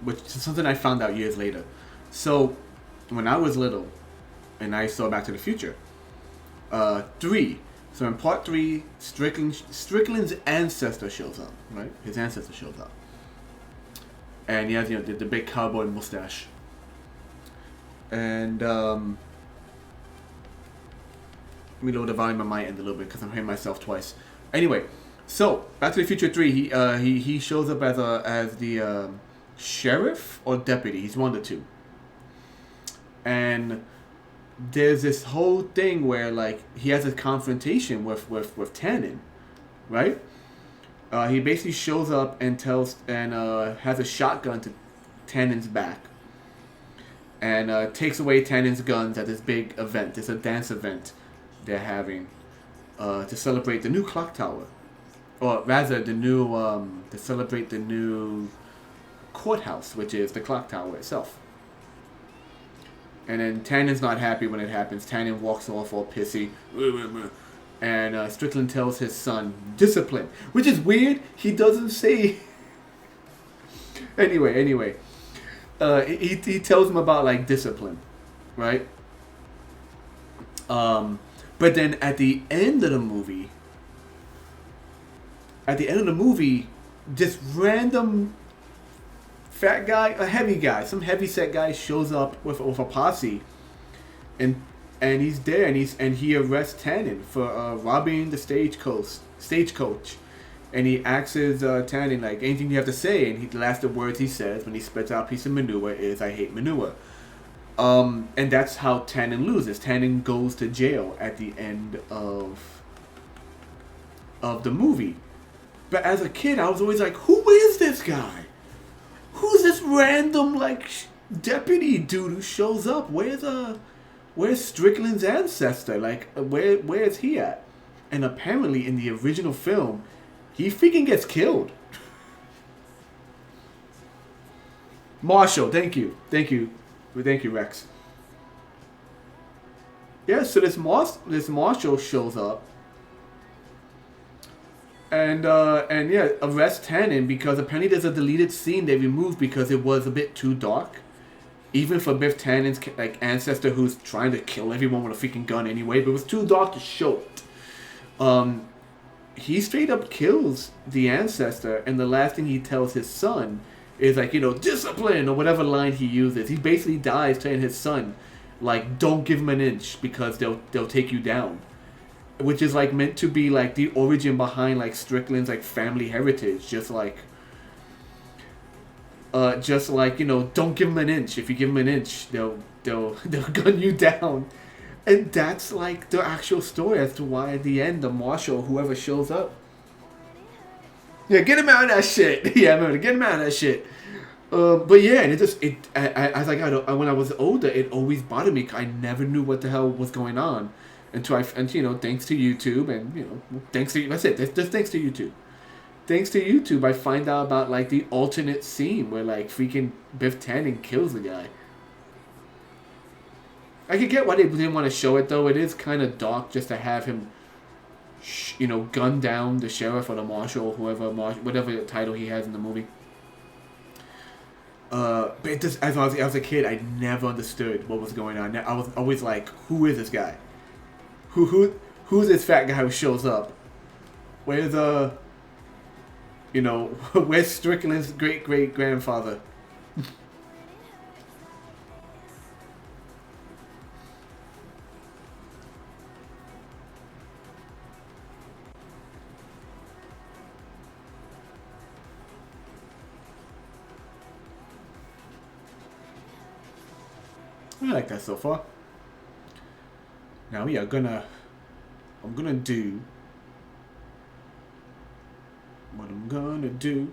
Which is something I found out years later. So, when I was little, and I saw Back to the Future, 3. So in part 3, Strickland's ancestor shows up, right? His ancestor shows up. And he has, the big cowboy mustache. And, let me lower the volume on my end a little bit because I'm hearing myself twice. Anyway, so Back to the Future 3, he shows up as the sheriff or deputy. He's one of the two. And there's this whole thing where like he has a confrontation with Tannen, right? He basically shows up and has a shotgun to Tannen's back, and takes away Tannen's guns at this big event. It's a dance event they're having to celebrate the new clock tower, or rather to celebrate the new courthouse, which is the clock tower itself. And then Tannen's not happy when it happens. Tannen walks off all pissy. And Strickland tells his son, discipline. Which is weird. He doesn't say... Anyway. He tells him about, like, discipline. Right? But then at the end of the movie... this random... fat guy, a heavy guy, some heavy set guy shows up with a posse, and he's there, and he arrests Tannen for robbing the stagecoach, and he asks Tannen like, anything you have to say, and the last words he says when he spits out a piece of manure is, I hate manure. And that's how Tannen loses. Tannen goes to jail at the end of the movie. But as a kid, I was always like, who is this guy? Who's this random, like, deputy dude who shows up? Where's Strickland's ancestor? Like, where's he at? And apparently, in the original film, he freaking gets killed. Marshall, thank you, Rex. Yeah, so this Marshall shows up. And yeah, arrest Tannen because apparently there's a deleted scene they removed because it was a bit too dark. Even for Biff Tannen's like ancestor who's trying to kill everyone with a freaking gun anyway, but it was too dark to show it. He straight up kills the ancestor, and the last thing he tells his son is like, discipline, or whatever line he uses. He basically dies telling his son, like, don't give him an inch because they'll take you down. Which is like meant to be like the origin behind like Strickland's like family heritage, just like don't give him an inch. If you give him an inch, they'll gun you down, and that's like the actual story as to why at the end the marshal, whoever shows up, get him out of that shit. Yeah, I remember, get him out of that shit. But yeah, and when I was older, it always bothered me. I never knew what the hell was going on. Thanks to YouTube, and thanks to YouTube. Thanks to YouTube, I find out about like the alternate scene where like freaking Biff Tannen kills the guy. I could get why they didn't want to show it though. It is kind of dark just to have him, gun down the sheriff or the marshal, whatever title he has in the movie. But it just, as I was a kid, I never understood what was going on. I was always like, who is this guy? Who's this fat guy who shows up? Where's where's Strickland's great grandfather? I like that so far. Now I'm gonna do what I'm gonna do.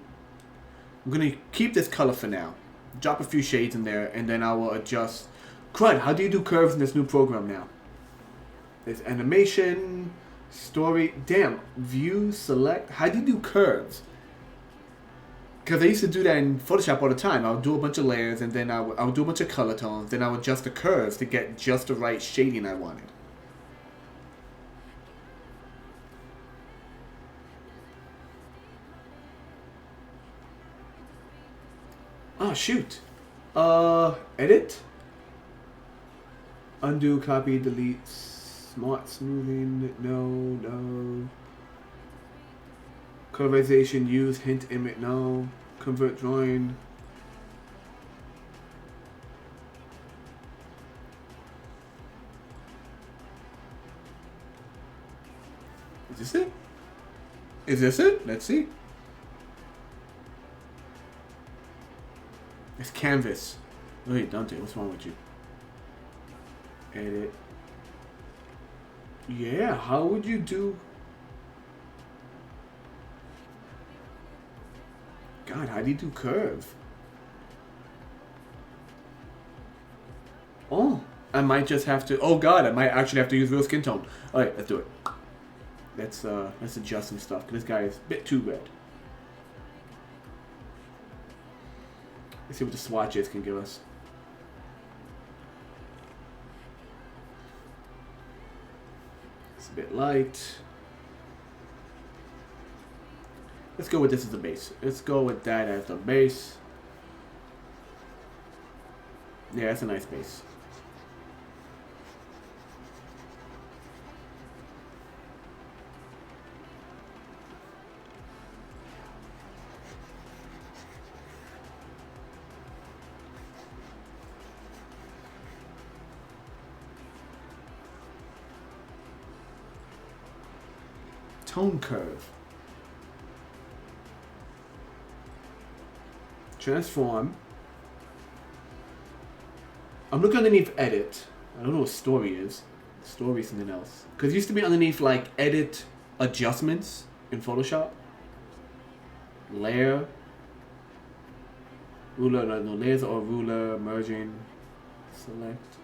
I'm gonna keep this color for now. Drop a few shades in there, and then I will adjust Crud, how do you do curves in this new program now? There's animation, story. Damn, view, select. How do you do curves? Because I used to do that in Photoshop all the time. I would do a bunch of layers, and then I would do a bunch of color tones. Then I would adjust the curves to get just the right shading I wanted. Oh, shoot. Edit? Undo, copy, delete, smart smoothing, no. Colorization, use, hint, image, no. Convert drawing. Is this it? Is this it? Let's see. It's canvas. Wait, Dante, what's wrong with you? Edit. Yeah, how would you do... God, how do you do curve? Oh, I might just have to... Oh God, I might actually have to use real skin tone. Alright, let's do it. Let's adjust some stuff, because this guy is a bit too red. Let's see what the swatches can give us. It's a bit light. Let's go with this as the base. Let's go with that as the base. Yeah, that's a nice base. Tone curve. Transform. I'm looking underneath edit. I don't know what story is. Story is something else. Because it used to be underneath like edit adjustments in Photoshop. Layer. Ruler, no, layers or ruler, merging. Select.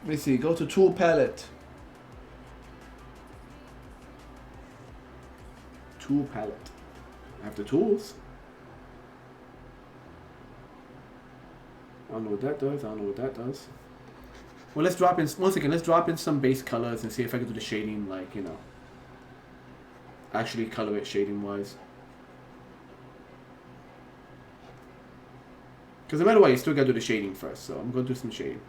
Let me see, go to tool palette. Tool palette. I have the tools. I don't know what that does. I don't know what that does. Well, let's drop in, once again, let's drop in some base colors and see if I can do the shading, like, you know, actually color it shading wise. Because no matter what, you still gotta do the shading first, so I'm gonna do some shading.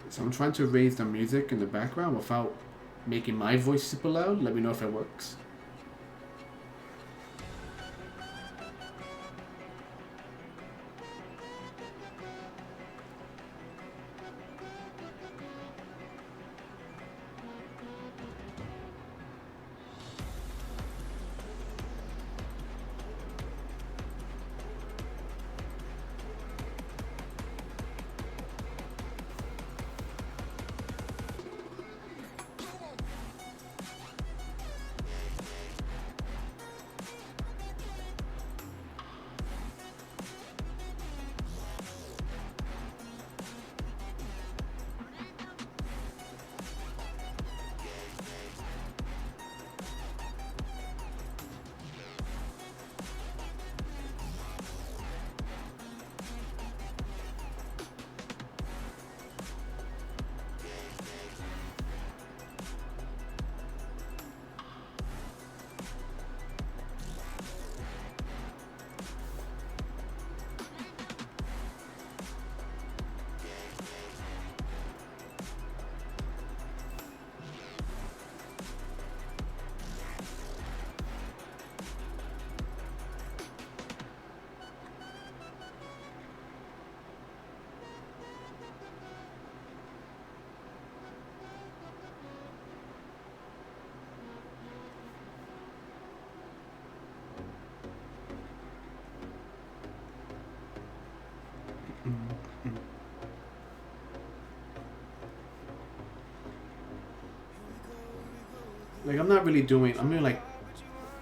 So I'm trying to raise the music in the background without making my voice super loud. Let me know if it works. Like I'm not really doing. I'm doing like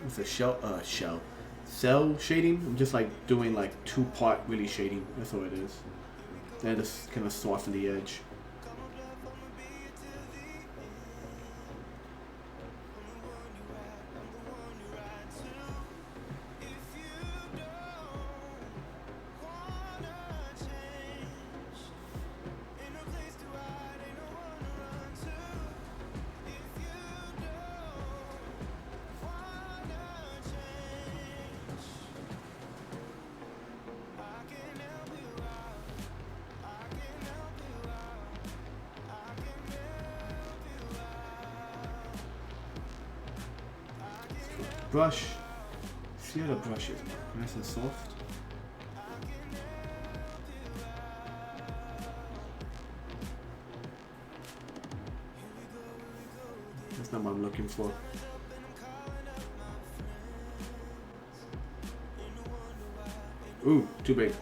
it's a cell shading. I'm just like doing like 2-part really shading. That's all it is. Then just kind of soften the edge. Brush. See how the brush is nice and soft. That's not what I'm looking for. Ooh, too big.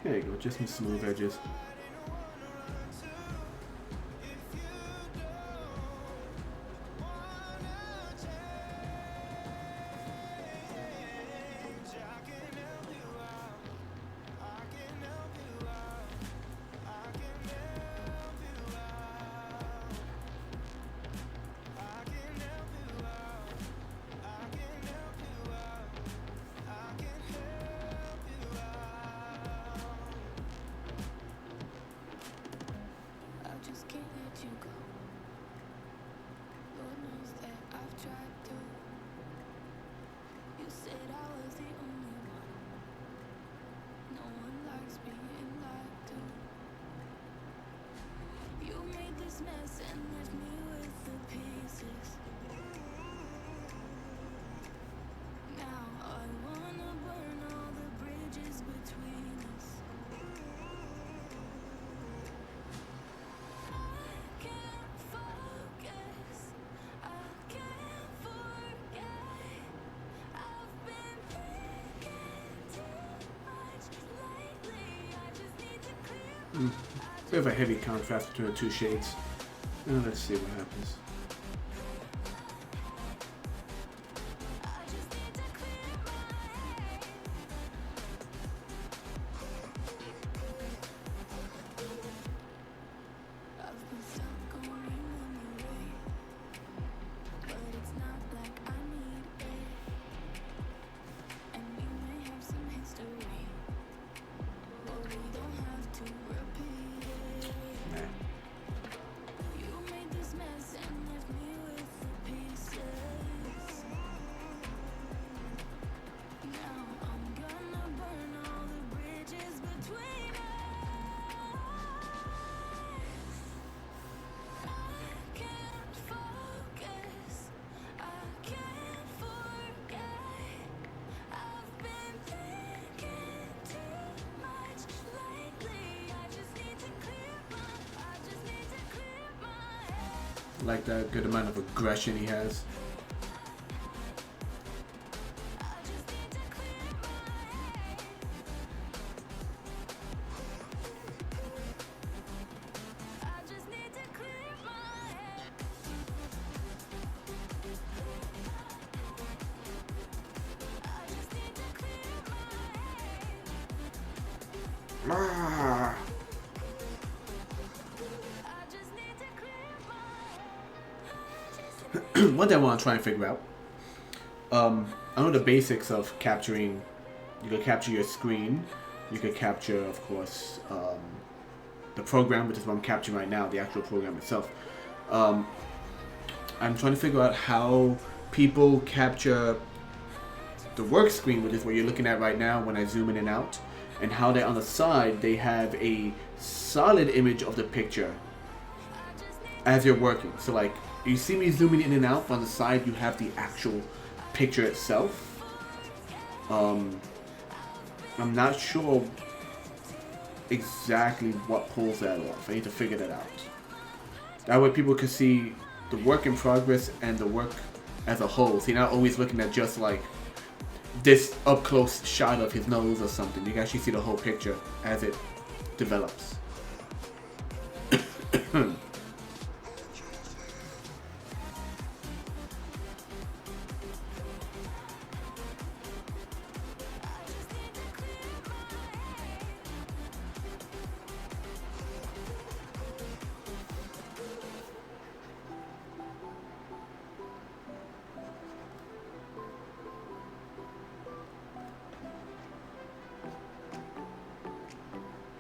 There you go, just some smooth edges. Bit of a heavy contrast between the two shades. Let's see what happens. Like that good amount of aggression he has. Ah. one thing I want to try and figure out. I know the basics of capturing. You could capture your screen. You could capture, of course, the program, which is what I'm capturing right now, the actual program itself. I'm trying to figure out how people capture the work screen, which is what you're looking at right now when I zoom in and out, and how they on the side they have a solid image of the picture as you're working. So like you see me zooming in and out, on the side you have the actual picture itself. I'm not sure exactly what pulls that off. I need to figure that out. That way people can see the work in progress and the work as a whole. So you're not always looking at just like this up close shot of his nose or something. You can actually see the whole picture as it develops.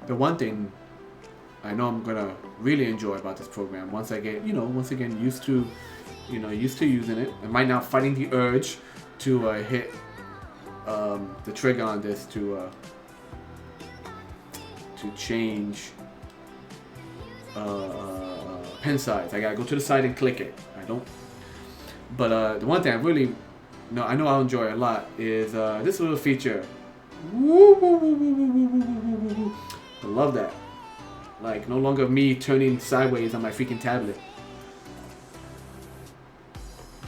The one thing I know I'm gonna really enjoy about this program, once I get, once again used to using it, I might now fighting the urge to hit the trigger on this to change pen size. I gotta go to the side and click it. I don't. But the one thing I really, I know I'll enjoy a lot is this little feature. I love that. Like, no longer me turning sideways on my freaking tablet.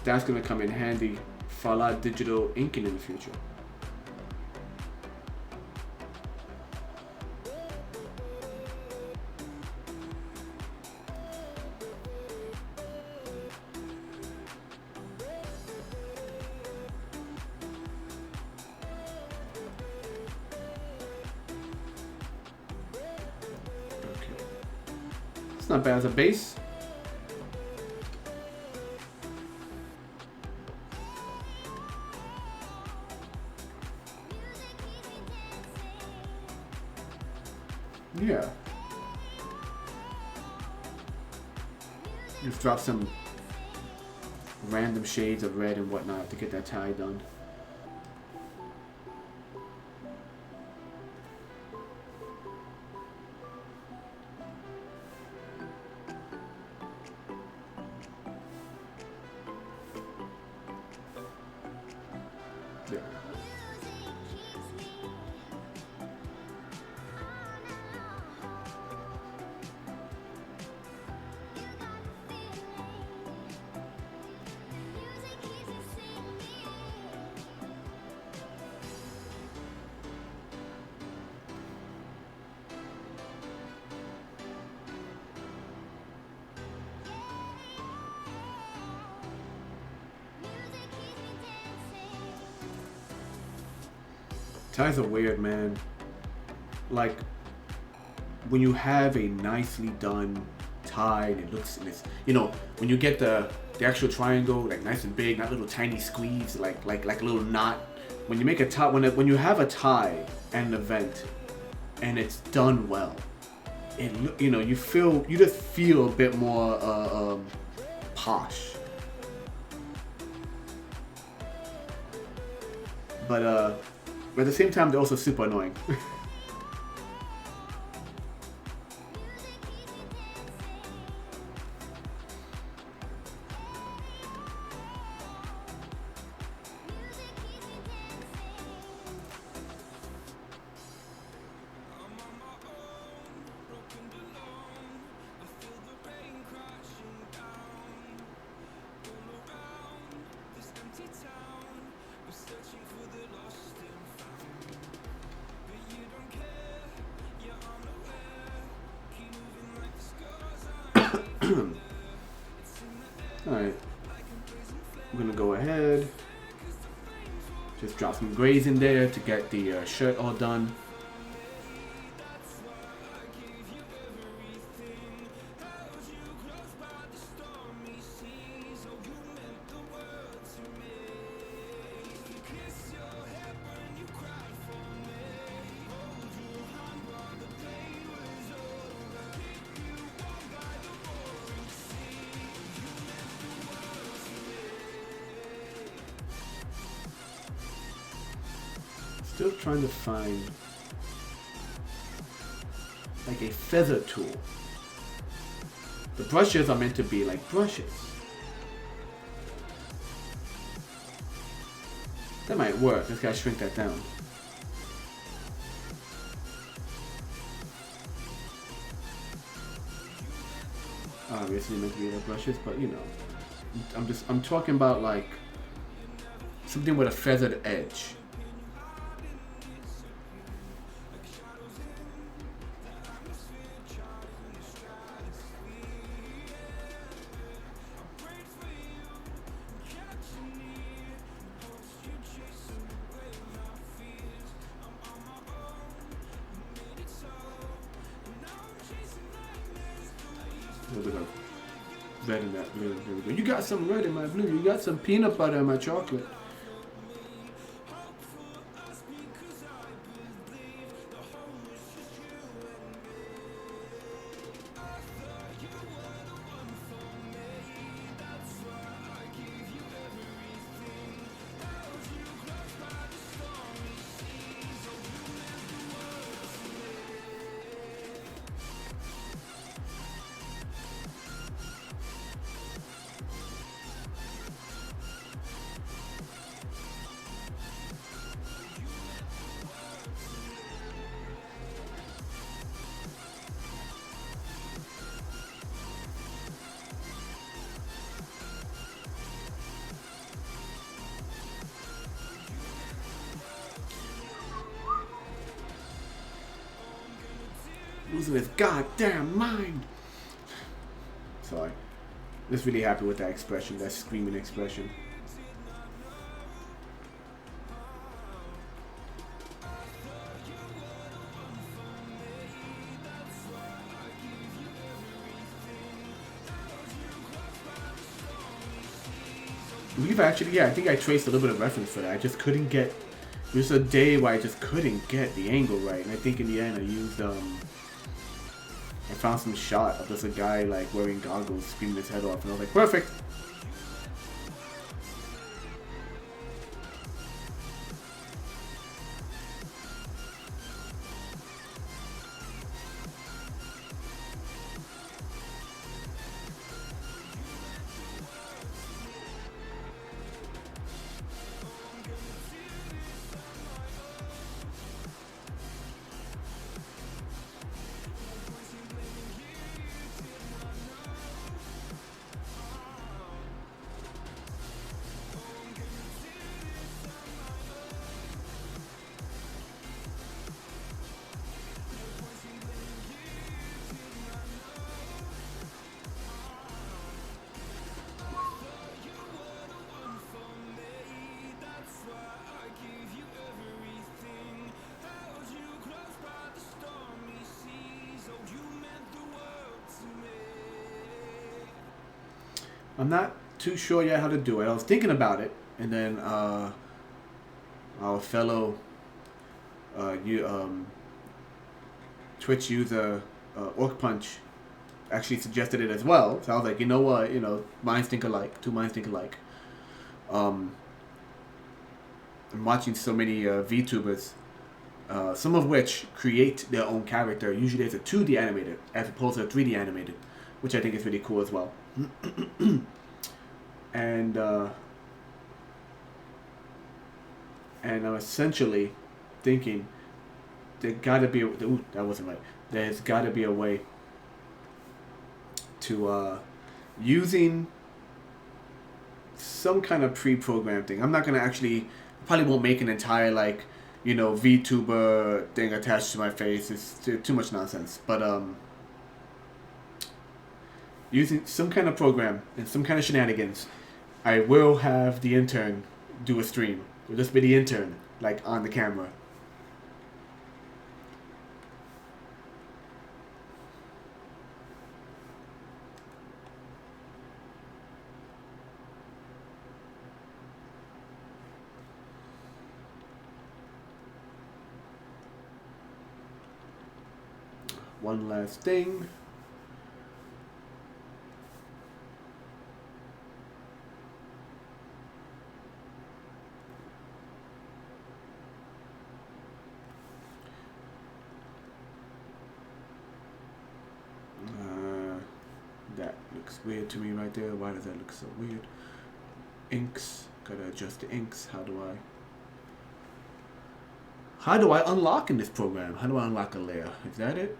That's gonna come in handy for a lot of digital inking in the future. It's not bad as a base. Yeah. Just drop some random shades of red and whatnot to get that tie done. Yeah. Ties are weird, man. Like, when you have a nicely done tie and it looks, and it's, when you get the actual triangle, like nice and big, not little tiny squeeze, like a little knot. When you make a tie, when you have a tie and an event, and it's done well, you just feel a bit more posh. But at the same time, they're also super annoying. Alright, I'm gonna go ahead, just drop some grays in there to get the shirt all done. Still trying to find like a feather tool. The brushes are meant to be like brushes. That might work. Just gotta shrink that down. Obviously meant to be like brushes, but you know, I'm talking about like something with a feathered edge. A little bit of red in that blue. There we go. You got some red in my blue. You got some peanut butter in my chocolate. Losing his goddamn mind. Sorry. Just really happy with that expression, that screaming expression. We've actually, yeah, I think I traced a little bit of reference for that. I just couldn't get, there was a day where I just couldn't get the angle right. And I think in the end I used, I found some shot of just a guy like wearing goggles screaming his head off, and I was like, perfect. I'm not too sure yet how to do it. I was thinking about it, and then our fellow Twitch user Orc Punch actually suggested it as well. So I was like, you know what, minds think alike. Two minds think alike. I'm watching so many VTubers, some of which create their own character. Usually it's a 2D animated as opposed to a 3D animated, which I think is really cool as well. And I'm essentially thinking there gotta be that wasn't right. There's gotta be a way to using some kind of pre-programmed thing. I'm not gonna probably won't make an entire VTuber thing attached to my face. It's too much nonsense. But using some kind of program and some kind of shenanigans, I will have the intern do a stream. It'll just be the intern, on the camera. One last thing. looks weird to me right there. Why does that look so weird? Inks. Gotta adjust the inks. How do I unlock in this program? How do I unlock a layer? Is that it?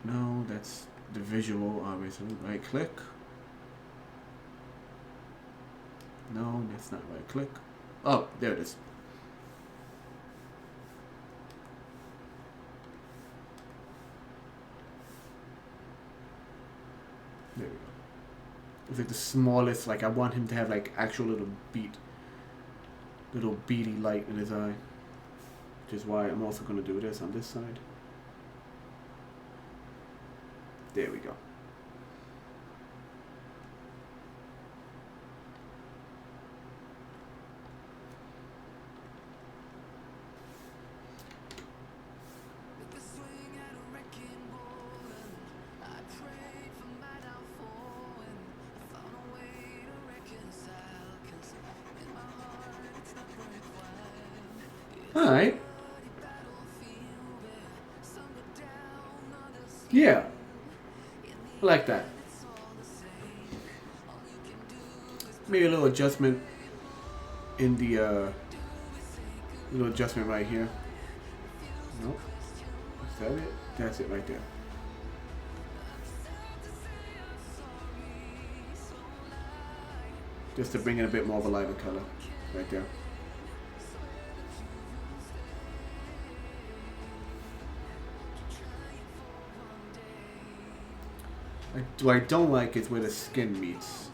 No, that's the visual, obviously. Right click. No, that's not right click. Oh, there it is. There we go. It's like the smallest, like I want him to have like actual little beady light in his eye. Which is why I'm also going to do this on this side. There we go. Alright. Yeah. I like that. Maybe a little adjustment in the little adjustment right here. Nope. Is that it? That's it right there. Just to bring in a bit more of a lighter color right there. What I don't like is where the skin meets.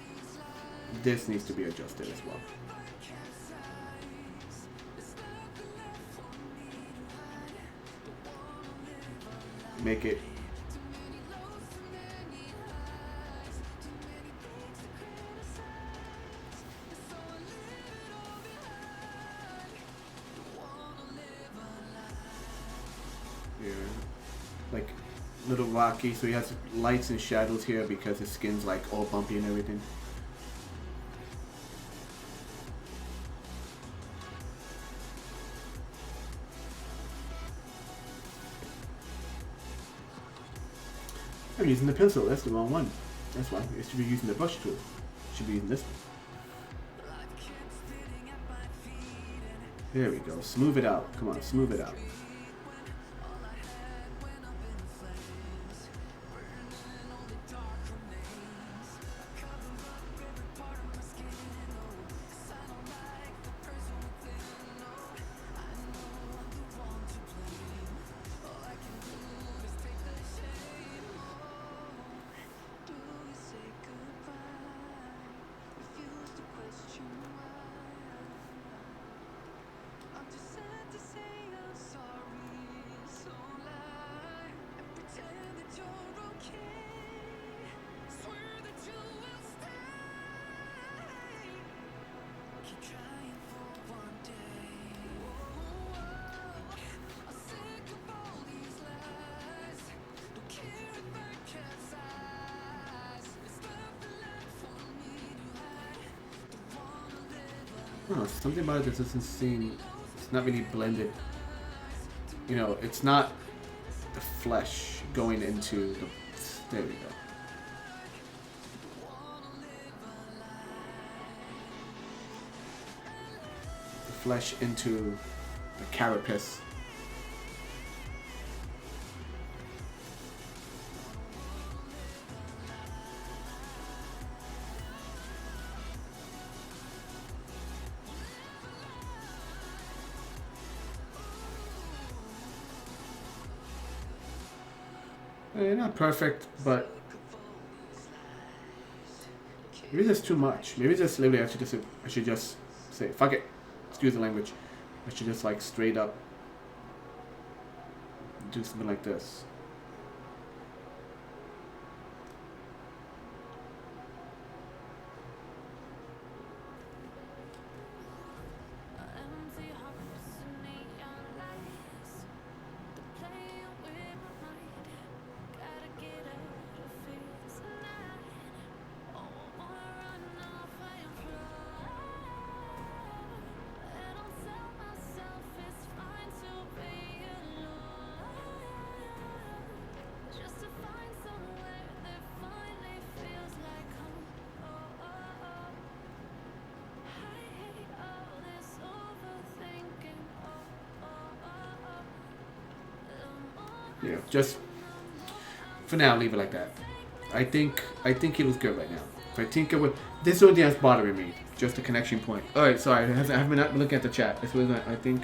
This needs to be adjusted as well. Make it. Yeah. Like little rocky, so he has lights and shadows here because his skin's like all bumpy and everything. I'm using the pencil, that's the wrong one. That's why. It should be using the brush tool. It should be using this one. There we go. Smooth it out. Come on, smooth it out. Oh, something about it that doesn't seem, it's not really blended. You know, it's not the flesh going into the, there we go. The flesh into the carapace. Not perfect, but maybe that's too much. Maybe just literally I should just say, fuck it. Excuse the language. I should just like straight up do something like this. you know, just for now, leave it like that. I think he looks good right now. If I think it would, this is the only thing that's bothering me, just the connection point. All right, sorry, I haven't been looking at the chat. This was I think.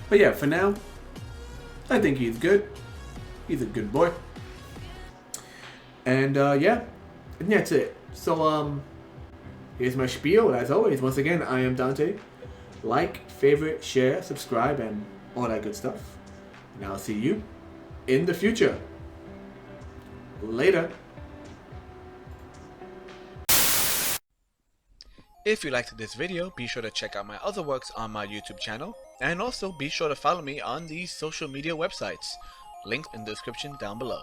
But yeah, for now, I think he's good. He's a good boy. And yeah, and that's it. So here's my spiel. As always, once again, I am Dante. Like, favorite, share, subscribe, and all that good stuff. And I'll see you in the future. Later. If you liked this video, be sure to check out my other works on my YouTube channel, and also be sure to follow me on these social media websites. Links in the description down below.